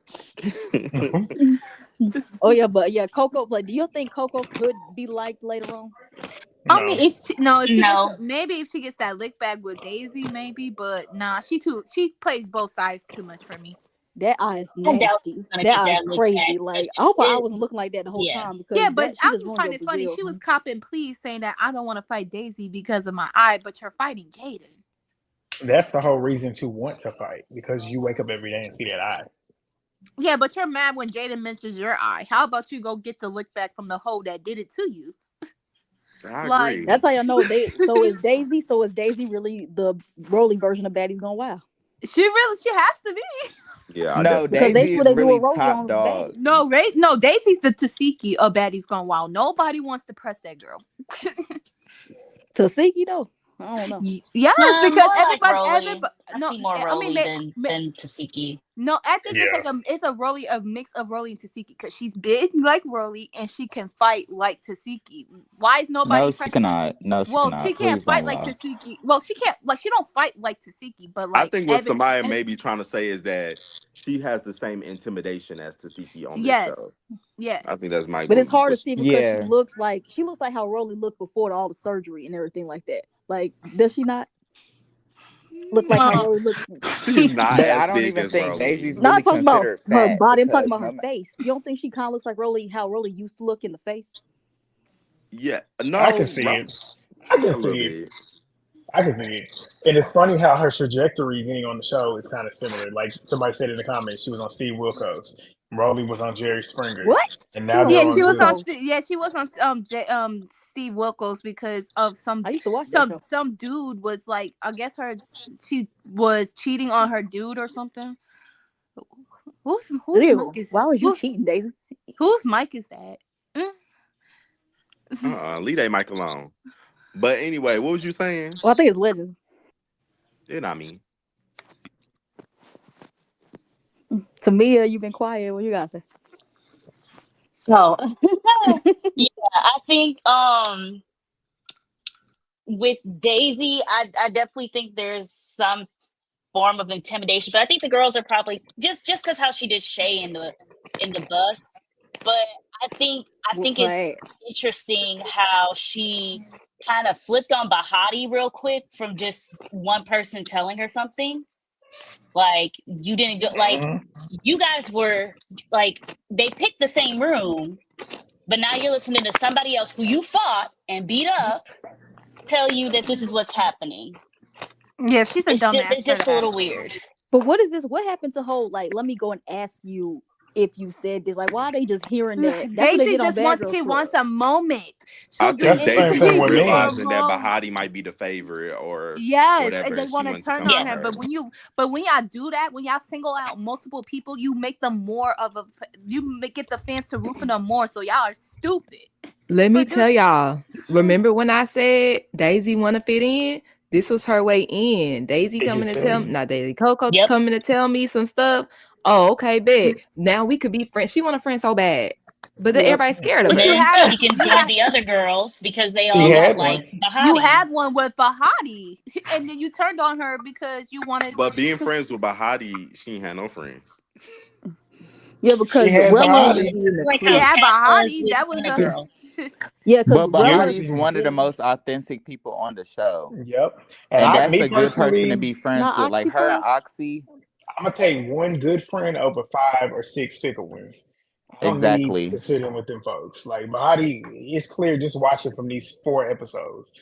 Speaker 4: Oh yeah, but yeah, Coco. Like, do you think Coco could be liked later on?
Speaker 5: I
Speaker 2: No,
Speaker 5: mean, if she gets
Speaker 6: No.
Speaker 5: maybe if she gets that lick back with Daisy, maybe, but nah, she plays both sides too much for me.
Speaker 4: That eye is
Speaker 6: I doubt
Speaker 4: nasty.
Speaker 6: she's gonna
Speaker 4: That
Speaker 6: get
Speaker 4: eye is
Speaker 6: that lick back
Speaker 4: crazy.
Speaker 6: because
Speaker 4: Like I hope I
Speaker 6: she
Speaker 4: wasn't looking like that the whole
Speaker 6: yeah.
Speaker 4: time because
Speaker 5: Yeah, but
Speaker 4: that she
Speaker 5: I
Speaker 4: just
Speaker 5: just
Speaker 4: ruined
Speaker 5: find
Speaker 4: your
Speaker 5: it funny.
Speaker 4: Brazil.
Speaker 5: She was copping please saying that I don't want to fight Daisy because of my eye, but you're fighting Jaden.
Speaker 2: that's the whole reason to want to fight because you wake up every day and see that eye.
Speaker 5: Yeah, but you're mad when Jaden mentions your eye. How about you go get the lick back from the hoe that did it to you?
Speaker 3: I
Speaker 5: Like,
Speaker 3: agree.
Speaker 4: That's how y'all know they. So is Daisy. So is Daisy really the Rolly version of Baddies Gone Wild?
Speaker 5: she has to be.
Speaker 3: Yeah, I
Speaker 7: No,
Speaker 4: Because
Speaker 3: definitely
Speaker 4: that's
Speaker 7: Daisy
Speaker 4: what
Speaker 7: is
Speaker 4: they do
Speaker 7: really
Speaker 4: with Rolly
Speaker 7: top
Speaker 4: on
Speaker 7: dog.
Speaker 4: Baddies.
Speaker 5: No, Daisy's the Tesehki of Baddies Gone Wild. Nobody wants to press that girl.
Speaker 4: Tasiki though, I don't know.
Speaker 5: Yes, because
Speaker 6: More like Rolly.
Speaker 5: everybody,
Speaker 6: I
Speaker 5: no,
Speaker 6: see more
Speaker 5: I mean,
Speaker 6: Rolly than Tesehki.
Speaker 5: no, I think
Speaker 2: Yeah,
Speaker 5: it's a Rolly, a mix of Rolly and Tesehki because she's big like Rolly and she can fight like Tesehki. Why is nobody
Speaker 7: No, she
Speaker 5: pressing?
Speaker 7: cannot. No, she
Speaker 5: Well, she
Speaker 7: cannot.
Speaker 5: can't
Speaker 7: Please don't
Speaker 5: fight like
Speaker 7: lie.
Speaker 5: Tesehki. Well, she can't like she don't fight like Tesehki, but
Speaker 3: I
Speaker 5: like
Speaker 3: think what Samaya may be trying to say is that she has the same intimidation as Tesehki on this show.
Speaker 5: yes,
Speaker 3: I
Speaker 5: yes.
Speaker 3: think that's might
Speaker 4: But
Speaker 3: be
Speaker 4: it's hard to
Speaker 3: what
Speaker 4: see because
Speaker 7: Yeah.
Speaker 4: she looks like how Rolly looked before all the surgery and everything like that. Like, does she not look like how
Speaker 5: Uh,
Speaker 4: Rolly looked?
Speaker 3: she's not
Speaker 7: But
Speaker 3: as
Speaker 7: I don't
Speaker 3: big
Speaker 7: even
Speaker 3: as
Speaker 7: think
Speaker 3: Rolly.
Speaker 7: Daisy's
Speaker 4: Not
Speaker 7: really
Speaker 4: talking about
Speaker 7: considered
Speaker 4: her
Speaker 7: fat
Speaker 4: body. I'm talking
Speaker 7: because
Speaker 4: about
Speaker 7: no
Speaker 4: her face. You don't think she kind of looks like Rolly, how Rolly used to look in the face?
Speaker 3: Yeah,
Speaker 2: I can
Speaker 3: no,
Speaker 2: see it. I
Speaker 3: yeah,
Speaker 2: can
Speaker 3: a little
Speaker 2: see it.
Speaker 3: bit.
Speaker 2: I can see it. And it's funny how her trajectory getting on the show is kind of similar. Like somebody said in the comments, she was on Steve Wilkos. Rolly was on Jerry Springer.
Speaker 4: What?
Speaker 2: And
Speaker 4: She
Speaker 2: now
Speaker 4: was
Speaker 2: they're
Speaker 5: Yeah,
Speaker 4: on
Speaker 2: on
Speaker 5: she was on.
Speaker 2: Zeus.
Speaker 4: Wilco.
Speaker 5: Yeah, she was on. Steve Wilkos because of
Speaker 4: I used to watch that show.
Speaker 5: some dude was like, I guess she was cheating on her dude or something. Whose
Speaker 4: Ew.
Speaker 5: mic is
Speaker 4: Why was you cheating, Daisy?
Speaker 5: whose mic is that?
Speaker 3: Leave that mic alone. But anyway, what was you saying?
Speaker 4: Well, I think it's Legends.
Speaker 3: It not me.
Speaker 4: Tamia, you've been quiet. What you gotta say?
Speaker 6: Oh, yeah. I think with Daisy, I definitely think there's some form of intimidation, but I think the girls are probably just because how she did Shay in the bus. But I
Speaker 4: Whoop
Speaker 6: think
Speaker 4: her
Speaker 6: it's
Speaker 4: ass.
Speaker 6: interesting how she kind of flipped on Bahati real quick from just one person telling her something. Like you didn't go, like
Speaker 2: Mhm.
Speaker 6: you guys were like they picked the same room, but now you're listening to somebody else who you fought and beat up tell you that this is what's happening.
Speaker 5: Yeah, she's a dumbass
Speaker 6: It's
Speaker 5: for
Speaker 6: just a
Speaker 5: that.
Speaker 6: little weird.
Speaker 4: But what is this? What happened to whole like? Let me go and ask you if you said this. Like, why are they just hearing that? That's what they
Speaker 5: Daisy
Speaker 4: did on
Speaker 5: just
Speaker 4: Bad
Speaker 5: wants
Speaker 4: Girls
Speaker 5: she
Speaker 4: Club.
Speaker 5: wants a moment.
Speaker 3: I
Speaker 5: She'll do
Speaker 3: think
Speaker 2: That's the same
Speaker 3: Daisy
Speaker 2: thing
Speaker 5: anything
Speaker 3: was
Speaker 2: with
Speaker 5: just for
Speaker 2: men.
Speaker 5: a
Speaker 3: realizing that
Speaker 5: moment.
Speaker 3: Bahati might be the favorite or
Speaker 5: Yes, and
Speaker 3: whatever.
Speaker 5: they
Speaker 3: She
Speaker 5: want to
Speaker 3: wanted to
Speaker 5: turn
Speaker 3: come
Speaker 5: on
Speaker 3: for
Speaker 6: Yeah.
Speaker 5: her.
Speaker 3: her.
Speaker 5: But when y'all do that, when y'all single out multiple people, you make them more of a. Get the fans to root for them more. So y'all are stupid.
Speaker 1: Let me
Speaker 5: For do-
Speaker 1: tell y'all. Remember when I said Daisy want to fit in? This was her way in. Daisy
Speaker 2: He can
Speaker 1: coming to
Speaker 2: tell
Speaker 1: tell
Speaker 2: you.
Speaker 1: not Daisy, Coco
Speaker 6: Yep.
Speaker 1: coming to tell me some stuff. Oh, okay, bet. Now we could be friends. She want a friend so bad, but then
Speaker 4: Yep.
Speaker 1: everybody's scared of
Speaker 6: But
Speaker 5: But you
Speaker 1: her.
Speaker 6: then
Speaker 5: have
Speaker 6: she can
Speaker 5: you
Speaker 6: join
Speaker 5: have
Speaker 6: the other girls because they
Speaker 2: She
Speaker 6: all
Speaker 5: you
Speaker 6: don't
Speaker 2: had
Speaker 6: like
Speaker 2: one.
Speaker 5: you
Speaker 6: Bahati.
Speaker 5: had one with Bahati, and then you turned on her because you wanted.
Speaker 3: But being
Speaker 5: Cause,
Speaker 3: friends with Bahati, she ain't had no friends.
Speaker 4: Yeah,
Speaker 2: She
Speaker 4: because
Speaker 2: had
Speaker 1: She
Speaker 4: Rella.
Speaker 1: want to
Speaker 2: Bahati.
Speaker 1: be in the
Speaker 6: Like
Speaker 5: she
Speaker 6: how
Speaker 1: clique.
Speaker 5: had
Speaker 6: Kat was
Speaker 5: Bahati.
Speaker 6: with
Speaker 5: That was
Speaker 6: Hannah
Speaker 5: a.
Speaker 6: Girl.
Speaker 4: Yeah, because
Speaker 7: But
Speaker 2: Yeah.
Speaker 4: Rella.
Speaker 7: Bahati's one of the most authentic people on the show.
Speaker 2: Yep. And
Speaker 7: And
Speaker 2: I,
Speaker 7: that's
Speaker 2: me
Speaker 7: a good person to
Speaker 2: personally,
Speaker 7: be friends
Speaker 4: Not
Speaker 7: with. Like
Speaker 4: Oxy
Speaker 7: her and
Speaker 4: Pearl.
Speaker 7: Oxy.
Speaker 2: I'm gonna take one good friend over 5 or 6 fickle ones. I don't need
Speaker 7: Exactly.
Speaker 2: to fit in with them folks. Like Bahati, it's clear just watching from these 4 episodes.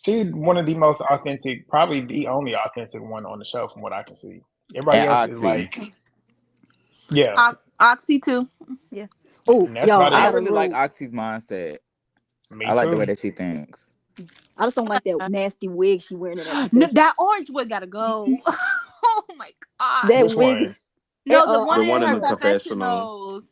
Speaker 2: She's one of the most authentic, probably the only authentic one on the show, from what I can see. Everybody
Speaker 7: And
Speaker 2: else is
Speaker 7: Oxy.
Speaker 2: like, yeah,
Speaker 5: Oxy too.
Speaker 4: Yeah. Oh,
Speaker 2: and that's
Speaker 4: yo,
Speaker 2: about
Speaker 4: I
Speaker 7: I
Speaker 2: it.
Speaker 4: got a
Speaker 7: really like
Speaker 4: real.
Speaker 7: Oxy's mindset.
Speaker 2: Me
Speaker 7: I like the
Speaker 2: too.
Speaker 7: way that she thinks.
Speaker 4: I just don't like that nasty wig she wearing in that
Speaker 5: No,
Speaker 4: confession.
Speaker 5: that orange wig gotta go. Oh my god.
Speaker 4: That
Speaker 2: Which
Speaker 4: wig is
Speaker 2: one?
Speaker 5: No, the
Speaker 3: The
Speaker 5: one
Speaker 4: Oxy
Speaker 3: one
Speaker 5: in
Speaker 3: in
Speaker 5: her
Speaker 3: the
Speaker 4: Pearl.
Speaker 3: confessional.
Speaker 5: confessionals.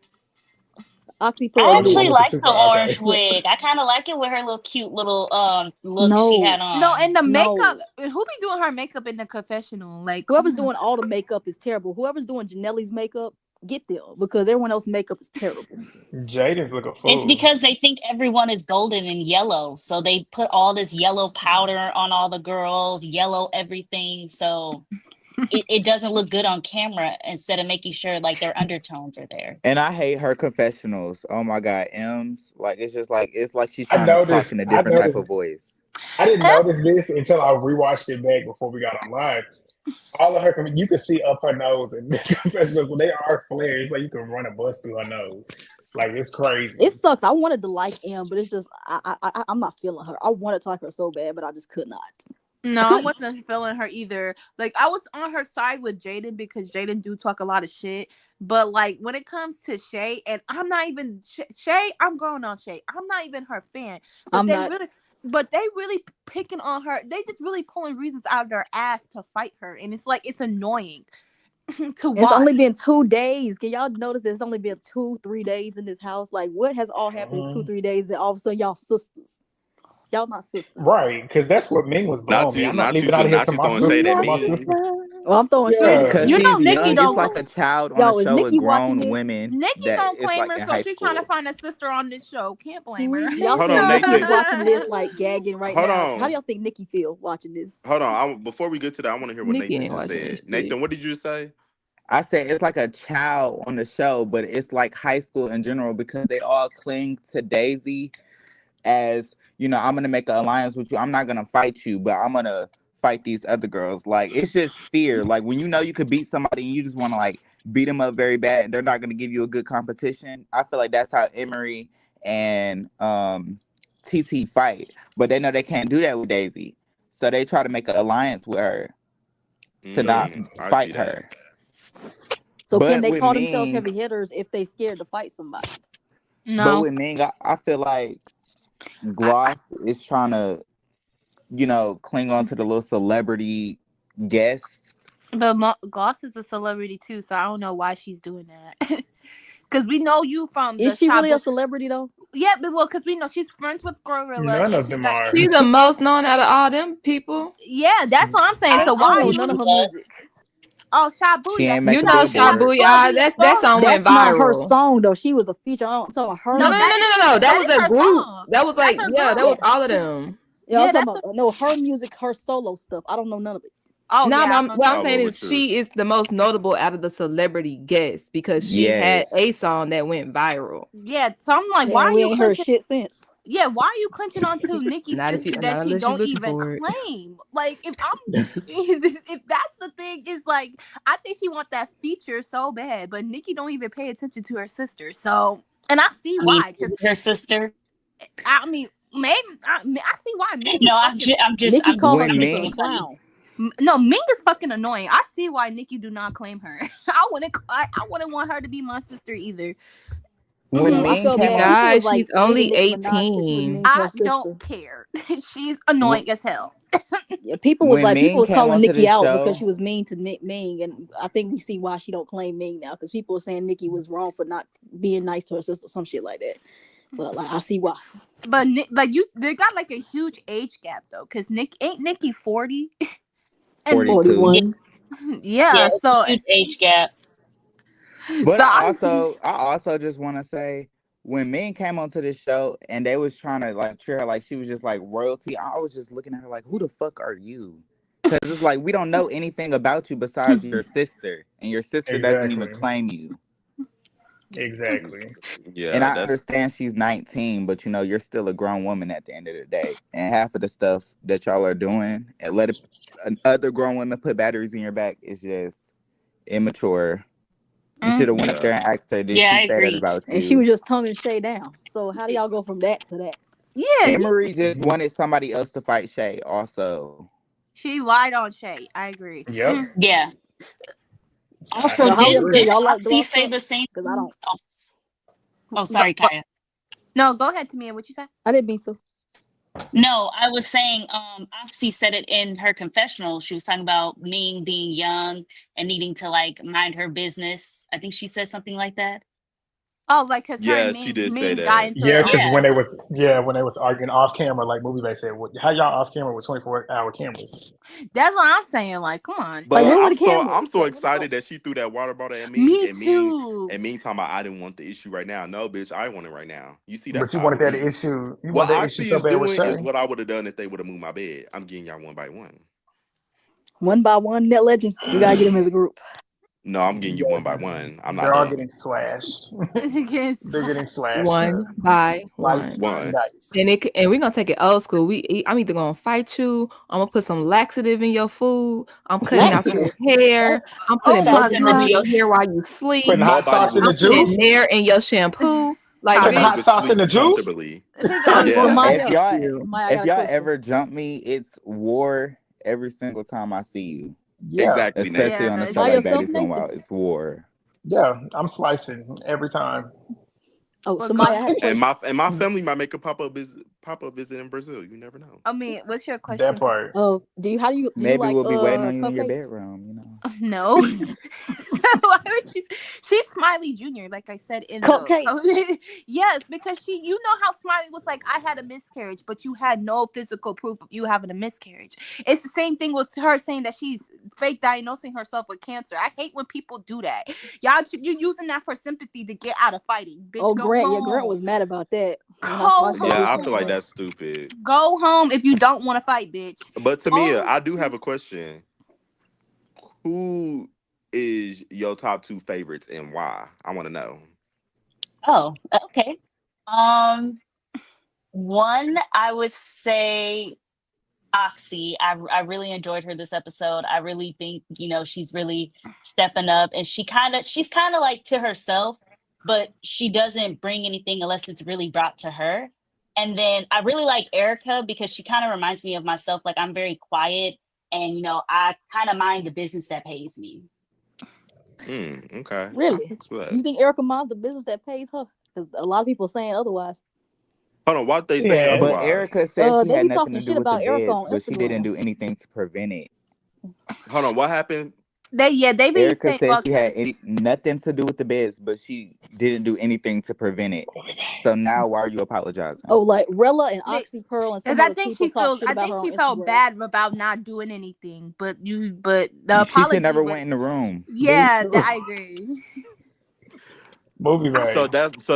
Speaker 4: Oxy
Speaker 6: I
Speaker 4: Pearl.
Speaker 2: Oh, the one
Speaker 6: actually
Speaker 4: Yeah.
Speaker 2: with the
Speaker 6: like the
Speaker 2: super.
Speaker 6: orange
Speaker 2: Okay.
Speaker 4: Yeah.
Speaker 6: wig. I kind of like it with her little cute little look she
Speaker 4: No.
Speaker 6: had
Speaker 5: No,
Speaker 6: on.
Speaker 5: and the makeup.
Speaker 4: No.
Speaker 5: Who be doing her makeup in the confessional? Like, oh
Speaker 4: Whoever's
Speaker 5: my.
Speaker 4: doing all the makeup is terrible. Whoever's doing Janelle's makeup, get them because everyone else's makeup is terrible.
Speaker 2: Jaden's looking
Speaker 6: It's
Speaker 2: fool.
Speaker 6: because they think everyone is golden and yellow, so they put all this yellow powder on all the girls, yellow everything, so it doesn't look good on camera instead of making sure like their undertones are there.
Speaker 7: And I hate her confessionals. Oh my god, M's. Like it's like she's
Speaker 2: I
Speaker 7: trying to talk
Speaker 2: noticed.
Speaker 7: in a
Speaker 2: I
Speaker 7: different type
Speaker 2: noticed.
Speaker 7: of voice.
Speaker 2: I didn't
Speaker 5: Ems,
Speaker 2: notice this until I rewatched it back before we got online. All of her, you can see up her nose and the confessionals, when they are flares, it's like you can run a bus through her nose. Like it's
Speaker 4: It
Speaker 2: crazy.
Speaker 4: sucks. I wanted to like M, but it's just I'm not feeling her. I wanted to like her so bad, but I just could not. I
Speaker 5: no, I
Speaker 4: couldn't.
Speaker 5: wasn't feeling her either. Like, I was on her side with Jaden because Jaden do talk a lot of shit. But like when it comes to Shay, and I'm not even Shay. I'm growing on Shay. I'm not even her fan. But
Speaker 4: I'm
Speaker 5: they
Speaker 4: not.
Speaker 5: really. But they really picking on her. They just really pulling reasons out of their ass to fight her, and it's like it's annoying to
Speaker 4: It's only
Speaker 5: watch.
Speaker 4: been 2 days. Can y'all notice it's only been 2-3 days in this house? Like, what has all happened in two,
Speaker 2: Mhm.
Speaker 4: 3 days? And all of a sudden, y'all sisters. Y'all not sisters.
Speaker 2: Right, because that's what Ming was blowing me. I'm not leaving out of here
Speaker 3: Not
Speaker 2: to
Speaker 3: you
Speaker 2: my
Speaker 3: throwing
Speaker 4: We're
Speaker 3: shade
Speaker 2: sister,
Speaker 3: at
Speaker 2: to
Speaker 4: not
Speaker 2: my
Speaker 3: me.
Speaker 2: sister.
Speaker 4: sisters. Well, I'm throwing shade at
Speaker 7: Because
Speaker 2: Yeah,
Speaker 5: You
Speaker 4: Nikki.
Speaker 5: know,
Speaker 7: she's
Speaker 5: Nikki
Speaker 7: young. It's
Speaker 5: don't.
Speaker 7: like a child on a
Speaker 4: Yo, is
Speaker 7: show
Speaker 4: Nikki
Speaker 7: with
Speaker 4: watching
Speaker 7: grown
Speaker 4: this?
Speaker 7: women
Speaker 5: Nikki
Speaker 7: that
Speaker 5: don't
Speaker 7: it's
Speaker 5: claim
Speaker 7: like
Speaker 5: her,
Speaker 7: in
Speaker 5: so
Speaker 7: high
Speaker 5: she's trying to
Speaker 7: school.
Speaker 5: find a sister on this show. Can't blame her.
Speaker 4: Y'all
Speaker 3: Hold on,
Speaker 4: think Nikki's
Speaker 3: Nathan.
Speaker 4: watching this like gagging right
Speaker 3: Hold
Speaker 4: now? How do
Speaker 3: on.
Speaker 4: y'all think Nikki feel watching this?
Speaker 3: Hold on. Before we get to that, I want to hear what
Speaker 1: Nikki
Speaker 3: Nathan
Speaker 1: ain't
Speaker 3: just
Speaker 1: watching this
Speaker 3: said.
Speaker 1: shit.
Speaker 3: Nathan, what did you say?
Speaker 7: I said it's like a child on the show, but it's like high school in general because they all cling to Daisy as, I'm gonna make an alliance with you. I'm not gonna fight you, but I'm gonna fight these other girls. Like it's just fear. Like when you know you could beat somebody and you just want to like beat them up very bad and they're not gonna give you a good competition. I feel like that's how Emery and TT fight, but they know they can't do that with Daisy. So they try to make an alliance with her to not
Speaker 3: I
Speaker 7: fight
Speaker 3: see that.
Speaker 7: her.
Speaker 4: So can
Speaker 7: But
Speaker 4: they
Speaker 7: with
Speaker 4: call themselves
Speaker 7: Ming,
Speaker 4: heavy hitters if they scared to fight somebody?
Speaker 7: but
Speaker 5: No,
Speaker 7: with Ming, I feel like Gloss is trying to, cling on to the little celebrity guest.
Speaker 5: but Gloss is a celebrity too, so I don't know why she's doing that. Because we know you from the
Speaker 4: Is she really
Speaker 5: Shabu.
Speaker 4: a celebrity though?
Speaker 5: Yeah, but well, because we know she's friends with Gorilla,
Speaker 2: None
Speaker 5: and
Speaker 2: of
Speaker 5: she
Speaker 2: them
Speaker 5: got.
Speaker 2: are.
Speaker 1: She's the most known out of all them people.
Speaker 5: Yeah, that's what I'm saying.
Speaker 4: I
Speaker 5: So
Speaker 4: don't
Speaker 5: why are
Speaker 4: know
Speaker 5: you?
Speaker 4: none of her
Speaker 6: Yes.
Speaker 4: music.
Speaker 5: Oh,
Speaker 7: She
Speaker 5: Shabuya.
Speaker 7: ain't
Speaker 1: You
Speaker 7: make a
Speaker 1: know
Speaker 7: billboard.
Speaker 1: Shabuya. That song went
Speaker 4: That's not her
Speaker 1: viral.
Speaker 4: song though. She was a feature. I'm talking about her
Speaker 1: No, no,
Speaker 5: No,
Speaker 1: no,
Speaker 4: music.
Speaker 5: that
Speaker 1: no,
Speaker 5: is
Speaker 1: no, no, no. That
Speaker 5: that
Speaker 1: was
Speaker 5: is
Speaker 1: a
Speaker 5: her
Speaker 1: group.
Speaker 5: song.
Speaker 1: That was
Speaker 5: That's
Speaker 1: like,
Speaker 5: her
Speaker 1: yeah, that
Speaker 5: group.
Speaker 1: was all of them.
Speaker 4: Yeah, I'm
Speaker 5: Yeah,
Speaker 4: talking
Speaker 5: that's.
Speaker 4: about no her music, her solo stuff. I don't know none of it.
Speaker 5: Oh
Speaker 1: No,
Speaker 5: yeah,
Speaker 1: what I'm
Speaker 3: Follow
Speaker 1: saying
Speaker 3: with
Speaker 1: is
Speaker 3: you.
Speaker 1: she is the most notable out of the celebrity guests because she had
Speaker 7: Yes.
Speaker 1: a song that went viral.
Speaker 5: yeah. So I'm like, why
Speaker 4: And
Speaker 5: are
Speaker 4: we
Speaker 5: you
Speaker 4: ain't heard
Speaker 5: clenching?
Speaker 4: shit since.
Speaker 5: Yeah, why are you clenching onto Nikki's sister that
Speaker 1: Not
Speaker 5: she
Speaker 1: unless you
Speaker 5: don't
Speaker 1: looking
Speaker 5: even
Speaker 1: for it.
Speaker 5: claim? Like, if I'm, if that's the thing, is like, I think she want that feature so bad, but Nikki don't even pay attention to her sister. So, and I see
Speaker 6: I mean,
Speaker 5: why,
Speaker 6: is
Speaker 5: because
Speaker 6: it her sister?
Speaker 5: I mean, maybe I see why Ming is
Speaker 6: No,
Speaker 5: fucking.
Speaker 4: Nikki
Speaker 6: I'm
Speaker 4: called her
Speaker 7: When
Speaker 6: just
Speaker 4: sister a
Speaker 6: being
Speaker 7: Ming,
Speaker 6: funny.
Speaker 4: clown.
Speaker 5: No, Ming is fucking annoying. I see why Nikki do not claim her. I wouldn't want her to be my sister either.
Speaker 7: when
Speaker 5: Mhm.
Speaker 4: I
Speaker 7: Ming
Speaker 4: felt
Speaker 7: came
Speaker 4: bad.
Speaker 7: on,
Speaker 4: People was
Speaker 1: Guys,
Speaker 4: like
Speaker 1: she's
Speaker 4: hating
Speaker 1: only
Speaker 4: Nicki Minaj because she was
Speaker 1: 18.
Speaker 4: mean to her
Speaker 5: I don't
Speaker 4: sister.
Speaker 5: care. She's annoying as hell.
Speaker 4: Yeah, people was
Speaker 7: when
Speaker 4: like people
Speaker 7: Ming
Speaker 4: was
Speaker 7: came
Speaker 4: calling
Speaker 7: onto
Speaker 4: Nikki
Speaker 7: this
Speaker 4: out because
Speaker 7: show,
Speaker 4: she was mean to Nick Ming, and I think we see why she don't claim Ming now because people were saying Nikki was wrong for not being nice to her sister, some shit like that. But like I see why.
Speaker 5: But they got like a huge age gap though, because Nikki 40, and
Speaker 7: 42.
Speaker 6: Yeah,
Speaker 4: 41.
Speaker 5: yeah,
Speaker 6: yeah, it's a
Speaker 5: so
Speaker 6: huge age gap.
Speaker 7: But
Speaker 5: so
Speaker 7: I
Speaker 5: I
Speaker 7: also, I also just want to say, when Ming came onto this show and they was trying to like treat her like she was just like royalty, I was just looking at her like, who the fuck are you? Because it's like we don't know anything about you besides your sister, and your sister doesn't even
Speaker 2: Exactly.
Speaker 7: claim you.
Speaker 2: Exactly.
Speaker 7: And
Speaker 3: Yeah,
Speaker 7: I
Speaker 3: that's
Speaker 7: understand she's 19, but you're still a grown woman at the end of the day. And half of the stuff that y'all are doing and other grown women put batteries in your back is just immature. You should have went up
Speaker 3: yeah.
Speaker 7: there and asked her, did
Speaker 6: Yeah,
Speaker 7: she
Speaker 6: I
Speaker 7: say that
Speaker 6: agree.
Speaker 7: about
Speaker 4: And she
Speaker 7: you?
Speaker 4: was just tonguing Shay down. So how do y'all go from that to that?
Speaker 5: yeah,
Speaker 7: Emery just wanted somebody else to fight Shay also.
Speaker 5: she lied on Shay. I agree.
Speaker 2: Yep.
Speaker 6: Yeah.
Speaker 2: I
Speaker 6: Also,
Speaker 4: So how we
Speaker 6: didn't
Speaker 2: agree.
Speaker 4: feel?
Speaker 6: didn't
Speaker 4: Y'all like
Speaker 6: Oxy
Speaker 4: Gloss
Speaker 6: say
Speaker 4: Talk?
Speaker 6: the same
Speaker 4: Because I
Speaker 6: thing?
Speaker 4: don't.
Speaker 6: Oh, sorry, Kaya.
Speaker 5: No, go ahead, Tamia. What you say?
Speaker 4: I didn't mean so.
Speaker 6: No, I was saying Oxy said it in her confessional. She was talking about Ming being young and needing to like mind her business. I think she said something like that.
Speaker 5: Oh, like because her
Speaker 3: Yeah,
Speaker 5: and
Speaker 3: she did say
Speaker 5: Ming got
Speaker 3: that.
Speaker 5: into
Speaker 2: Yeah,
Speaker 5: it.
Speaker 2: because
Speaker 5: Okay.
Speaker 6: Yeah.
Speaker 2: when they was arguing off camera, like movie they said, how y'all off camera with 24-hour cameras?
Speaker 5: That's what I'm saying. Like, come on.
Speaker 4: Like
Speaker 3: But
Speaker 4: where were
Speaker 3: I'm
Speaker 4: the cameras?
Speaker 3: so
Speaker 4: Like what the fuck?
Speaker 3: excited that she threw that water bottle at me
Speaker 5: Me too.
Speaker 3: and Ming talking about I didn't want the issue right now. No, bitch, I want it right now. You see, that's
Speaker 2: But you
Speaker 3: how I
Speaker 2: wanted that
Speaker 3: believe.
Speaker 2: issue. You
Speaker 3: What
Speaker 2: want that issue
Speaker 3: Oxy
Speaker 2: so
Speaker 3: is
Speaker 2: bad with
Speaker 3: doing
Speaker 2: Shay.
Speaker 3: is what I would have done if they would have moved my bed. I'm getting y'all one by one.
Speaker 4: One by one, net legend. We gotta get them as a group.
Speaker 3: No, I'm getting you one by one. I'm not
Speaker 2: They're all
Speaker 3: dumb.
Speaker 2: getting slashed.
Speaker 5: Against
Speaker 2: They're getting slashed.
Speaker 1: One by
Speaker 2: Slice
Speaker 1: one.
Speaker 3: One.
Speaker 2: and dice.
Speaker 1: And we're gonna take it old school. I'm either gonna fight you, I'm gonna put some laxative in your food, I'm cutting out
Speaker 4: Laxative.
Speaker 1: your hair, I'm
Speaker 5: oh
Speaker 1: putting
Speaker 5: my
Speaker 6: Sauce
Speaker 1: bubble
Speaker 6: in the
Speaker 1: gum in
Speaker 5: god.
Speaker 1: your hair
Speaker 6: juice.
Speaker 1: while you sleep,
Speaker 2: Putting hot
Speaker 3: Nobody
Speaker 2: sauce in
Speaker 3: would
Speaker 2: the
Speaker 1: I'm putting
Speaker 2: juice.
Speaker 3: sleep.
Speaker 1: nair in your shampoo. Like
Speaker 2: Putting
Speaker 3: Nobody
Speaker 1: bitch,
Speaker 2: hot
Speaker 3: would
Speaker 2: sauce in
Speaker 3: sleep
Speaker 2: the juice.
Speaker 3: comfortably.
Speaker 1: I'm
Speaker 3: Yeah.
Speaker 1: gonna
Speaker 7: If
Speaker 4: Samaya,
Speaker 1: get
Speaker 7: y'all
Speaker 1: you.
Speaker 4: Samaya, I
Speaker 7: if
Speaker 4: got a
Speaker 7: y'all
Speaker 4: question.
Speaker 7: ever jump me, it's war every single time I see you.
Speaker 2: Yeah.
Speaker 3: Exactly, Nay.
Speaker 7: Especially on a
Speaker 5: Yeah.
Speaker 7: show
Speaker 4: By
Speaker 7: like
Speaker 4: yourself,
Speaker 7: Baddies Going
Speaker 4: Nathan?
Speaker 7: Wild. It's war.
Speaker 2: Yeah. I'm slicing every time.
Speaker 4: Oh,
Speaker 5: Well, go
Speaker 4: Samaya, I
Speaker 5: ahead.
Speaker 4: have a question.
Speaker 3: And my family might make a pop up visit in Brazil. You never know.
Speaker 5: I mean, what's your
Speaker 2: That
Speaker 5: question?
Speaker 2: part.
Speaker 4: Oh, do you
Speaker 7: Maybe
Speaker 4: like
Speaker 7: we'll be waiting on you in your
Speaker 4: cupcakes?
Speaker 7: bedroom.
Speaker 5: No. Why would you? She's Smiley Jr. Like I said in
Speaker 4: Cupcake.
Speaker 5: the yes, because you know how Smiley was like, I had a miscarriage, but you had no physical proof of you having a miscarriage. It's the same thing with her saying that she's fake diagnosing herself with cancer. I hate when people do that. Y'all, you using that for sympathy to get out of fighting. Bitch,
Speaker 4: Oh,
Speaker 5: go
Speaker 4: Grant. Yeah, Grant
Speaker 5: home.
Speaker 4: was mad about that when I
Speaker 5: Go
Speaker 4: watched that
Speaker 3: Yeah,
Speaker 4: video
Speaker 3: I feel like
Speaker 5: home.
Speaker 4: today.
Speaker 3: that's stupid.
Speaker 5: Go home if you don't want to fight, bitch.
Speaker 3: But Tamia,
Speaker 5: Go.
Speaker 3: I do have a question. Who is your top two favorites and why? I want to know.
Speaker 6: Oh, okay. Um, One, I would say Oxy. I really enjoyed her this episode. I really think, she's really stepping up and she's kind of like to herself, but she doesn't bring anything unless it's really brought to her. And then I really like Erica because she kind of reminds me of myself. Like I'm very quiet, and I kind of mind the business that pays me.
Speaker 3: Okay. I
Speaker 4: Really?
Speaker 3: fix with
Speaker 4: You
Speaker 3: that.
Speaker 4: think Erica minds the business that pays her? Because a lot of people saying otherwise.
Speaker 3: Hold on, what they saying
Speaker 2: Yeah.
Speaker 7: But
Speaker 3: otherwise?
Speaker 7: Erica said she
Speaker 4: They
Speaker 7: had
Speaker 4: be
Speaker 7: nothing
Speaker 4: talking
Speaker 7: to do
Speaker 4: shit
Speaker 7: with the
Speaker 4: about Erica
Speaker 7: beds,
Speaker 4: on
Speaker 7: but she didn't
Speaker 4: Instagram.
Speaker 7: do anything to prevent it.
Speaker 3: Hold on, what happened?
Speaker 5: They be
Speaker 7: Erica
Speaker 5: saying,
Speaker 7: said
Speaker 5: well,
Speaker 7: she had
Speaker 5: because
Speaker 7: nothing to do with the beds, but she didn't do anything to prevent it. So now why are you apologizing?
Speaker 4: Oh, like Rella and Oxy Pearl and some
Speaker 5: I
Speaker 4: other
Speaker 5: think
Speaker 4: people talk shit
Speaker 5: I
Speaker 4: about
Speaker 5: think
Speaker 4: her
Speaker 5: she
Speaker 4: on
Speaker 5: felt
Speaker 4: Instagram.
Speaker 5: bad about not doing anything, but the
Speaker 7: She should
Speaker 5: apology
Speaker 7: never
Speaker 5: was,
Speaker 7: went in the room.
Speaker 2: Me
Speaker 5: yeah,
Speaker 2: too.
Speaker 5: I agree.
Speaker 2: Movie
Speaker 3: So
Speaker 2: bag.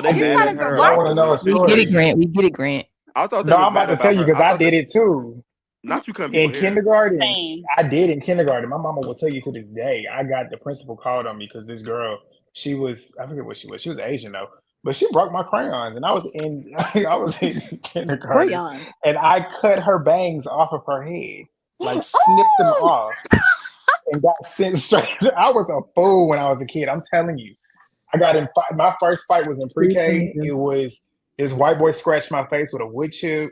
Speaker 3: they
Speaker 5: You
Speaker 3: mad
Speaker 5: gotta
Speaker 3: at
Speaker 5: go.
Speaker 3: her
Speaker 2: Y'all
Speaker 5: Why
Speaker 3: about
Speaker 2: want
Speaker 3: the
Speaker 2: to know a
Speaker 3: week
Speaker 1: We
Speaker 3: that
Speaker 1: get it,
Speaker 2: story?
Speaker 3: she.
Speaker 1: Grant. We get it, Grant.
Speaker 3: I thought they
Speaker 2: No,
Speaker 3: was
Speaker 2: I'm about
Speaker 3: mad
Speaker 2: to tell
Speaker 3: about
Speaker 2: you
Speaker 3: her.
Speaker 2: because
Speaker 3: I
Speaker 2: I
Speaker 3: thought
Speaker 2: did
Speaker 3: that
Speaker 2: it too.
Speaker 3: not you couldn't be
Speaker 2: In
Speaker 3: on here.
Speaker 2: kindergarten,
Speaker 6: Same.
Speaker 2: I did in kindergarten. My mama will tell you to this day. I got the principal called on me because this girl, she was, I forget what she was. She was Asian though, but she broke my crayons, and I was in I was in kindergarten,
Speaker 4: Crayons.
Speaker 2: and I cut her bangs off of her head, like snipped them
Speaker 5: Oh,
Speaker 2: off, and got sent straight. I was a fool when I was a kid. I'm telling you. I got in my first fight was in pre-K.
Speaker 1: Preteen.
Speaker 2: It was this white boy scratched my face with a wood chip,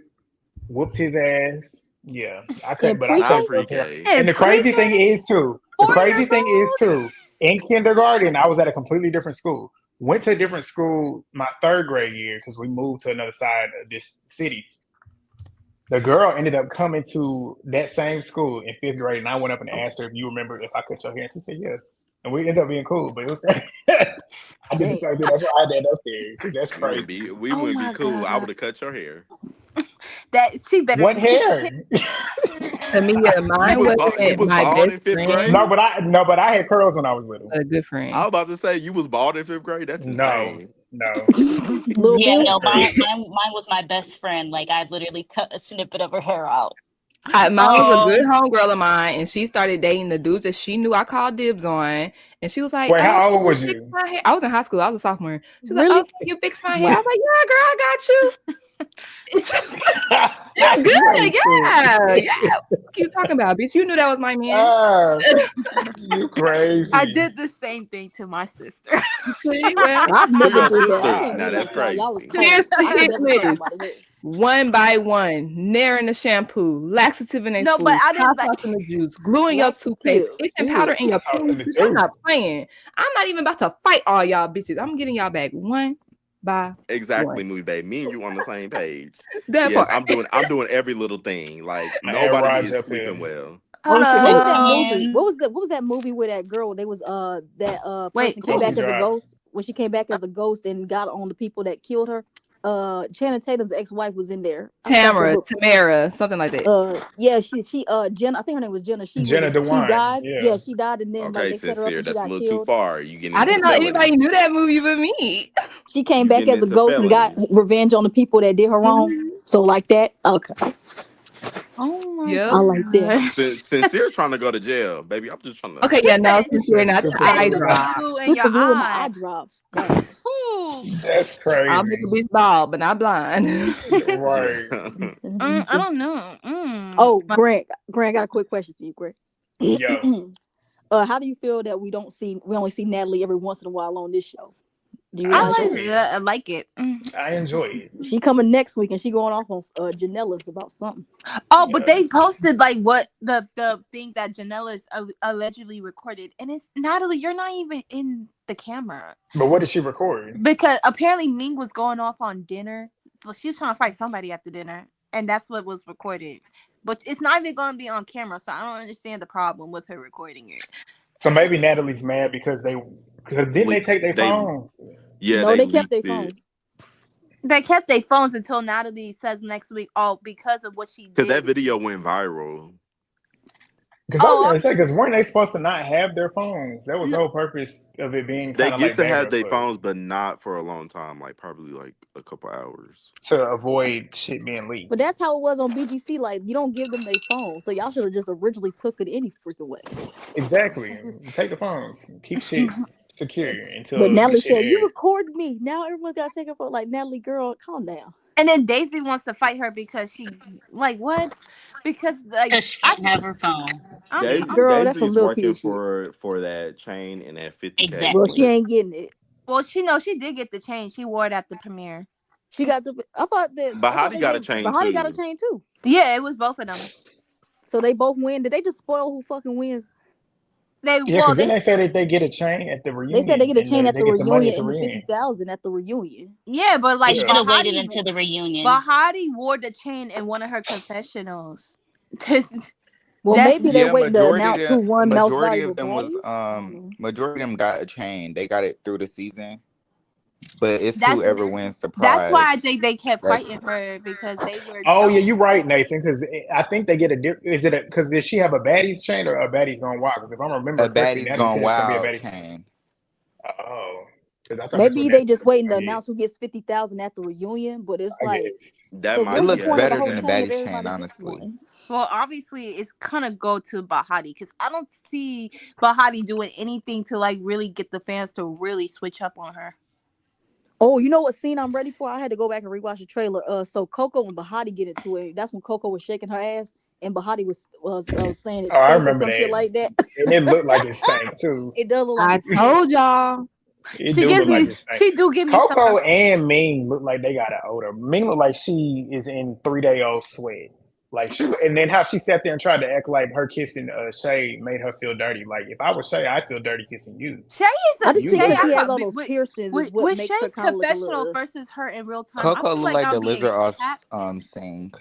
Speaker 2: whooped his ass. Yeah, I
Speaker 4: In
Speaker 2: couldn't, but I
Speaker 4: pre-K?
Speaker 3: Not
Speaker 2: cut girls' hair.
Speaker 3: pre-K.
Speaker 2: And
Speaker 5: in
Speaker 2: the crazy
Speaker 5: pre-K,
Speaker 2: thing is too. The
Speaker 5: 4 years
Speaker 2: crazy thing is
Speaker 5: old.
Speaker 2: too. In kindergarten, I was at a completely different school. Went to a different school my third grade year because we moved to another side of this city. The girl ended up coming to that same school in fifth grade, and I went up and asked her if you remember if I cut your hair, and she said yes. And we ended up being cool, but it was crazy. I did the
Speaker 4: Damn.
Speaker 2: same thing. That's why I had that up there because that's crazy.
Speaker 3: We
Speaker 5: Oh
Speaker 3: wouldn't be
Speaker 5: my
Speaker 3: cool. I would
Speaker 5: god,
Speaker 3: have cut your hair.
Speaker 5: that she better
Speaker 2: What
Speaker 5: be.
Speaker 2: hair?
Speaker 1: Tamia,
Speaker 3: You
Speaker 1: mine
Speaker 3: was bald. You
Speaker 1: wasn't
Speaker 3: was
Speaker 1: my
Speaker 3: bald
Speaker 1: best
Speaker 3: in fifth grade.
Speaker 2: no,
Speaker 1: friend,
Speaker 2: but I had curls when I was little.
Speaker 1: but a good
Speaker 3: I
Speaker 1: friend.
Speaker 3: was about to say you was bald in fifth grade. That's
Speaker 2: No,
Speaker 3: insane.
Speaker 2: no,
Speaker 4: Little
Speaker 6: Yeah,
Speaker 4: Bill?
Speaker 6: no,
Speaker 2: crazy.
Speaker 6: mine was my best friend. Like I literally cut a snippet of her hair out.
Speaker 1: Mine was a good homegirl of mine, and she started dating the dudes that she knew I called dibs on. And she was like,
Speaker 2: Wait,
Speaker 1: "Oh,
Speaker 2: how
Speaker 1: can
Speaker 2: old
Speaker 1: you
Speaker 2: was
Speaker 1: fix
Speaker 2: you?
Speaker 1: my hair?" I was in high school. I was a sophomore. She was like, "Oh,
Speaker 4: Really?
Speaker 1: can you fix my hair?" I
Speaker 4: Wow.
Speaker 1: was like, "Yeah, girl, I got you." You're
Speaker 2: You ain't
Speaker 1: good, yeah,
Speaker 2: shit.
Speaker 1: yeah. What you talking about, bitch? You knew that was my man.
Speaker 2: Ah, you
Speaker 5: I
Speaker 2: crazy.
Speaker 5: did the same thing to my sister.
Speaker 1: See, well,
Speaker 4: I've
Speaker 3: To
Speaker 4: never
Speaker 3: your
Speaker 4: did that. I
Speaker 3: sister.
Speaker 4: can't be
Speaker 3: Now that's
Speaker 4: like y'all. Y'all was
Speaker 3: crazy.
Speaker 1: here's
Speaker 4: cold.
Speaker 1: the
Speaker 4: I ain't
Speaker 1: hit
Speaker 4: never cut
Speaker 1: list:
Speaker 4: nobody hair.
Speaker 1: one by one, nair in the shampoo, laxative in their
Speaker 5: No, but
Speaker 1: food,
Speaker 5: I
Speaker 1: hot
Speaker 5: didn't like.
Speaker 1: sauce in the juice, glue in your toothpaste,
Speaker 4: Laxative.
Speaker 1: itching powder
Speaker 4: Ew.
Speaker 1: in your
Speaker 2: Sauce in
Speaker 1: pennies.
Speaker 2: the
Speaker 1: Bitch, I'm not
Speaker 2: juice.
Speaker 1: playing. I'm not even about to fight all y'all bitches. I'm getting y'all back one by
Speaker 3: Exactly,
Speaker 1: one.
Speaker 3: movie babe. Me and you on the same page.
Speaker 1: That
Speaker 3: Yes,
Speaker 1: part.
Speaker 3: I'm doing every little thing. Like
Speaker 2: And
Speaker 3: nobody
Speaker 2: Raj
Speaker 3: is
Speaker 2: up
Speaker 3: sleeping
Speaker 2: here.
Speaker 3: well.
Speaker 5: Hold
Speaker 4: What was that
Speaker 5: up.
Speaker 4: movie?
Speaker 6: Man,
Speaker 4: What was that movie where that girl they was that
Speaker 5: Wait,
Speaker 4: person came
Speaker 2: Cookie
Speaker 4: back
Speaker 5: who?
Speaker 4: as a
Speaker 2: Drive.
Speaker 4: ghost? When she came back as a ghost and got on the people that killed her. Channing Tatum's ex-wife was in there. I forgot
Speaker 1: Tamara, something like that.
Speaker 4: yeah, she Jenna, I think her name was Jenna.
Speaker 2: Jenna
Speaker 4: She
Speaker 2: Dewan.
Speaker 4: died.
Speaker 2: Yeah.
Speaker 4: Yeah, she died and then like
Speaker 3: Okay,
Speaker 4: they set her up
Speaker 3: sincere.
Speaker 4: and she
Speaker 3: That's a
Speaker 4: got
Speaker 3: little too
Speaker 4: killed.
Speaker 3: far. You getting
Speaker 1: I
Speaker 3: into
Speaker 1: didn't know anybody
Speaker 3: felonies.
Speaker 1: knew that movie but me.
Speaker 4: She came
Speaker 3: You
Speaker 4: back
Speaker 3: getting
Speaker 4: as a
Speaker 3: into
Speaker 4: ghost and got
Speaker 3: felonies.
Speaker 4: revenge on the people that did her wrong.
Speaker 1: Mhm.
Speaker 4: So like that. Okay.
Speaker 5: Oh my
Speaker 1: Yep.
Speaker 4: I like that.
Speaker 5: god.
Speaker 3: Sincere trying to go to jail, baby. I'm just trying to.
Speaker 1: Okay,
Speaker 5: He
Speaker 1: yeah, no,
Speaker 5: said,
Speaker 2: He
Speaker 1: sincere,
Speaker 2: said
Speaker 1: not the
Speaker 2: super
Speaker 1: eye
Speaker 5: and
Speaker 2: glue.
Speaker 5: super
Speaker 1: drop.
Speaker 5: glue in your
Speaker 4: Super glue in my eye
Speaker 5: eye.
Speaker 4: drops. Dang.
Speaker 5: Ooh.
Speaker 2: That's
Speaker 1: I'll make a
Speaker 2: crazy.
Speaker 1: bitch bald, but not blind.
Speaker 2: Right.
Speaker 5: I don't know.
Speaker 4: Oh, Grant, got a quick question to you, Grant.
Speaker 2: Yo.
Speaker 4: How do you feel that we only see Natalie every once in a while on this show? Do you
Speaker 2: I
Speaker 4: like it?
Speaker 2: enjoy it.
Speaker 5: I like it.
Speaker 2: I enjoy it.
Speaker 4: She coming next week and she going off on Janela's about something.
Speaker 5: Oh, but
Speaker 2: Yeah.
Speaker 5: they posted like what the thing that Janela's allegedly recorded, and it's Natalie. You're not even in the camera
Speaker 2: But what did she record?
Speaker 5: because apparently Ming was going off on dinner. So she was trying to fight somebody at the dinner, and that's what was recorded. But it's not even going to be on camera, so I don't understand the problem with her recording it.
Speaker 2: So maybe Natalie's mad because didn't they take their
Speaker 3: They
Speaker 2: phones?
Speaker 3: yeah,
Speaker 4: No,
Speaker 3: they
Speaker 4: they kept
Speaker 3: leaked
Speaker 4: their
Speaker 3: it
Speaker 4: phones.
Speaker 5: They kept their phones until Natalie says next week, oh, because of what she
Speaker 3: because that
Speaker 5: did.
Speaker 3: video went viral.
Speaker 2: Because I was
Speaker 5: Oh,
Speaker 2: gonna say, because weren't they supposed to not have their phones? That was the
Speaker 5: no,
Speaker 2: whole purpose of it being
Speaker 3: They
Speaker 2: kind of
Speaker 3: get
Speaker 2: like
Speaker 3: to have
Speaker 2: Bangers
Speaker 3: their
Speaker 2: Club
Speaker 3: phones, but not for a long time. Like probably like a couple hours.
Speaker 2: to avoid shit being leaked.
Speaker 4: But that's how it was on BGC. Like you don't give them their phone, so y'all should have just originally took it any freaking way.
Speaker 2: Exactly. Take the phones. Keep shit secure
Speaker 4: But
Speaker 2: until the
Speaker 4: Natalie
Speaker 2: shit
Speaker 4: said, "You
Speaker 2: airs.
Speaker 4: recorded me. Now everyone's got to take her phone." Like Natalie, girl, calm down.
Speaker 5: and then Daisy wants to fight her because she like what? Because like
Speaker 6: because she can't have her phone.
Speaker 5: I'm
Speaker 4: Girl, that's
Speaker 3: Daisy's
Speaker 4: some little
Speaker 3: working
Speaker 4: kid shit.
Speaker 3: for that chain and that 50K.
Speaker 4: Well, she
Speaker 6: Exactly.
Speaker 4: ain't getting it.
Speaker 5: well, she knows she did get the chain. She wore it at the premiere.
Speaker 4: She got the. I thought
Speaker 3: Bahati got a
Speaker 4: they
Speaker 3: chain
Speaker 4: Bahati got a
Speaker 3: too.
Speaker 4: chain too.
Speaker 5: Yeah, it was both of them.
Speaker 4: So they both win. Did they just spoil who fucking wins?
Speaker 5: They
Speaker 2: Yeah,
Speaker 5: well
Speaker 2: because then
Speaker 5: they
Speaker 2: they said that they get a chain at the
Speaker 4: They said they
Speaker 2: reunion
Speaker 4: get a
Speaker 2: and
Speaker 4: chain at
Speaker 2: they
Speaker 4: the
Speaker 2: get the money
Speaker 4: reunion
Speaker 2: at the
Speaker 4: and the
Speaker 2: reunion.
Speaker 4: 50,000 at the reunion.
Speaker 5: yeah, but
Speaker 6: They
Speaker 5: like
Speaker 6: should have waited
Speaker 5: Bahati
Speaker 6: until the reunion.
Speaker 5: Bahati wore the chain in one of her confessionals.
Speaker 4: Well,
Speaker 5: That's
Speaker 4: maybe they're
Speaker 7: Yeah,
Speaker 4: waiting to announce who won most
Speaker 7: majority
Speaker 4: valuable
Speaker 7: of them was
Speaker 4: baddies. I don't know.
Speaker 7: majority of them got a chain. They got it through the season, but it's
Speaker 5: that's
Speaker 7: whoever wins the
Speaker 5: that's why I
Speaker 7: prize.
Speaker 5: think they kept
Speaker 7: That's
Speaker 5: fighting her because they were
Speaker 2: Oh yeah,
Speaker 5: jealous.
Speaker 2: you're right, Nathan. Because I think they get a is it because did she have a baddies chain or a baddies gone wild? Because if I remember
Speaker 7: a
Speaker 2: correctly,
Speaker 7: baddie's
Speaker 2: Natalie
Speaker 7: gone
Speaker 2: said it's gonna be a
Speaker 7: wild
Speaker 2: baddie.
Speaker 7: chain.
Speaker 2: Oh, because I thought that's what
Speaker 4: Maybe they
Speaker 2: Natalie
Speaker 4: just
Speaker 2: said
Speaker 4: waiting to
Speaker 2: was gonna get.
Speaker 4: announce who gets 50,000 at the reunion. But it's
Speaker 2: I
Speaker 4: like,
Speaker 2: guess.
Speaker 3: That
Speaker 4: because
Speaker 7: It
Speaker 3: might
Speaker 4: what's the
Speaker 3: be
Speaker 7: looks
Speaker 4: point of the
Speaker 7: better
Speaker 4: whole
Speaker 7: than the
Speaker 3: accurate.
Speaker 4: chain if
Speaker 7: baddie's chain,
Speaker 4: everybody gets
Speaker 7: honestly.
Speaker 4: one?
Speaker 5: Well, obviously, it's gonna go to Bahati because I don't see Bahati doing anything to like really get the fans to really switch up on her.
Speaker 4: Oh, you know what scene I'm ready for? I had to go back and rewatch the trailer. So Coco and Bahati get into it. That's when Coco was shaking her ass and Bahati was saying it
Speaker 2: Oh, I
Speaker 4: stink or
Speaker 2: remember
Speaker 4: some shit
Speaker 2: that,
Speaker 4: like that.
Speaker 2: and it looked like it stank too.
Speaker 4: It does look like
Speaker 1: I
Speaker 4: it stink.
Speaker 1: told y'all.
Speaker 2: It do look like it stank.
Speaker 5: She do give me some.
Speaker 2: Coco and Ming look like they got an odor. Ming look like she is in 3 day old sweat. Like she, and then how she sat there and tried to act like her kissing Shay made her feel dirty. Like if I was Shay, I'd feel dirty kissing you.
Speaker 5: Shay is
Speaker 4: I
Speaker 5: a
Speaker 4: just
Speaker 2: You
Speaker 4: think
Speaker 5: Shay.
Speaker 2: look
Speaker 4: because she
Speaker 5: I
Speaker 4: has
Speaker 2: dirty.
Speaker 4: all those piercings is what
Speaker 5: with
Speaker 4: makes her
Speaker 5: Shay's
Speaker 4: kind of look a
Speaker 5: confessional
Speaker 4: little.
Speaker 5: versus her in real time. I
Speaker 7: Coco
Speaker 5: feel
Speaker 7: looked
Speaker 5: like
Speaker 7: like the
Speaker 5: I'm being
Speaker 7: lizard off
Speaker 5: cat.
Speaker 7: sing.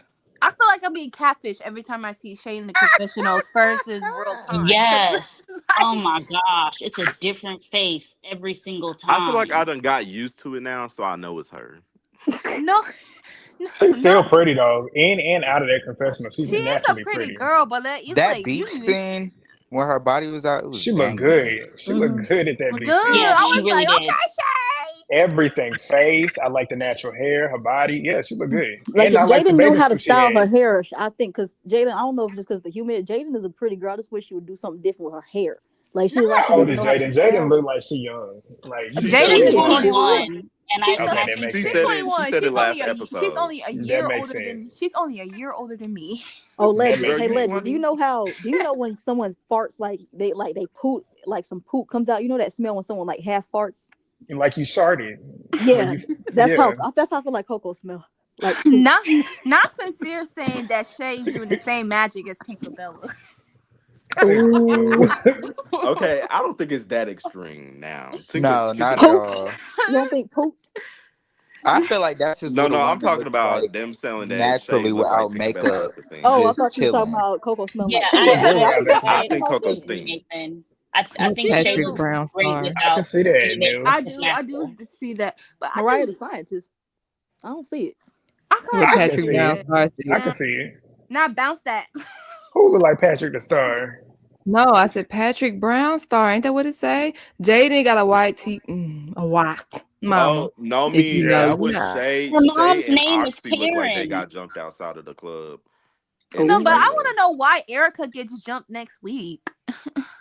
Speaker 5: I feel like I'm being catfish every time I see Shay in the confessionals versus real time.
Speaker 6: Yes. Oh
Speaker 5: Like,
Speaker 6: my gosh. It's a different face every single
Speaker 3: I feel like I
Speaker 6: time.
Speaker 3: done got used to it now, so I know it's her.
Speaker 5: no,
Speaker 2: She's
Speaker 5: no,
Speaker 2: still pretty though. In and out of that confessional, she's
Speaker 5: she is a
Speaker 2: naturally
Speaker 5: pretty
Speaker 2: pretty.
Speaker 5: girl, but it's
Speaker 7: That
Speaker 5: like
Speaker 7: beach
Speaker 5: you.
Speaker 7: scene where her body was out, it was
Speaker 2: She looked
Speaker 7: banging.
Speaker 2: good. She
Speaker 4: Mm-hmm.
Speaker 2: looked good at that
Speaker 5: Good.
Speaker 2: beach scene.
Speaker 6: Yeah,
Speaker 5: I
Speaker 6: she
Speaker 5: was
Speaker 6: really
Speaker 5: like,
Speaker 6: did.
Speaker 5: okay, Shay.
Speaker 2: Everything, face. I like the natural hair, her body. Yeah, she looked good.
Speaker 4: Like
Speaker 2: And
Speaker 4: if
Speaker 2: I like the
Speaker 4: Jaden knew
Speaker 2: bathing
Speaker 4: how to
Speaker 2: suit she
Speaker 4: style her
Speaker 2: had.
Speaker 4: hair, I think because Jaden, I don't know if it's just because the humidity. Jaden is a pretty girl. I just wish she would do something different with her hair. Like she like she
Speaker 2: How old
Speaker 4: doesn't
Speaker 2: is
Speaker 4: know how to
Speaker 2: Jaden? Jaden
Speaker 4: style.
Speaker 2: looked like she young. Like you just tell
Speaker 5: Jaden
Speaker 6: She's
Speaker 2: me
Speaker 5: is
Speaker 2: she young.
Speaker 6: 21. And
Speaker 5: she's
Speaker 2: Okay,
Speaker 6: I
Speaker 2: that
Speaker 6: think
Speaker 2: makes
Speaker 3: She
Speaker 5: she's
Speaker 3: said
Speaker 2: sense.
Speaker 3: it. She
Speaker 5: 21.
Speaker 3: said it last episode.
Speaker 2: That makes
Speaker 5: She's only a year older than me.
Speaker 4: Oh,
Speaker 2: That
Speaker 4: legend.
Speaker 2: makes
Speaker 3: Girl,
Speaker 4: Hey,
Speaker 3: you
Speaker 2: sense.
Speaker 4: legend.
Speaker 3: 20?
Speaker 4: Do you know when someone farts like they poop like some poop comes out? You know that smell when someone like half farts.
Speaker 2: And like you started. Like
Speaker 4: Yeah,
Speaker 2: you
Speaker 4: that's
Speaker 2: yeah.
Speaker 4: how I feel like Coco smell. Like poop.
Speaker 5: Not sincere saying that Shay's doing the same magic as Tinkerbella.
Speaker 4: Ooh.
Speaker 3: Okay, I don't think it's that extreme now.
Speaker 7: No, not at
Speaker 4: Poop.
Speaker 7: all.
Speaker 4: You don't think pooped?
Speaker 7: I feel like that's just
Speaker 3: No,
Speaker 7: little
Speaker 3: no, I'm
Speaker 7: Wonder
Speaker 3: talking
Speaker 7: looks
Speaker 3: about
Speaker 7: like
Speaker 3: them selling that Shay
Speaker 7: naturally
Speaker 3: look like
Speaker 7: without
Speaker 3: Tinkerbella
Speaker 7: makeup,
Speaker 3: out the thing.
Speaker 4: Oh, I
Speaker 7: just
Speaker 4: thought you were talking
Speaker 7: chilling.
Speaker 4: about Coco smelling
Speaker 6: yeah,
Speaker 4: like
Speaker 2: She
Speaker 4: poop.
Speaker 2: looked
Speaker 6: I
Speaker 2: good
Speaker 4: I
Speaker 2: without
Speaker 4: think
Speaker 2: that
Speaker 4: that's
Speaker 3: I
Speaker 6: agree
Speaker 4: how
Speaker 2: thing.
Speaker 3: think
Speaker 4: Coco
Speaker 3: Coco
Speaker 6: with
Speaker 4: see
Speaker 6: you,
Speaker 4: it.
Speaker 3: stink.
Speaker 6: Nathan. I
Speaker 1: Look,
Speaker 6: think
Speaker 5: She
Speaker 6: Shay
Speaker 1: Patrick
Speaker 5: do.
Speaker 6: looks
Speaker 1: Brown
Speaker 6: great
Speaker 1: star.
Speaker 2: I can
Speaker 6: without
Speaker 2: see that,
Speaker 6: any makeup.
Speaker 5: I
Speaker 2: News.
Speaker 6: It's
Speaker 5: do
Speaker 6: natural.
Speaker 5: see that, but
Speaker 4: Mariah the scientist. I don't see it.
Speaker 5: I
Speaker 1: Look,
Speaker 5: kind
Speaker 2: I
Speaker 5: of
Speaker 2: can
Speaker 1: Patrick
Speaker 2: see
Speaker 5: see
Speaker 1: Brown
Speaker 2: it.
Speaker 5: it.
Speaker 1: star.
Speaker 2: I
Speaker 1: See.
Speaker 2: can
Speaker 5: Nah,
Speaker 2: see it.
Speaker 5: not bounce that.
Speaker 2: Who look like Patrick the Star?
Speaker 1: No, I said Patrick Brown star. Ain't that what it say? Jaden got a white tee. A white mama.
Speaker 3: Oh no,
Speaker 1: If you
Speaker 3: me
Speaker 1: know,
Speaker 2: Yeah.
Speaker 3: that
Speaker 1: you
Speaker 3: was
Speaker 1: know.
Speaker 3: Shay.
Speaker 6: Her mom's
Speaker 3: Shay and
Speaker 6: name is
Speaker 3: Oxy looked like they
Speaker 6: Karen.
Speaker 3: got jumped outside of the club in the
Speaker 5: No, but I
Speaker 4: Oh.
Speaker 5: want
Speaker 3: trailer.
Speaker 5: to know why Erica gets jumped next week.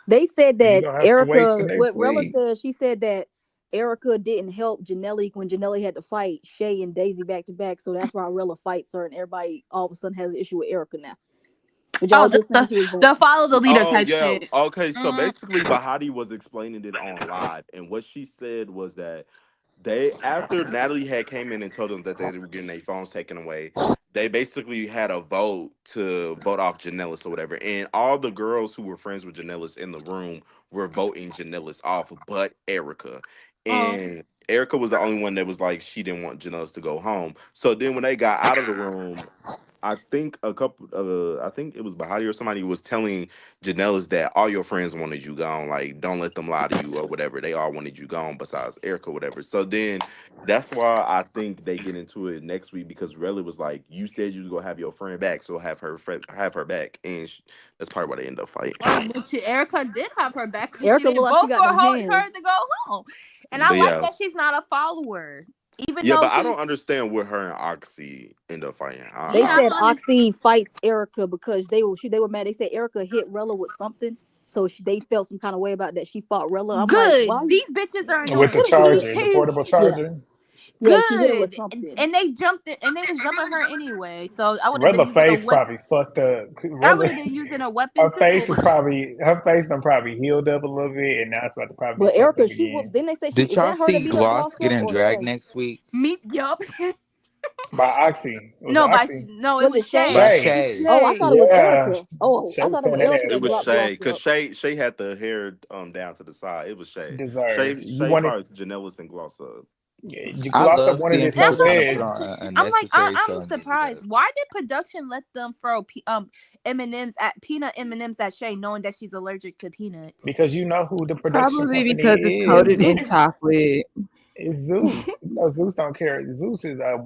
Speaker 4: They said
Speaker 2: You
Speaker 4: that
Speaker 2: gonna have to wait till
Speaker 4: Erica,
Speaker 2: next
Speaker 4: what Rella
Speaker 2: week.
Speaker 4: said, she said that Erica didn't help Janelle when Janelle had to fight Shay and Daisy back to back. So that's why Rella fights her, and everybody all of a sudden has an issue with Erica now. But y'all
Speaker 5: Oh,
Speaker 4: just saying she was
Speaker 5: the
Speaker 4: born.
Speaker 5: follow the leader
Speaker 3: Oh
Speaker 5: type
Speaker 3: yeah.
Speaker 5: shit.
Speaker 3: Okay. So
Speaker 5: Mm,
Speaker 3: basically, Bahati was explaining it on live, and what she said was that they, after Natalie had came in and told them that they were getting their phones taken away, they basically had a vote to vote off Janellis or whatever, and all the girls who were friends with Janellis in the room were voting Janellis off, but Erica.
Speaker 5: oh,
Speaker 3: And Erica was the only one that was like she didn't want Janellis to go home. So then when they got out of the room, I think it was Bahati or somebody was telling Janelle's that all your friends wanted you gone. Like, don't let them lie to you or whatever. They all wanted you gone besides Erica or whatever. So then that's why I think they get into it next week because Relly was like, you said you was gonna have your friend back, so have her back, and that's probably why they end up fighting.
Speaker 5: but Erica did have her back because she
Speaker 4: Erica
Speaker 5: didn't
Speaker 4: look like she
Speaker 5: vote
Speaker 4: got
Speaker 5: for
Speaker 4: them
Speaker 5: her
Speaker 4: hands.
Speaker 5: to go home. And I
Speaker 3: But
Speaker 5: like
Speaker 3: yeah,
Speaker 5: that she's not a follower, even
Speaker 3: yeah,
Speaker 5: though
Speaker 3: but I
Speaker 5: she's.
Speaker 3: don't understand what her and Oxy end up fighting.
Speaker 4: They
Speaker 5: Yeah,
Speaker 3: I
Speaker 4: said
Speaker 5: I don't.
Speaker 4: Oxy fights Erica because they were mad. They said Erica hit Rella with something, so they felt some kind of way about that. She fought Rella. I'm like, why?
Speaker 5: Good. These bitches are
Speaker 2: With the
Speaker 5: annoying.
Speaker 2: charger, the portable
Speaker 4: Yeah,
Speaker 2: charger.
Speaker 4: yeah, she hit her with
Speaker 5: Good.
Speaker 4: something.
Speaker 5: And they jumped it, and they was jumping her anyway. So I would have been
Speaker 2: Rella
Speaker 5: using a
Speaker 2: face
Speaker 5: weapon.
Speaker 2: probably fucked up.
Speaker 5: I would
Speaker 2: Rella,
Speaker 5: have been using a weapon
Speaker 2: her
Speaker 5: too.
Speaker 2: face is probably her face done probably healed up a little bit, and now it's about to probably
Speaker 4: But
Speaker 2: be fucked
Speaker 4: Erica,
Speaker 2: up
Speaker 4: she whoops.
Speaker 2: again.
Speaker 4: Didn't they say she
Speaker 7: Did
Speaker 4: is
Speaker 7: y'all
Speaker 4: that her that
Speaker 7: see
Speaker 4: beat her
Speaker 7: Gloss
Speaker 4: boss up
Speaker 7: getting
Speaker 4: or
Speaker 7: dragged
Speaker 4: Shay?
Speaker 7: next week?
Speaker 5: Me, yup.
Speaker 2: By Oxy. Was it
Speaker 5: No,
Speaker 2: Oxy?
Speaker 5: no, it
Speaker 4: Was
Speaker 5: was
Speaker 4: it Shay?
Speaker 5: Shay.
Speaker 7: By
Speaker 2: Shay.
Speaker 7: Shay.
Speaker 4: Oh, I thought it was
Speaker 2: Yeah.
Speaker 4: Erica. Oh,
Speaker 2: Shay
Speaker 4: I
Speaker 2: was
Speaker 4: thought it was
Speaker 2: tearing that
Speaker 4: Erica
Speaker 2: ass
Speaker 3: It
Speaker 4: that
Speaker 3: was
Speaker 2: up.
Speaker 4: dropped
Speaker 3: Shay,
Speaker 4: Gloss
Speaker 3: because
Speaker 4: up.
Speaker 3: Shay had the hair down to the side. It was Shay.
Speaker 2: Deserved. You
Speaker 3: Shay
Speaker 2: wanted
Speaker 3: probably Janellis and Gloss up.
Speaker 2: you
Speaker 7: I
Speaker 2: gloss up
Speaker 7: love
Speaker 2: wanted
Speaker 7: seeing
Speaker 2: it so
Speaker 7: people
Speaker 5: I'm
Speaker 7: trying
Speaker 5: like,
Speaker 7: to put
Speaker 2: bad.
Speaker 7: on an
Speaker 5: I'm like,
Speaker 7: unnecessary show
Speaker 5: I'm
Speaker 7: and make it
Speaker 5: surprised.
Speaker 7: up.
Speaker 5: Why did production let them throw M&Ms at peanut M&Ms at Shay, knowing that she's allergic to peanuts?
Speaker 2: Because you know who the production
Speaker 1: Probably
Speaker 2: company
Speaker 1: because it's
Speaker 2: is.
Speaker 1: coated in chocolate.
Speaker 2: It's Zeus. You know, Zeus don't care. Zeus is a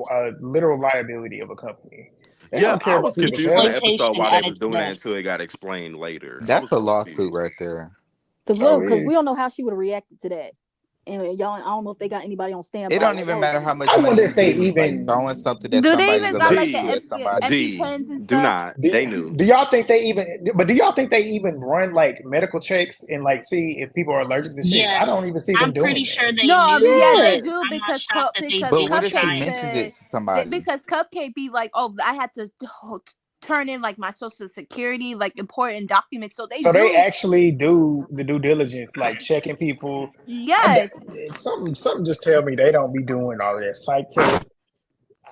Speaker 2: literal liability of a company. They
Speaker 3: Yeah,
Speaker 2: don't care
Speaker 3: I was
Speaker 2: about people's
Speaker 3: confused in the
Speaker 2: health.
Speaker 3: episode
Speaker 6: Exploitation
Speaker 3: why they
Speaker 6: at
Speaker 3: was
Speaker 6: its
Speaker 3: doing that
Speaker 6: best.
Speaker 3: until it got explained later. I
Speaker 7: That's
Speaker 3: was
Speaker 7: a
Speaker 3: so
Speaker 7: lawsuit
Speaker 3: confused.
Speaker 7: right there.
Speaker 2: So
Speaker 4: Because we
Speaker 2: is.
Speaker 4: don't know how she would have reacted to that. And y'all, I don't know if they got anybody on standby.
Speaker 7: It don't
Speaker 4: Like,
Speaker 7: even
Speaker 4: oh,
Speaker 7: matter how much
Speaker 2: I
Speaker 7: money
Speaker 2: wonder
Speaker 7: you
Speaker 2: if they
Speaker 7: give them. Like
Speaker 2: even
Speaker 7: throwing something that
Speaker 5: Do they
Speaker 7: somebody's
Speaker 5: even got like
Speaker 7: allergic
Speaker 5: the
Speaker 7: to at
Speaker 3: G,
Speaker 7: somebody.
Speaker 5: EpiPens and
Speaker 3: do
Speaker 5: stuff?
Speaker 3: not.
Speaker 2: do,
Speaker 3: They knew.
Speaker 2: do y'all think they even? But do y'all think they even run like medical checks and like see if people are allergic to shit? I don't
Speaker 6: Yes,
Speaker 2: even see them
Speaker 6: I'm
Speaker 2: doing
Speaker 6: pretty
Speaker 2: that.
Speaker 6: sure they
Speaker 5: No,
Speaker 6: knew,
Speaker 5: yeah,
Speaker 6: but
Speaker 5: they
Speaker 4: yes.
Speaker 5: do
Speaker 6: I'm not
Speaker 5: because
Speaker 6: shocked that they
Speaker 7: But what
Speaker 6: didn't
Speaker 7: if she
Speaker 6: try
Speaker 5: Cupcake
Speaker 6: it.
Speaker 7: mentions it
Speaker 5: said
Speaker 7: to somebody?
Speaker 5: because Cupcake be like, oh, I had to turn in like my social security, like important documents. So they
Speaker 2: So they
Speaker 5: do.
Speaker 2: actually do the due diligence, like checking people.
Speaker 5: Yes,
Speaker 2: Something just tell me they don't be doing all of that psych tests.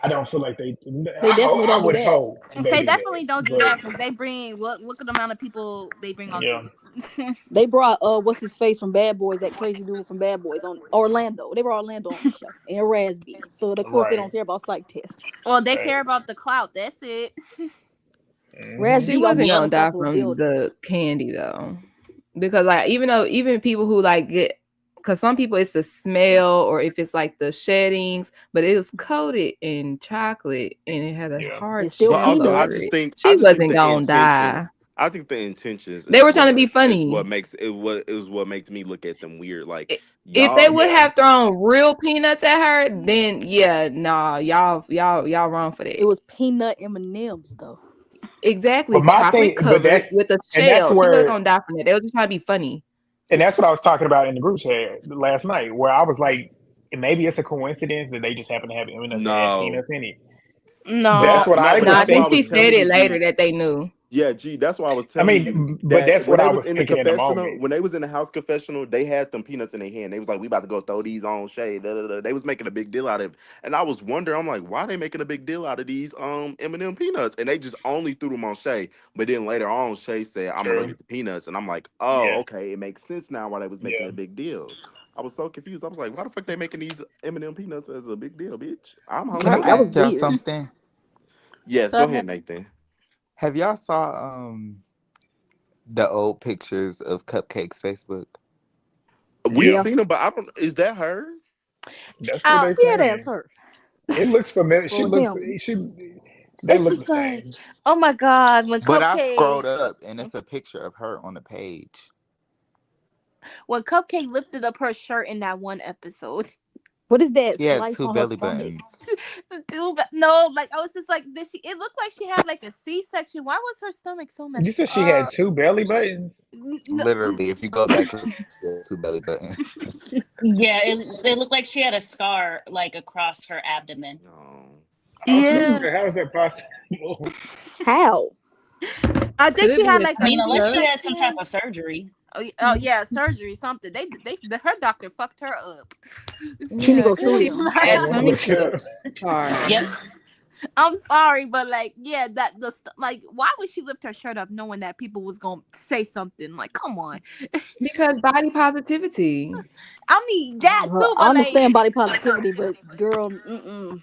Speaker 2: I don't feel like they.
Speaker 4: They definitely
Speaker 2: I
Speaker 4: don't do
Speaker 2: would
Speaker 4: that.
Speaker 2: hope they
Speaker 5: they
Speaker 2: do that,
Speaker 5: definitely don't do
Speaker 2: but
Speaker 5: that because they bring look at the amount of people they bring on
Speaker 2: yeah,
Speaker 5: Zeus.
Speaker 4: They brought what's his face from Bad Boys, that crazy dude from Bad Boys on Orlando. They brought Orlando on the show and Razby. So of course they
Speaker 2: right,
Speaker 4: don't care about psych tests.
Speaker 5: Well, they care
Speaker 2: right.
Speaker 5: about the clout. That's it.
Speaker 2: Hmm.
Speaker 1: She
Speaker 4: Razby gonna
Speaker 1: wasn't
Speaker 4: be
Speaker 1: gonna
Speaker 4: jumped
Speaker 1: die
Speaker 4: off of a
Speaker 1: from
Speaker 4: building.
Speaker 1: the candy though, because like even people who like get, because some people it's the smell or if it's like the sheddings, but it was coated in chocolate and it had a
Speaker 2: Yeah,
Speaker 1: hard
Speaker 4: It's still
Speaker 3: But
Speaker 1: shell
Speaker 3: also,
Speaker 1: over
Speaker 4: peanuts.
Speaker 1: it.
Speaker 3: I
Speaker 1: She
Speaker 3: just think
Speaker 1: wasn't
Speaker 3: the
Speaker 1: gonna
Speaker 3: intentions.
Speaker 1: die.
Speaker 3: I think the intentions
Speaker 1: They were trying to be
Speaker 3: is what
Speaker 1: funny.
Speaker 3: makes it what makes me look at them weird. Like
Speaker 1: If they
Speaker 3: y'all,
Speaker 1: would
Speaker 2: yeah.
Speaker 1: have thrown real peanuts at her, then yeah, nah, y'all wrong for that.
Speaker 4: It was peanut M&Ms though.
Speaker 1: Exactly,
Speaker 2: But my
Speaker 1: chocolate
Speaker 2: thing, but
Speaker 1: covered with a
Speaker 2: that's
Speaker 1: shell. She wasn't
Speaker 2: where,
Speaker 1: gonna die from that. They were just trying to be funny.
Speaker 2: and that's what I was talking about in the group chat last night, where I was like, maybe it's a coincidence that they just happen to have M&Ms that had
Speaker 3: no,
Speaker 2: peanuts in it.
Speaker 5: No,
Speaker 2: That's what I
Speaker 3: but
Speaker 1: No,
Speaker 2: was
Speaker 1: I
Speaker 3: that's why I
Speaker 1: think
Speaker 3: was
Speaker 1: she
Speaker 2: thinking.
Speaker 1: said
Speaker 3: telling you,
Speaker 1: it later
Speaker 3: G.
Speaker 1: that they knew.
Speaker 3: Yeah, G, that's why I was
Speaker 2: I
Speaker 3: telling you
Speaker 2: mean, but
Speaker 3: that
Speaker 2: that's what
Speaker 3: when
Speaker 2: I
Speaker 3: they was
Speaker 2: was
Speaker 3: in the
Speaker 2: thinking in the
Speaker 3: confessional,
Speaker 2: moment.
Speaker 3: when they was in the house confessional, they had them peanuts in their hand. They was like, "We about to go throw these on Shay." Da, da, da. They was making a big deal out of it, and I was wondering, I'm like, why they making a big deal out of these M&M peanuts? And they just only threw them on Shay. But then later on, Shay said, "I'm
Speaker 2: True.
Speaker 3: allergic to peanuts," and I'm like, "Oh,
Speaker 2: Yeah.
Speaker 3: okay, it makes sense now why they was making
Speaker 2: Yeah.
Speaker 3: a big deal." I was so confused. I was like, "Why the fuck they making these M&M peanuts as a big deal, bitch? I'm
Speaker 7: Can I
Speaker 4: Right,
Speaker 3: hungry."
Speaker 4: that was
Speaker 7: ask y'all
Speaker 4: weird.
Speaker 7: something?
Speaker 3: Yes,
Speaker 5: go
Speaker 3: go ahead,
Speaker 5: ahead.
Speaker 3: Nathan.
Speaker 7: Have y'all saw the old pictures of Cupcake's Facebook?
Speaker 3: We've
Speaker 2: Yeah.
Speaker 4: Yeah.
Speaker 3: seen them, but I don't. Is that her?
Speaker 2: That's what
Speaker 5: Oh,
Speaker 2: they
Speaker 4: Yeah, that's
Speaker 2: saying.
Speaker 4: her.
Speaker 2: It looks familiar. She
Speaker 4: Or
Speaker 2: looks.
Speaker 4: him.
Speaker 2: They
Speaker 5: it's
Speaker 2: look
Speaker 5: just
Speaker 2: the
Speaker 5: like,
Speaker 2: same.
Speaker 5: oh my god,
Speaker 7: But I scrolled up and it's a picture of her on the page.
Speaker 5: when Cupcake lifted up her shirt in that one episode.
Speaker 4: What is that
Speaker 7: She had
Speaker 4: slice
Speaker 7: 2
Speaker 4: on her
Speaker 7: belly
Speaker 4: stomach?
Speaker 7: buttons.
Speaker 5: No, like I was just like, did she? It looked like she had like a C-section. Why was her stomach so
Speaker 2: You
Speaker 5: messed
Speaker 2: said she had
Speaker 5: up?
Speaker 2: two belly buttons.
Speaker 5: No,
Speaker 7: Literally, if you go back, look, she had 2 belly buttons.
Speaker 6: Yeah, it looked like she had a scar like across her abdomen.
Speaker 3: No.
Speaker 2: I was gonna
Speaker 5: yeah,
Speaker 2: say, how is that possible?
Speaker 4: How?
Speaker 5: I
Speaker 1: Could
Speaker 5: think
Speaker 1: it
Speaker 5: she
Speaker 1: be
Speaker 5: had
Speaker 1: a
Speaker 5: like
Speaker 6: I
Speaker 5: a
Speaker 6: mean, unless she
Speaker 1: T-cup?
Speaker 6: had some type
Speaker 5: C-section.
Speaker 6: of surgery.
Speaker 5: Oh yeah, surgery, something. Her doctor fucked her up.
Speaker 4: She need to
Speaker 1: Yeah,
Speaker 4: go
Speaker 1: could
Speaker 4: sue
Speaker 1: be
Speaker 4: them.
Speaker 2: I
Speaker 1: bad
Speaker 2: want to
Speaker 1: tummy
Speaker 2: look it
Speaker 1: tuck
Speaker 2: up.
Speaker 6: Yep.
Speaker 1: scar.
Speaker 5: I'm sorry, but like, yeah, like, why would she lift her shirt up knowing that people was gonna say something? Like, come on.
Speaker 1: Because body positivity.
Speaker 5: I mean that too,
Speaker 4: I
Speaker 5: but like,
Speaker 4: understand body positivity, but girl,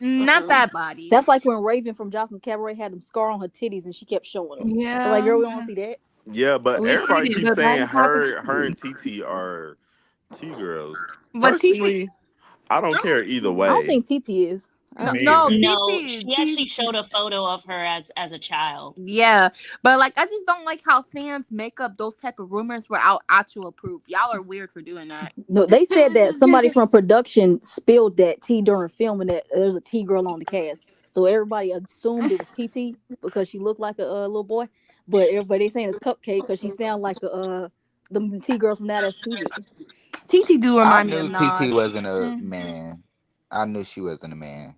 Speaker 5: not that body.
Speaker 4: that's like when Raven from Johnson's Cabaret had them scar on her titties and she kept showing us. I was like,
Speaker 1: Yeah,
Speaker 4: girl, we don't want to see that.
Speaker 3: Yeah, but
Speaker 1: we
Speaker 3: everybody
Speaker 1: see it,
Speaker 3: keeps
Speaker 1: but
Speaker 3: saying
Speaker 1: body
Speaker 3: her and
Speaker 1: positivity.
Speaker 3: TT are T girls.
Speaker 5: But TT,
Speaker 3: Personally, I don't care either
Speaker 4: I don't
Speaker 3: way.
Speaker 4: think TT is.
Speaker 5: no,
Speaker 2: Me
Speaker 5: no,
Speaker 2: either.
Speaker 6: No,
Speaker 5: TT,
Speaker 6: she actually showed a photo of her as a child.
Speaker 5: yeah, but like, I just don't like how fans make up those type of rumors without actual proof. Y'all are weird for doing that.
Speaker 4: No, they said that somebody from production spilled that tea during filming that there's a T girl on the cast. So everybody assumed it was TT because she looked like a little boy. But everybody saying it's Cupcake because she sound like the T girls from Now That's TV.
Speaker 5: TT do
Speaker 7: I
Speaker 5: remind me of
Speaker 7: knew TT
Speaker 5: Naj.
Speaker 7: wasn't a man. I knew she wasn't a man.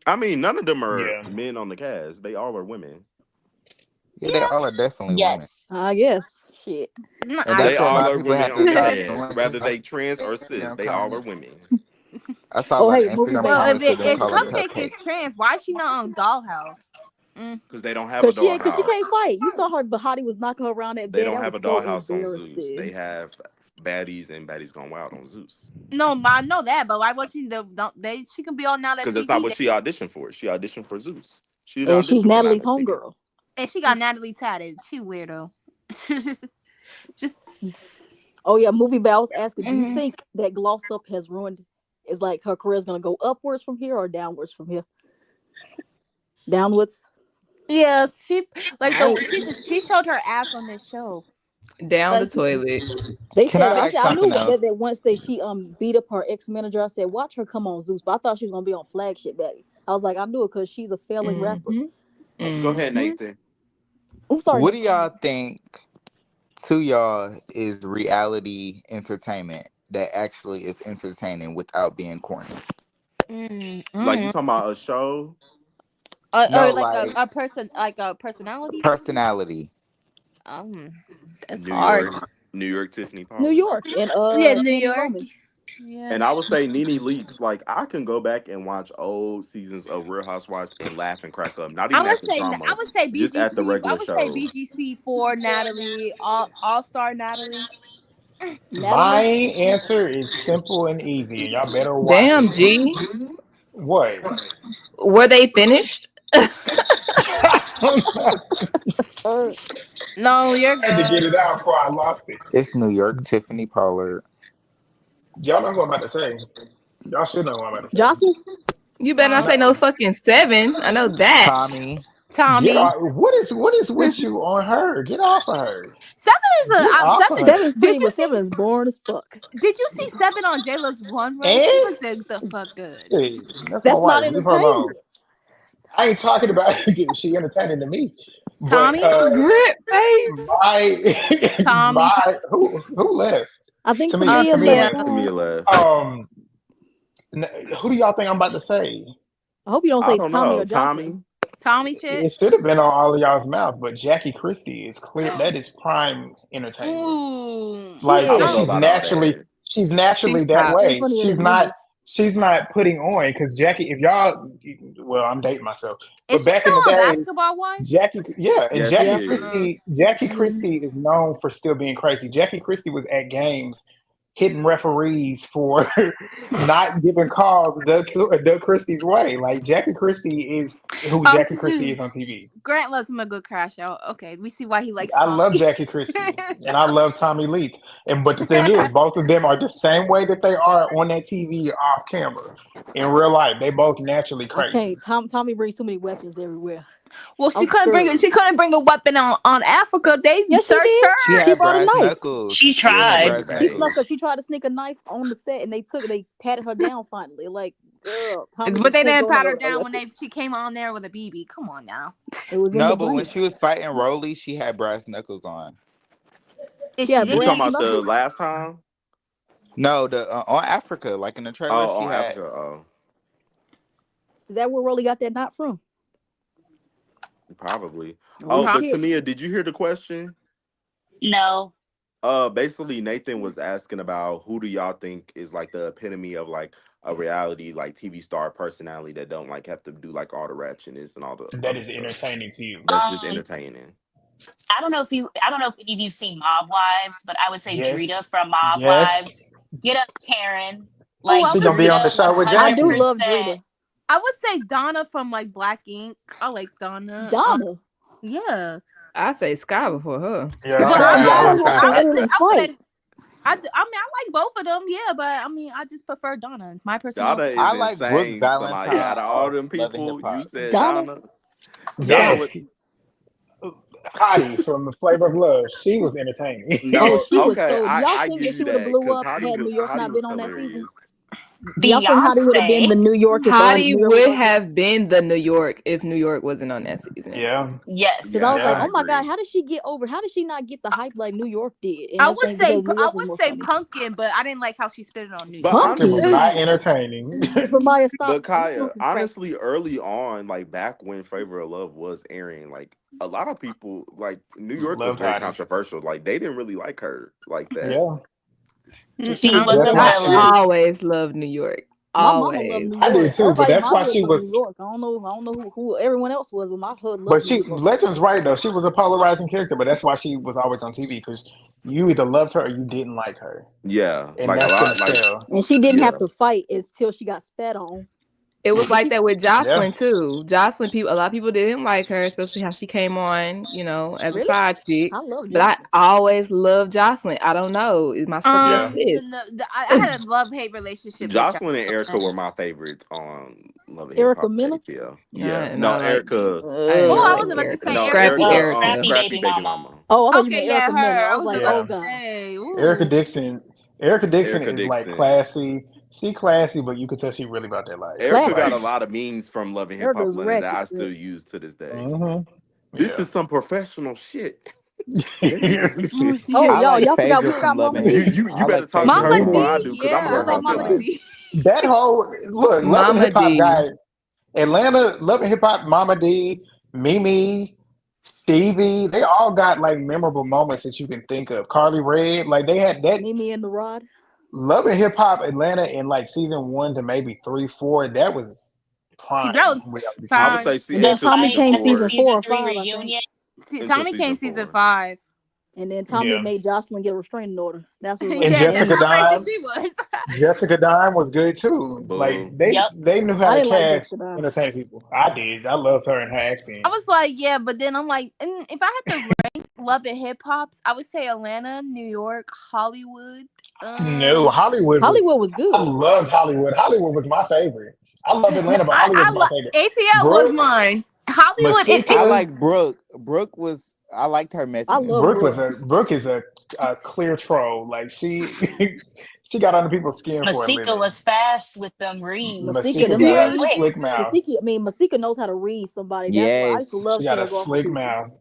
Speaker 3: I mean, none of them are
Speaker 2: Yeah.
Speaker 3: men on the cast. They all are women.
Speaker 7: Yeah, they all are definitely women.
Speaker 6: Yes.
Speaker 4: I guess. Shit.
Speaker 7: And
Speaker 3: They
Speaker 7: that's what a
Speaker 3: all
Speaker 7: lot
Speaker 3: are
Speaker 7: of people
Speaker 3: women
Speaker 7: have
Speaker 3: on
Speaker 7: to
Speaker 3: the
Speaker 7: stop
Speaker 3: cast.
Speaker 7: doing.
Speaker 3: Whether
Speaker 7: Stop
Speaker 3: they trans or
Speaker 7: making
Speaker 3: cis,
Speaker 7: them
Speaker 3: they all are
Speaker 7: comments.
Speaker 3: women.
Speaker 7: I saw a
Speaker 4: Oh,
Speaker 7: lot
Speaker 4: hey,
Speaker 7: of
Speaker 4: movie
Speaker 7: Instagram
Speaker 4: bag.
Speaker 5: Well,
Speaker 7: comments of them
Speaker 5: if
Speaker 7: calling her
Speaker 5: Cupcake is
Speaker 7: Peck.
Speaker 5: trans, why is she not on Dollhouse?
Speaker 3: Because they don't have a
Speaker 4: Cause she
Speaker 3: dollhouse.
Speaker 4: can't fight. You saw her, Bahati was knocking her around that
Speaker 3: They
Speaker 4: bed.
Speaker 3: don't
Speaker 4: That
Speaker 3: have a
Speaker 4: was so
Speaker 3: dollhouse on Zeus. They
Speaker 4: embarrassing.
Speaker 3: have Baddies and Baddies Gone Wild on Zeus.
Speaker 5: No, I know that, but why was she? Don't they? She can be on Now That
Speaker 3: Because that's not
Speaker 5: TV,
Speaker 3: what she auditioned for. She auditioned for Zeus. She didn't
Speaker 4: And she's
Speaker 3: audition for Now
Speaker 4: Natalie's
Speaker 3: That's TV.
Speaker 4: homegirl.
Speaker 5: and she got Natalie tatted. She weirdo. just.
Speaker 4: Oh yeah, movie bag. I was asking, do you
Speaker 1: Mhm.
Speaker 4: think that gloss up has ruined? Is like her career's gonna go upwards from here or downwards from here? Downwards.
Speaker 5: Yeah, she like
Speaker 4: All right.
Speaker 5: she showed her ass on this show.
Speaker 1: Down the
Speaker 5: Like
Speaker 1: toilet.
Speaker 4: They
Speaker 7: Can
Speaker 4: showed.
Speaker 7: I ask
Speaker 4: I knew
Speaker 7: something else?
Speaker 4: that once she beat up her ex manager. I said, watch her come on Zeus. But I thought she was gonna be on Flagship Baddies. I was like, I knew it because she's a failing rapper.
Speaker 3: Go ahead,
Speaker 1: Mm-hmm.
Speaker 3: Nathan.
Speaker 4: I'm sorry,
Speaker 7: What do
Speaker 4: Nate.
Speaker 7: y'all think to y'all is reality entertainment that actually is entertaining without being corny?
Speaker 3: Like you talking about a show?
Speaker 7: No,
Speaker 5: or like
Speaker 7: like
Speaker 5: a person, like a personality.
Speaker 7: personality.
Speaker 5: Um, that's
Speaker 3: New
Speaker 5: hard.
Speaker 3: York. New York Tiffany
Speaker 4: New
Speaker 3: Pollard.
Speaker 4: York and
Speaker 5: Yeah, New
Speaker 4: Candy
Speaker 5: York.
Speaker 4: Roman.
Speaker 5: Yeah.
Speaker 3: And I would say Nene Leaks. Like I can go back and watch old seasons of Real Housewives and laugh and crack up. Not
Speaker 5: I
Speaker 3: even
Speaker 5: would
Speaker 3: at the
Speaker 5: say
Speaker 3: drama, just at the
Speaker 5: BGC. I
Speaker 3: regular
Speaker 5: would say
Speaker 3: shows.
Speaker 5: BGC for Natalie, All Star Natalie.
Speaker 2: My
Speaker 4: Natalie.
Speaker 2: answer is simple and easy, and y'all better watch
Speaker 1: Damn,
Speaker 2: it.
Speaker 1: G.
Speaker 2: What?
Speaker 1: Were they finished?
Speaker 2: I don't know.
Speaker 4: Uh,
Speaker 5: No, you're
Speaker 2: I had to get
Speaker 5: good.
Speaker 2: it out before I lost it.
Speaker 7: It's New York Tiffany Pollard.
Speaker 2: Y'all know who I'm about to say. Y'all should know who I'm about to say.
Speaker 4: Jocelyn.
Speaker 1: You better not
Speaker 5: Tom,
Speaker 1: say no
Speaker 2: No.
Speaker 1: fucking 7. I know that.
Speaker 7: Tommy.
Speaker 2: Get
Speaker 5: Tommy.
Speaker 2: off. What is with you on her? Get off of her.
Speaker 5: Seven is
Speaker 2: Get off of
Speaker 5: Seven.
Speaker 2: her.
Speaker 4: Seven's pretty, but Seven is boring as fuck.
Speaker 5: Did you see Seven on Jayla's one run? She
Speaker 2: And
Speaker 5: looked the fuck good.
Speaker 2: hey, that's my
Speaker 4: That's not
Speaker 2: wife. Leave her alone.
Speaker 4: entertainment.
Speaker 2: I ain't talking about she entertaining to me, but
Speaker 5: Tommy,
Speaker 1: Grip face.
Speaker 2: my
Speaker 5: Tommy,
Speaker 2: who left?
Speaker 4: I think
Speaker 2: Tamia.
Speaker 4: Tamia
Speaker 2: Tamia
Speaker 5: Tamia.
Speaker 4: left.
Speaker 2: left.
Speaker 3: Tamia left.
Speaker 2: Who do y'all think I'm about to say?
Speaker 4: I hope you don't
Speaker 3: I
Speaker 4: say
Speaker 3: don't
Speaker 4: Tommy
Speaker 3: know.
Speaker 4: or Jocelyn.
Speaker 3: Tommy.
Speaker 5: Tommy shit.
Speaker 2: It should have been on all of y'all's mouth, but Jackie Christie is clear. That is prime entertainment.
Speaker 5: Ooh,
Speaker 4: She
Speaker 2: Like,
Speaker 3: I
Speaker 2: and
Speaker 3: don't know
Speaker 4: is.
Speaker 2: she's
Speaker 3: about all
Speaker 2: naturally
Speaker 3: that.
Speaker 2: she's naturally
Speaker 1: She's
Speaker 2: that
Speaker 1: top.
Speaker 4: She ain't
Speaker 2: way.
Speaker 4: funnier
Speaker 2: She's
Speaker 4: than
Speaker 2: not
Speaker 4: Mimi.
Speaker 2: she's not putting on because Jackie. If y'all, well, I'm dating myself,
Speaker 5: is
Speaker 2: but
Speaker 5: she
Speaker 2: back in
Speaker 5: still
Speaker 2: the
Speaker 5: on
Speaker 2: day,
Speaker 5: Basketball Wives?
Speaker 2: Jackie, yeah, and
Speaker 3: Yes, she
Speaker 4: Yeah.
Speaker 3: is.
Speaker 2: Jackie
Speaker 4: Mhm.
Speaker 2: Christie is known for still being crazy. Jackie Christie was at games hitting referees for not giving calls Doug Christie's way. Like Jackie Christie is who
Speaker 5: Oh,
Speaker 2: Jackie Christie is on TV.
Speaker 5: Grant loves him a good crash out. Okay, we see why he likes
Speaker 2: I
Speaker 5: Tommy.
Speaker 2: love Jackie Christie and I love Tommy Lee. But the thing is, both of them are the same way that they are on that TV off camera. In real life, they both naturally
Speaker 4: I
Speaker 2: crazy.
Speaker 4: can't. Tommy brings too many weapons everywhere.
Speaker 5: Well,
Speaker 4: I'm scared.
Speaker 5: she couldn't bring a weapon on Africa. They
Speaker 4: Yes, she
Speaker 5: searched
Speaker 4: did.
Speaker 7: She
Speaker 5: her.
Speaker 4: She
Speaker 7: had
Speaker 4: brought a
Speaker 7: brass
Speaker 4: knife.
Speaker 7: knuckles.
Speaker 6: She
Speaker 7: She had
Speaker 6: tried.
Speaker 7: brass
Speaker 3: Hey,
Speaker 4: She snuck her.
Speaker 7: knuckles.
Speaker 4: She tried to sneak a knife on the set, and they patted her down finally. Like, girl, Tommy
Speaker 5: But
Speaker 4: just
Speaker 5: they
Speaker 4: couldn't
Speaker 5: didn't
Speaker 4: go
Speaker 5: pat her
Speaker 4: nowhere with no
Speaker 5: down when
Speaker 4: weapon.
Speaker 5: she came on there with a BB. Come on now.
Speaker 4: It was in the
Speaker 7: No, but when
Speaker 4: budget.
Speaker 7: she was fighting Rolly, she had brass knuckles on.
Speaker 5: If
Speaker 4: She
Speaker 5: she
Speaker 4: had
Speaker 3: you
Speaker 4: brass
Speaker 3: talking
Speaker 5: didn't,
Speaker 3: about the
Speaker 4: knuckles.
Speaker 3: last time?
Speaker 7: No, the on Africa, like in the trailer,
Speaker 3: Oh,
Speaker 7: she
Speaker 3: on
Speaker 7: had.
Speaker 3: Africa. Oh,
Speaker 4: Is that where Rolly got that knot from?
Speaker 3: probably.
Speaker 4: Oh
Speaker 3: Oh, but
Speaker 4: shit!
Speaker 3: Tamia, did you hear the question?
Speaker 6: No.
Speaker 3: Basically Nathan was asking about who do y'all think is like the epitome of like a reality like TV star personality that don't like have to do like all the ratchetness and all the
Speaker 2: That
Speaker 3: other
Speaker 2: is
Speaker 3: stuff.
Speaker 2: entertaining to you.
Speaker 3: That's just
Speaker 6: Um,
Speaker 3: entertaining.
Speaker 6: I don't know if any of you've seen Mob Wives, but I would say
Speaker 2: Yes.
Speaker 6: Drita from Mob
Speaker 2: Yes.
Speaker 6: Wives. Get up, Karen.
Speaker 5: oh,
Speaker 6: Like
Speaker 2: She gonna be on the
Speaker 6: Drita,
Speaker 2: show with
Speaker 4: I
Speaker 6: hundred
Speaker 4: do
Speaker 2: Jackie.
Speaker 4: love
Speaker 6: percent.
Speaker 4: Drita.
Speaker 5: I would say Donna from like Black Ink. I like Donna.
Speaker 4: Donna.
Speaker 5: Yeah.
Speaker 1: I say Sky before her.
Speaker 2: Yeah,
Speaker 5: But
Speaker 4: Donna,
Speaker 2: Sky.
Speaker 4: Donna has to
Speaker 5: I would
Speaker 4: enter
Speaker 5: say
Speaker 4: and
Speaker 5: I
Speaker 4: fight.
Speaker 5: would. I mean, I like both of them. Yeah, but I mean, I just prefer Donna. My personal.
Speaker 3: Donna is
Speaker 7: I like Brooke
Speaker 3: insane. Somebody
Speaker 7: Valentine
Speaker 3: out of all
Speaker 7: off
Speaker 3: them
Speaker 7: Love and Hip
Speaker 3: people, you
Speaker 7: Hop.
Speaker 3: said
Speaker 4: Donna.
Speaker 3: Donna. Donna
Speaker 4: Donna.
Speaker 3: would
Speaker 2: Yes. Hottie from the Flavor of Love. She was entertaining.
Speaker 4: Oh,
Speaker 3: no,
Speaker 4: she was
Speaker 3: okay,
Speaker 4: so. Do y'all
Speaker 3: I
Speaker 4: think
Speaker 3: give
Speaker 4: if she
Speaker 3: you
Speaker 4: would have
Speaker 3: that
Speaker 4: blew
Speaker 3: because
Speaker 4: up had New York
Speaker 3: Hottie
Speaker 4: not
Speaker 3: was
Speaker 4: been on that season?
Speaker 3: hilarious.
Speaker 4: Do y'all think Hottie would have been
Speaker 6: Beyonce.
Speaker 4: the New York if
Speaker 1: Hottie
Speaker 4: New York
Speaker 1: would
Speaker 4: was on TV?
Speaker 1: have been the New York if New York wasn't on that season.
Speaker 2: Yeah.
Speaker 6: Yes.
Speaker 4: Because I was
Speaker 3: Yeah,
Speaker 4: like,
Speaker 2: Yeah.
Speaker 3: I
Speaker 4: oh my god,
Speaker 3: agree.
Speaker 4: how did she get over? How did she not get the hype like New York did? And
Speaker 5: I
Speaker 4: that's
Speaker 5: would
Speaker 4: because
Speaker 5: say
Speaker 4: New York was more funny.
Speaker 5: Pumpkin, but I didn't like how she spit it on New
Speaker 3: But
Speaker 5: York.
Speaker 2: Pumpkin was
Speaker 3: honestly,
Speaker 2: not
Speaker 4: Pumpkin.
Speaker 2: entertaining.
Speaker 4: Somebody stop
Speaker 3: but Kaya,
Speaker 4: smoking crack.
Speaker 3: honestly, early on, like back when Flavor of Love was airing, like a lot of people, like New York was
Speaker 2: Loved
Speaker 3: very
Speaker 2: Hottie.
Speaker 3: controversial. Like they didn't really like her like that.
Speaker 2: Yeah.
Speaker 5: Mm,
Speaker 2: She
Speaker 6: She
Speaker 2: was
Speaker 5: I
Speaker 6: was
Speaker 5: don't
Speaker 6: a
Speaker 2: that's
Speaker 5: know.
Speaker 2: how
Speaker 1: I
Speaker 2: she
Speaker 6: villain.
Speaker 2: was.
Speaker 1: always loved New York.
Speaker 4: My mama loved
Speaker 1: Always.
Speaker 4: New
Speaker 2: I
Speaker 4: York.
Speaker 2: did too, but
Speaker 4: Everybody in
Speaker 2: that's
Speaker 4: my
Speaker 2: why
Speaker 4: hood
Speaker 2: she
Speaker 4: loved New
Speaker 2: was.
Speaker 4: York. I don't know who everyone else was, but my hood
Speaker 2: But
Speaker 4: loved New
Speaker 2: she,
Speaker 4: York.
Speaker 2: Legend's right though. She was a polarizing character, but that's why she was always on TV because you either loved her or you didn't like her,
Speaker 3: Yeah,
Speaker 2: and
Speaker 3: like a
Speaker 2: that's gonna
Speaker 3: lot, like
Speaker 2: sell.
Speaker 4: And she didn't have
Speaker 3: yeah.
Speaker 4: to fight until she got spat on.
Speaker 1: It was
Speaker 4: But
Speaker 1: like
Speaker 4: she,
Speaker 1: that with
Speaker 2: Yeah,
Speaker 1: Jocelyn too. Jocelyn, people, a lot of people didn't like her, especially how she came on, as a
Speaker 4: really,
Speaker 1: side chick.
Speaker 4: I love
Speaker 1: But I
Speaker 4: Jocelyn.
Speaker 1: always loved Jocelyn. I don't know, is my stuff just
Speaker 2: yeah.
Speaker 1: sis?
Speaker 5: I had a love hate relationship with
Speaker 3: Jocelyn and Erica
Speaker 5: Jocelyn.
Speaker 3: were my favorites on Love and Hip
Speaker 4: Erica
Speaker 3: Hop
Speaker 4: Mena.
Speaker 3: ATL. Yeah,
Speaker 1: Not,
Speaker 3: no,
Speaker 1: not like
Speaker 3: Erica.
Speaker 1: I didn't
Speaker 5: Oh,
Speaker 1: really
Speaker 5: I
Speaker 1: like
Speaker 5: was about to
Speaker 1: Erica.
Speaker 5: say
Speaker 3: No,
Speaker 5: Erica
Speaker 1: Scrappy
Speaker 3: Erica.
Speaker 5: Dixon.
Speaker 1: Erica.
Speaker 6: Scrappy
Speaker 3: Scrappy
Speaker 6: baby
Speaker 3: Baby
Speaker 6: mama.
Speaker 3: Mama.
Speaker 4: Oh, I thought you
Speaker 5: Okay,
Speaker 4: meant
Speaker 5: yeah,
Speaker 4: Erica Mena.
Speaker 5: her.
Speaker 4: I
Speaker 5: I
Speaker 4: was
Speaker 5: was
Speaker 4: like,
Speaker 5: about
Speaker 4: oh
Speaker 2: Yeah,
Speaker 5: to
Speaker 4: god.
Speaker 5: say,
Speaker 2: Erica
Speaker 5: ooh.
Speaker 2: Dixon. Erica Dixon
Speaker 3: Erica
Speaker 2: is like
Speaker 3: Dixon.
Speaker 2: classy. She classy, but you could tell she really about that life.
Speaker 3: Erica got
Speaker 2: Like,
Speaker 3: a
Speaker 4: Classy.
Speaker 3: lot of memes from Love and Hip Hop
Speaker 4: Erica's
Speaker 3: Atlanta that
Speaker 4: ratchet.
Speaker 3: I still use to this day.
Speaker 2: hmm
Speaker 3: This
Speaker 2: yeah.
Speaker 3: is some professional shit.
Speaker 5: Let me see
Speaker 4: Oh,
Speaker 5: here.
Speaker 7: I like
Speaker 4: y'all forgot we
Speaker 7: Phaedra
Speaker 4: forgot
Speaker 7: from Love
Speaker 4: Mama
Speaker 7: and Hip.
Speaker 4: D.
Speaker 3: You
Speaker 7: I
Speaker 3: better
Speaker 7: like
Speaker 3: talk to
Speaker 7: Phaedra
Speaker 3: her
Speaker 5: Mama
Speaker 7: from
Speaker 2: Mimi,
Speaker 3: before I
Speaker 5: D,
Speaker 3: do, because I'm gonna
Speaker 5: yeah, I
Speaker 4: What
Speaker 3: hurt
Speaker 5: love
Speaker 4: about
Speaker 3: her
Speaker 4: Mama
Speaker 5: Mama
Speaker 4: D?
Speaker 3: feelings.
Speaker 5: D.
Speaker 2: that whole look, Love and
Speaker 1: Mama
Speaker 2: Hip Hop
Speaker 1: D.
Speaker 2: guy, Atlanta, Love and Hip Hop, Mama D, Mimi, Stevie, they all got like memorable moments that you can think of. Carly Red, like they had that
Speaker 4: Mimi and the Rod.
Speaker 2: Love and Hip Hop Atlanta in like season 1 to maybe 3, 4. That was
Speaker 5: That
Speaker 2: prime.
Speaker 5: was
Speaker 3: I would
Speaker 5: prime.
Speaker 3: say
Speaker 4: And then
Speaker 3: until
Speaker 4: Tommy
Speaker 3: season
Speaker 4: came
Speaker 6: The
Speaker 4: season
Speaker 3: four.
Speaker 4: four
Speaker 6: season
Speaker 4: or
Speaker 6: 3
Speaker 4: five, I think.
Speaker 6: reunion.
Speaker 3: Until
Speaker 5: Tommy came
Speaker 3: season
Speaker 5: season
Speaker 3: four.
Speaker 5: 5.
Speaker 4: And then Tommy
Speaker 2: Yeah,
Speaker 4: made Jocelyn get a restraining order. That's what was like
Speaker 2: and
Speaker 5: Yeah,
Speaker 4: the
Speaker 5: because
Speaker 2: Jessica
Speaker 4: end.
Speaker 5: how crazy
Speaker 2: Dime.
Speaker 5: she was.
Speaker 2: Jessica Dime was good too. Like
Speaker 3: Boo.
Speaker 6: Yep.
Speaker 2: they knew how
Speaker 4: I
Speaker 2: to
Speaker 4: didn't like
Speaker 2: cast
Speaker 4: Jessica Dime.
Speaker 2: entertain people. I did. I loved her and her
Speaker 5: I
Speaker 2: accent.
Speaker 5: was like, yeah, but then I'm like, and if I had to rank love and hip hops, I would say Atlanta, New York, Hollywood.
Speaker 2: No, Hollywood
Speaker 4: Hollywood
Speaker 2: was.
Speaker 4: was
Speaker 2: I
Speaker 4: good.
Speaker 2: loved Hollywood. Hollywood was my favorite. I love
Speaker 5: No,
Speaker 2: Atlanta, but Hollywood was my favorite.
Speaker 5: ATL was
Speaker 2: Brooke,
Speaker 5: mine. Hollywood and
Speaker 7: I
Speaker 2: Masika.
Speaker 7: like Brooke. Brooke was. I liked her
Speaker 4: I
Speaker 7: messiness.
Speaker 4: love
Speaker 2: Brooke was
Speaker 4: Brooke.
Speaker 2: a Brooke is a clear troll. Like she she got under people's skin for a
Speaker 6: Masika
Speaker 2: living.
Speaker 6: was fast with them reads. She
Speaker 4: Masika,
Speaker 2: Masika
Speaker 6: was
Speaker 4: them
Speaker 2: got a
Speaker 6: real
Speaker 4: reads.
Speaker 6: quick.
Speaker 2: slick mouth.
Speaker 4: Masika knows how to read somebody. That's why I used
Speaker 7: Yes.
Speaker 4: to love
Speaker 2: She got
Speaker 4: seeing
Speaker 2: a
Speaker 4: her go off the
Speaker 2: slick
Speaker 4: people.
Speaker 2: mouth.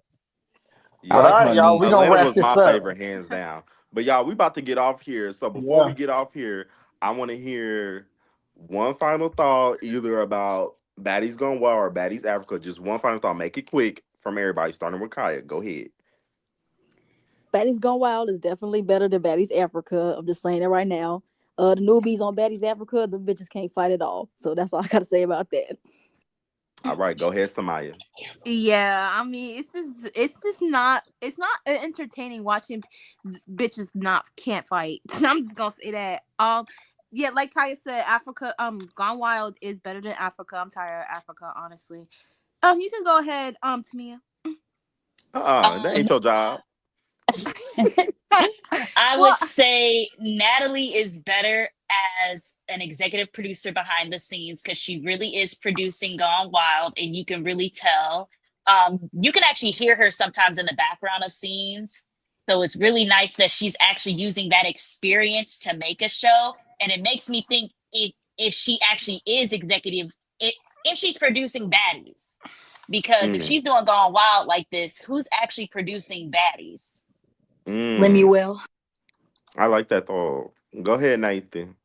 Speaker 7: I
Speaker 2: But all
Speaker 7: like
Speaker 3: Yeah.
Speaker 2: right, y'all, we
Speaker 7: Monique.
Speaker 2: gonna
Speaker 3: Atlanta
Speaker 2: wrap
Speaker 3: was
Speaker 2: this
Speaker 3: my
Speaker 2: up.
Speaker 3: favorite, hands down. But y'all, we about to get off here. So before we
Speaker 2: Yeah.
Speaker 3: get off here, I want to hear one final thought, either about Baddies Gone Wild or Baddies Africa. Just one final thought. Make it quick from everybody, starting with Kaya. Go ahead.
Speaker 4: Baddies Gone Wild is definitely better than Baddies Africa. I'm just saying that right now. The newbies on Baddies Africa, the bitches can't fight at all. So that's all I gotta say about that.
Speaker 3: All right, go ahead, Samaya.
Speaker 5: yeah, I mean, it's not entertaining watching bitches not can't fight. I'm just gonna say that. Yeah, like Kaya said, Africa, Gone Wild is better than Africa. I'm tired of Africa, honestly. You can go ahead, Tamia.
Speaker 3: That ain't
Speaker 6: Um,
Speaker 3: your job.
Speaker 6: I
Speaker 5: Well,
Speaker 6: would say Natalie is better as an executive producer behind the scenes because she really is producing Gone Wild, and you can really tell. You can actually hear her sometimes in the background of scenes. So it's really nice that she's actually using that experience to make a show. And it makes me think if she actually is executive, if she's producing Baddies. Because if
Speaker 3: Mm,
Speaker 6: she's doing Gone Wild like this, who's actually producing Baddies?
Speaker 3: mm.
Speaker 4: Lemuel.
Speaker 3: I like that thought. Go ahead, Nathan.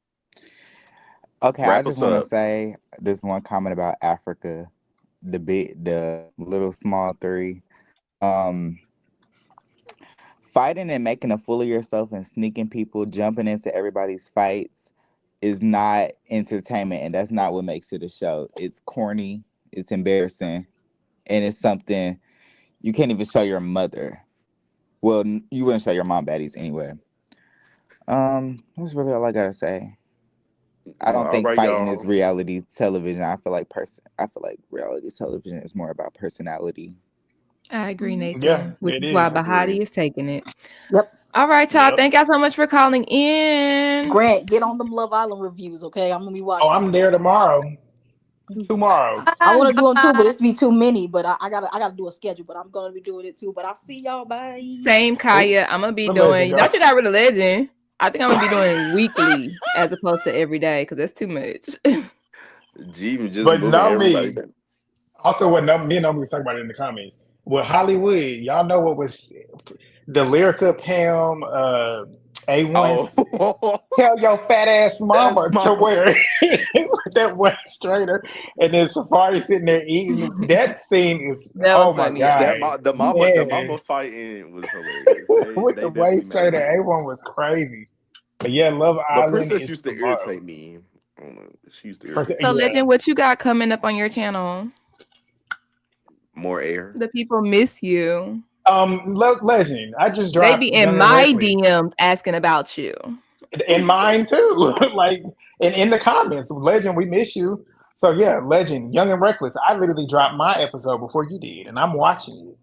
Speaker 7: Okay, I
Speaker 3: Wrap
Speaker 7: just
Speaker 3: us
Speaker 7: want to
Speaker 3: up.
Speaker 7: say this one comment about Africa, the little small three. Um, Fighting and making a fool of yourself and sneaking people, jumping into everybody's fights is not entertainment, and that's not what makes it a show. It's corny, it's embarrassing, and it's something you can't even show your mother. Well, you wouldn't show your mom baddies anyway. That's really all I gotta say. I
Speaker 3: Well,
Speaker 7: don't
Speaker 3: all
Speaker 7: think
Speaker 3: right,
Speaker 7: fighting is
Speaker 3: y'all.
Speaker 7: reality television. I feel like reality television is more about personality.
Speaker 1: I agree,
Speaker 2: Yeah,
Speaker 1: Nathan, which
Speaker 2: it
Speaker 1: is why
Speaker 2: is.
Speaker 1: Bahati
Speaker 3: Agreed.
Speaker 1: is taking it.
Speaker 4: Yep.
Speaker 1: All right, y'all.
Speaker 2: Yep.
Speaker 1: Thank y'all so much for calling in.
Speaker 4: Grant, get on them Love Island reviews, okay? I'm gonna be
Speaker 2: Oh,
Speaker 4: watching
Speaker 2: I'm
Speaker 4: them.
Speaker 2: there tomorrow. Tomorrow.
Speaker 4: I want to do them too, but
Speaker 5: bye.
Speaker 4: it's be too many. But I gotta do a schedule. But I'm gonna be doing it too. But I'll see y'all. Bye.
Speaker 1: Same
Speaker 2: Oh,
Speaker 1: Kaya. I'm gonna be
Speaker 2: the legend
Speaker 1: doing.
Speaker 2: go.
Speaker 1: Not you got rid of legend. I think I'm gonna be doing weekly as opposed to every day because that's too much.
Speaker 3: G just
Speaker 2: But
Speaker 3: moving
Speaker 2: know
Speaker 3: everybody
Speaker 2: me.
Speaker 3: down.
Speaker 2: Also, what me and Nomi was talking about it in the comments. With Hollywood, y'all know what was the Lyrica Pam A1
Speaker 3: Oh,
Speaker 2: tell your fat ass
Speaker 3: that's
Speaker 2: mama to
Speaker 3: mama.
Speaker 2: wear with that one straighter, and then Safari sitting there eating. That scene is
Speaker 1: That was
Speaker 2: oh my
Speaker 1: funny, yeah.
Speaker 2: god,
Speaker 3: The
Speaker 2: man!
Speaker 3: mama fighting was hilarious.
Speaker 2: With
Speaker 3: They
Speaker 2: the
Speaker 3: definitely
Speaker 2: waist
Speaker 3: made
Speaker 2: straighter,
Speaker 3: it.
Speaker 2: A1 was crazy. But yeah, Love
Speaker 3: But
Speaker 2: Island
Speaker 3: Princess
Speaker 2: is
Speaker 3: used to
Speaker 2: tomorrow.
Speaker 3: irritate me. I don't know. She used to
Speaker 2: First,
Speaker 3: irritate
Speaker 1: So,
Speaker 3: me.
Speaker 2: yeah.
Speaker 1: Legend, what you got coming up on your channel?
Speaker 3: More air.
Speaker 1: The people miss you.
Speaker 2: Legend. I just
Speaker 1: They
Speaker 2: dropped
Speaker 1: be in
Speaker 2: Young and
Speaker 1: my
Speaker 2: Reckless.
Speaker 1: DMs asking about you.
Speaker 2: In mine too. Like in the comments, Legend, we miss you. So yeah, Legend, Young and Reckless. I literally dropped my episode before you did, and I'm watching it.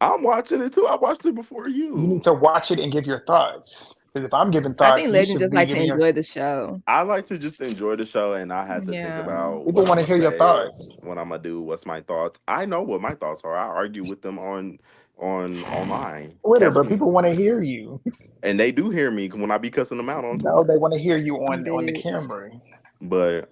Speaker 3: I'm watching it too. I watched it before
Speaker 2: You need
Speaker 3: you.
Speaker 2: to watch it and give your thoughts. Because if I'm giving
Speaker 1: I
Speaker 2: thoughts,
Speaker 1: think
Speaker 2: you
Speaker 1: Legend
Speaker 2: should
Speaker 1: just
Speaker 2: be
Speaker 1: like to
Speaker 2: giving your.
Speaker 1: enjoy the show.
Speaker 3: I like to just enjoy the show, and I had to think
Speaker 1: Yeah.
Speaker 3: about
Speaker 2: People
Speaker 3: what I'm
Speaker 2: want to
Speaker 3: gonna
Speaker 2: hear your
Speaker 3: say,
Speaker 2: thoughts.
Speaker 3: what I'm gonna do, what's my thoughts. I know what my thoughts are. I argue with them on online.
Speaker 2: Twitter,
Speaker 3: Catch
Speaker 2: but
Speaker 3: me,
Speaker 2: people want to hear you.
Speaker 3: and they do hear me when I be cussing them out on
Speaker 2: No, they
Speaker 3: Twitter.
Speaker 2: want to hear you
Speaker 1: I'm
Speaker 2: on the
Speaker 1: dead.
Speaker 2: camera.
Speaker 3: But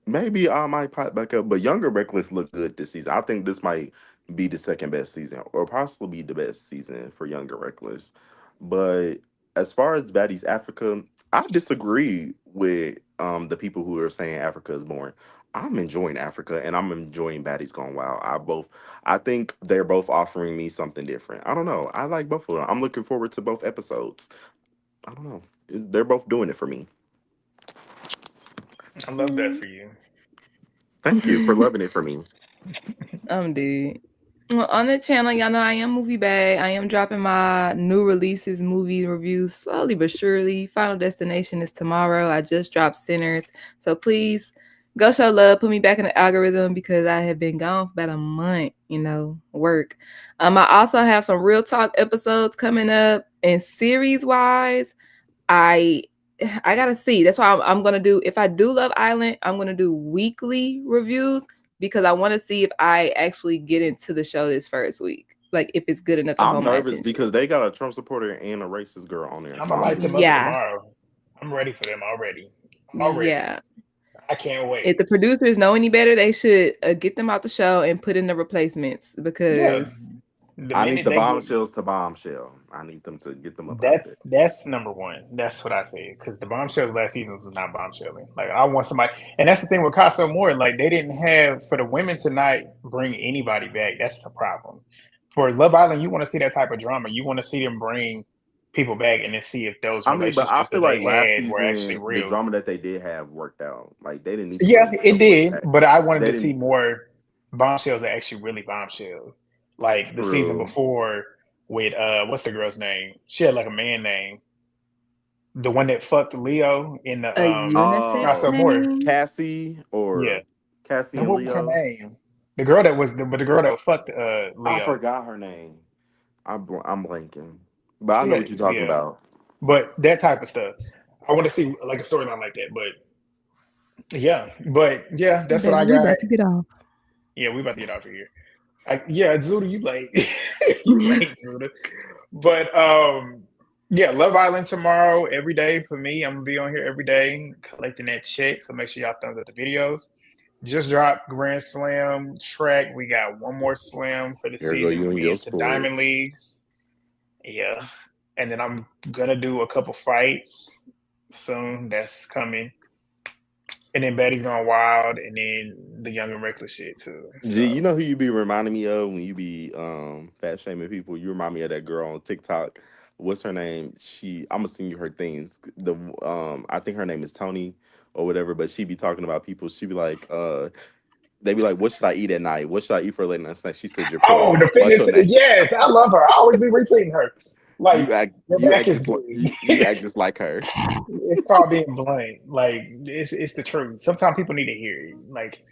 Speaker 3: maybe I might pop back up. But Younger Reckless look good this season. I think this might be the second best season, or possibly the best season for Younger Reckless. But as far as Baddies Africa, I disagree with the people who are saying Africa is boring. I'm enjoying Africa and I'm enjoying Baddies Gone Wild. I think they're both offering me something different. I don't know. I like both of them. I'm looking forward to both episodes. I don't know. They're both doing it for me.
Speaker 2: I love that for you.
Speaker 3: Thank you for loving it for me.
Speaker 1: I'm dead. Well, on the channel, y'all know I am Movie Bay. I am dropping my new releases, movie reviews slowly but surely. Final Destination is tomorrow. I just dropped Sinners. So please go show love. Put me back in the algorithm because I have been gone for about a month, work. I also have some real talk episodes coming up. And series wise, I gotta see. That's why I'm gonna do. If I do Love Island, I'm gonna do weekly reviews because I want to see if I actually get into the show this first week. Like if it's good enough to
Speaker 3: I'm
Speaker 1: hold my
Speaker 3: nervous
Speaker 1: attention.
Speaker 3: because they got a Trump supporter and a racist girl on there,
Speaker 2: I'm
Speaker 3: so
Speaker 2: gonna
Speaker 3: I'm
Speaker 2: light them
Speaker 3: just
Speaker 2: up
Speaker 1: Yeah,
Speaker 2: tomorrow. I'm ready for them already. I'm already.
Speaker 1: yeah.
Speaker 2: I can't
Speaker 1: If
Speaker 2: wait.
Speaker 1: the producers know any better, they should get them out the show and put in the replacements
Speaker 2: Yeah.
Speaker 1: because
Speaker 2: The
Speaker 3: I need
Speaker 2: minute
Speaker 3: the
Speaker 2: they get
Speaker 3: bombshells to bombshell. I need them to get them up out there.
Speaker 2: that's number one. That's what I say. Because the bombshells last season was not bombshelling. Like I want somebody, and that's the thing with Casa Moore. Like they didn't have for the women tonight bring anybody back. That's the problem. For Love Island, you want to see that type of drama. You want to see them bring people back and then see if those
Speaker 3: I mean, but I
Speaker 2: relationships
Speaker 3: feel
Speaker 2: that they
Speaker 3: like last
Speaker 2: had were actually
Speaker 3: season the
Speaker 2: real.
Speaker 3: drama that they did have worked out. Like they didn't need to
Speaker 2: Yeah,
Speaker 3: bring
Speaker 2: it
Speaker 3: the boys
Speaker 2: did,
Speaker 3: back.
Speaker 2: but I wanted
Speaker 3: They
Speaker 2: to see
Speaker 3: didn't.
Speaker 2: more bombshells that actually really bombshell. Like the season
Speaker 3: True.
Speaker 2: before with what's the girl's name? She had like a man name. The one that fucked Leo in the
Speaker 1: a unisex
Speaker 2: Casa
Speaker 3: Oh,
Speaker 2: More.
Speaker 1: name.
Speaker 3: Cassie
Speaker 2: Yeah.
Speaker 3: or Cassie
Speaker 2: Now
Speaker 3: and
Speaker 2: what was her
Speaker 3: Leo.
Speaker 2: name? The girl that was the girl that fucked
Speaker 3: I
Speaker 2: Leo.
Speaker 3: forgot her name. I'm blanking, but I
Speaker 2: She
Speaker 3: know
Speaker 2: had
Speaker 3: what you're talking
Speaker 2: yeah.
Speaker 3: about.
Speaker 2: But that type of stuff. I want to see like a storyline like that. But yeah, that's what
Speaker 1: Baby,
Speaker 2: I
Speaker 1: we
Speaker 2: got.
Speaker 1: about to get off.
Speaker 2: Yeah, we about to get out of here. Yeah, Zuda, you late. You late, Zuda. But yeah, Love Island tomorrow, every day for me. I'm gonna be on here every day collecting that check. So make sure y'all thumbs up the videos. Just dropped Grand Slam track. We got one more slam for the
Speaker 3: There go
Speaker 2: season.
Speaker 3: you and
Speaker 2: We
Speaker 3: your
Speaker 2: into Diamond
Speaker 3: sports.
Speaker 2: Leagues. Yeah. And then I'm gonna do a couple fights soon. That's coming. And then Betty's Gone Wild, and then the Young and Reckless shit too.
Speaker 3: Gee, you
Speaker 2: So
Speaker 3: know who you be reminding me of when you be fat shaming people? You remind me of that girl on TikTok. What's her name? I'm gonna send you her things. I think her name is Tony or whatever, but she be talking about people. She be like, they be like, what should I eat at night? What should I eat for a late night snack? She said your
Speaker 2: oh,
Speaker 3: pillow.
Speaker 2: the
Speaker 3: What's
Speaker 2: fitness,
Speaker 3: your name?
Speaker 2: yes, I love her. I always be retweeting her. Like your
Speaker 3: You
Speaker 2: back
Speaker 3: act
Speaker 2: is
Speaker 3: just like
Speaker 2: big.
Speaker 3: you act just like her.
Speaker 2: It's called being blunt. Like it's the truth. Sometimes people need to hear it. Like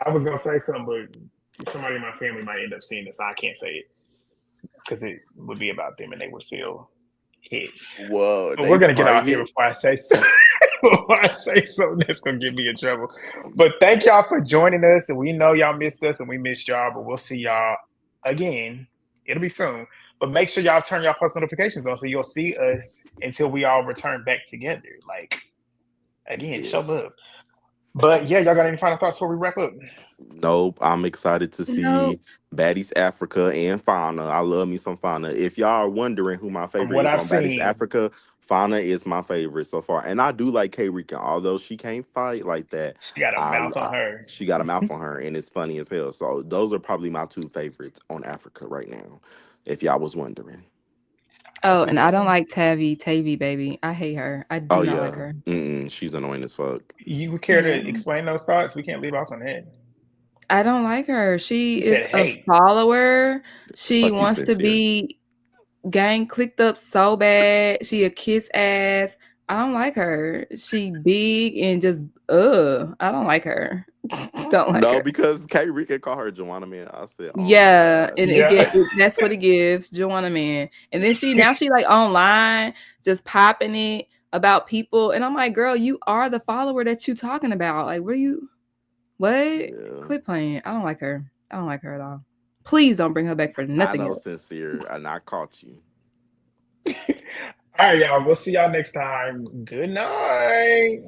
Speaker 2: I was gonna say something, but somebody in my family might end up seeing this. So I can't say it because it would be about them and they would feel hit.
Speaker 3: Whoa,
Speaker 2: But
Speaker 3: they
Speaker 2: we're gonna get
Speaker 3: probably
Speaker 2: off here
Speaker 3: hit.
Speaker 2: before I say something. Before I say something that's gonna get me in trouble. But thank y'all for joining us, and we know y'all missed us, and we missed y'all. But we'll see y'all again. It'll be soon. But make sure y'all turn y'all post notifications on so you'll see us until we all return back together. Like again, show
Speaker 3: Yes.
Speaker 2: love. But yeah, y'all got any final thoughts before we wrap up?
Speaker 3: Nope. I'm excited to
Speaker 1: No,
Speaker 3: see Baddies Africa and Fauna. I love me some Fauna. If y'all are wondering who my
Speaker 2: From
Speaker 3: favorite
Speaker 2: what
Speaker 3: is
Speaker 2: I've
Speaker 3: on Baddies
Speaker 2: seen,
Speaker 3: Africa, Fauna is my favorite so far. And I do like K Rican, although she can't fight like that.
Speaker 2: she got a mouth
Speaker 3: I
Speaker 2: on her.
Speaker 3: she got a mouth on her, and it's funny as hell. So those are probably my two favorites on Africa right now. If y'all was wondering.
Speaker 1: Oh, and I don't like Tavy baby. I hate her. I do not like her.
Speaker 8: She's annoying as fuck.
Speaker 2: You would care
Speaker 1: Yeah.
Speaker 2: to explain those thoughts? We can't leave off on that.
Speaker 1: I don't like her. She
Speaker 2: You
Speaker 1: is
Speaker 2: said
Speaker 1: a
Speaker 2: hate.
Speaker 1: follower. She
Speaker 8: Fuck you,
Speaker 1: wants to
Speaker 8: Sincere.
Speaker 1: be gang clicked up so bad. She a kiss ass. I don't like her. She big and just I don't like her. Don't like
Speaker 8: No,
Speaker 1: her.
Speaker 8: because K Rika called her Joanna Man. I said, oh
Speaker 1: Yeah,
Speaker 8: my god.
Speaker 1: and
Speaker 2: Yeah.
Speaker 1: that's what it gives, Joanna Man. And then she like online just popping it about people, and I'm like, girl, you are the follower that you talking about. Like, what?
Speaker 8: Yeah.
Speaker 1: Quit playing. I don't like her. I don't like her at all. Please don't bring her back for
Speaker 8: I
Speaker 1: nothing
Speaker 8: know,
Speaker 1: else.
Speaker 8: Sincere, and I caught you.
Speaker 2: All right, y'all. We'll see y'all next time. Good night.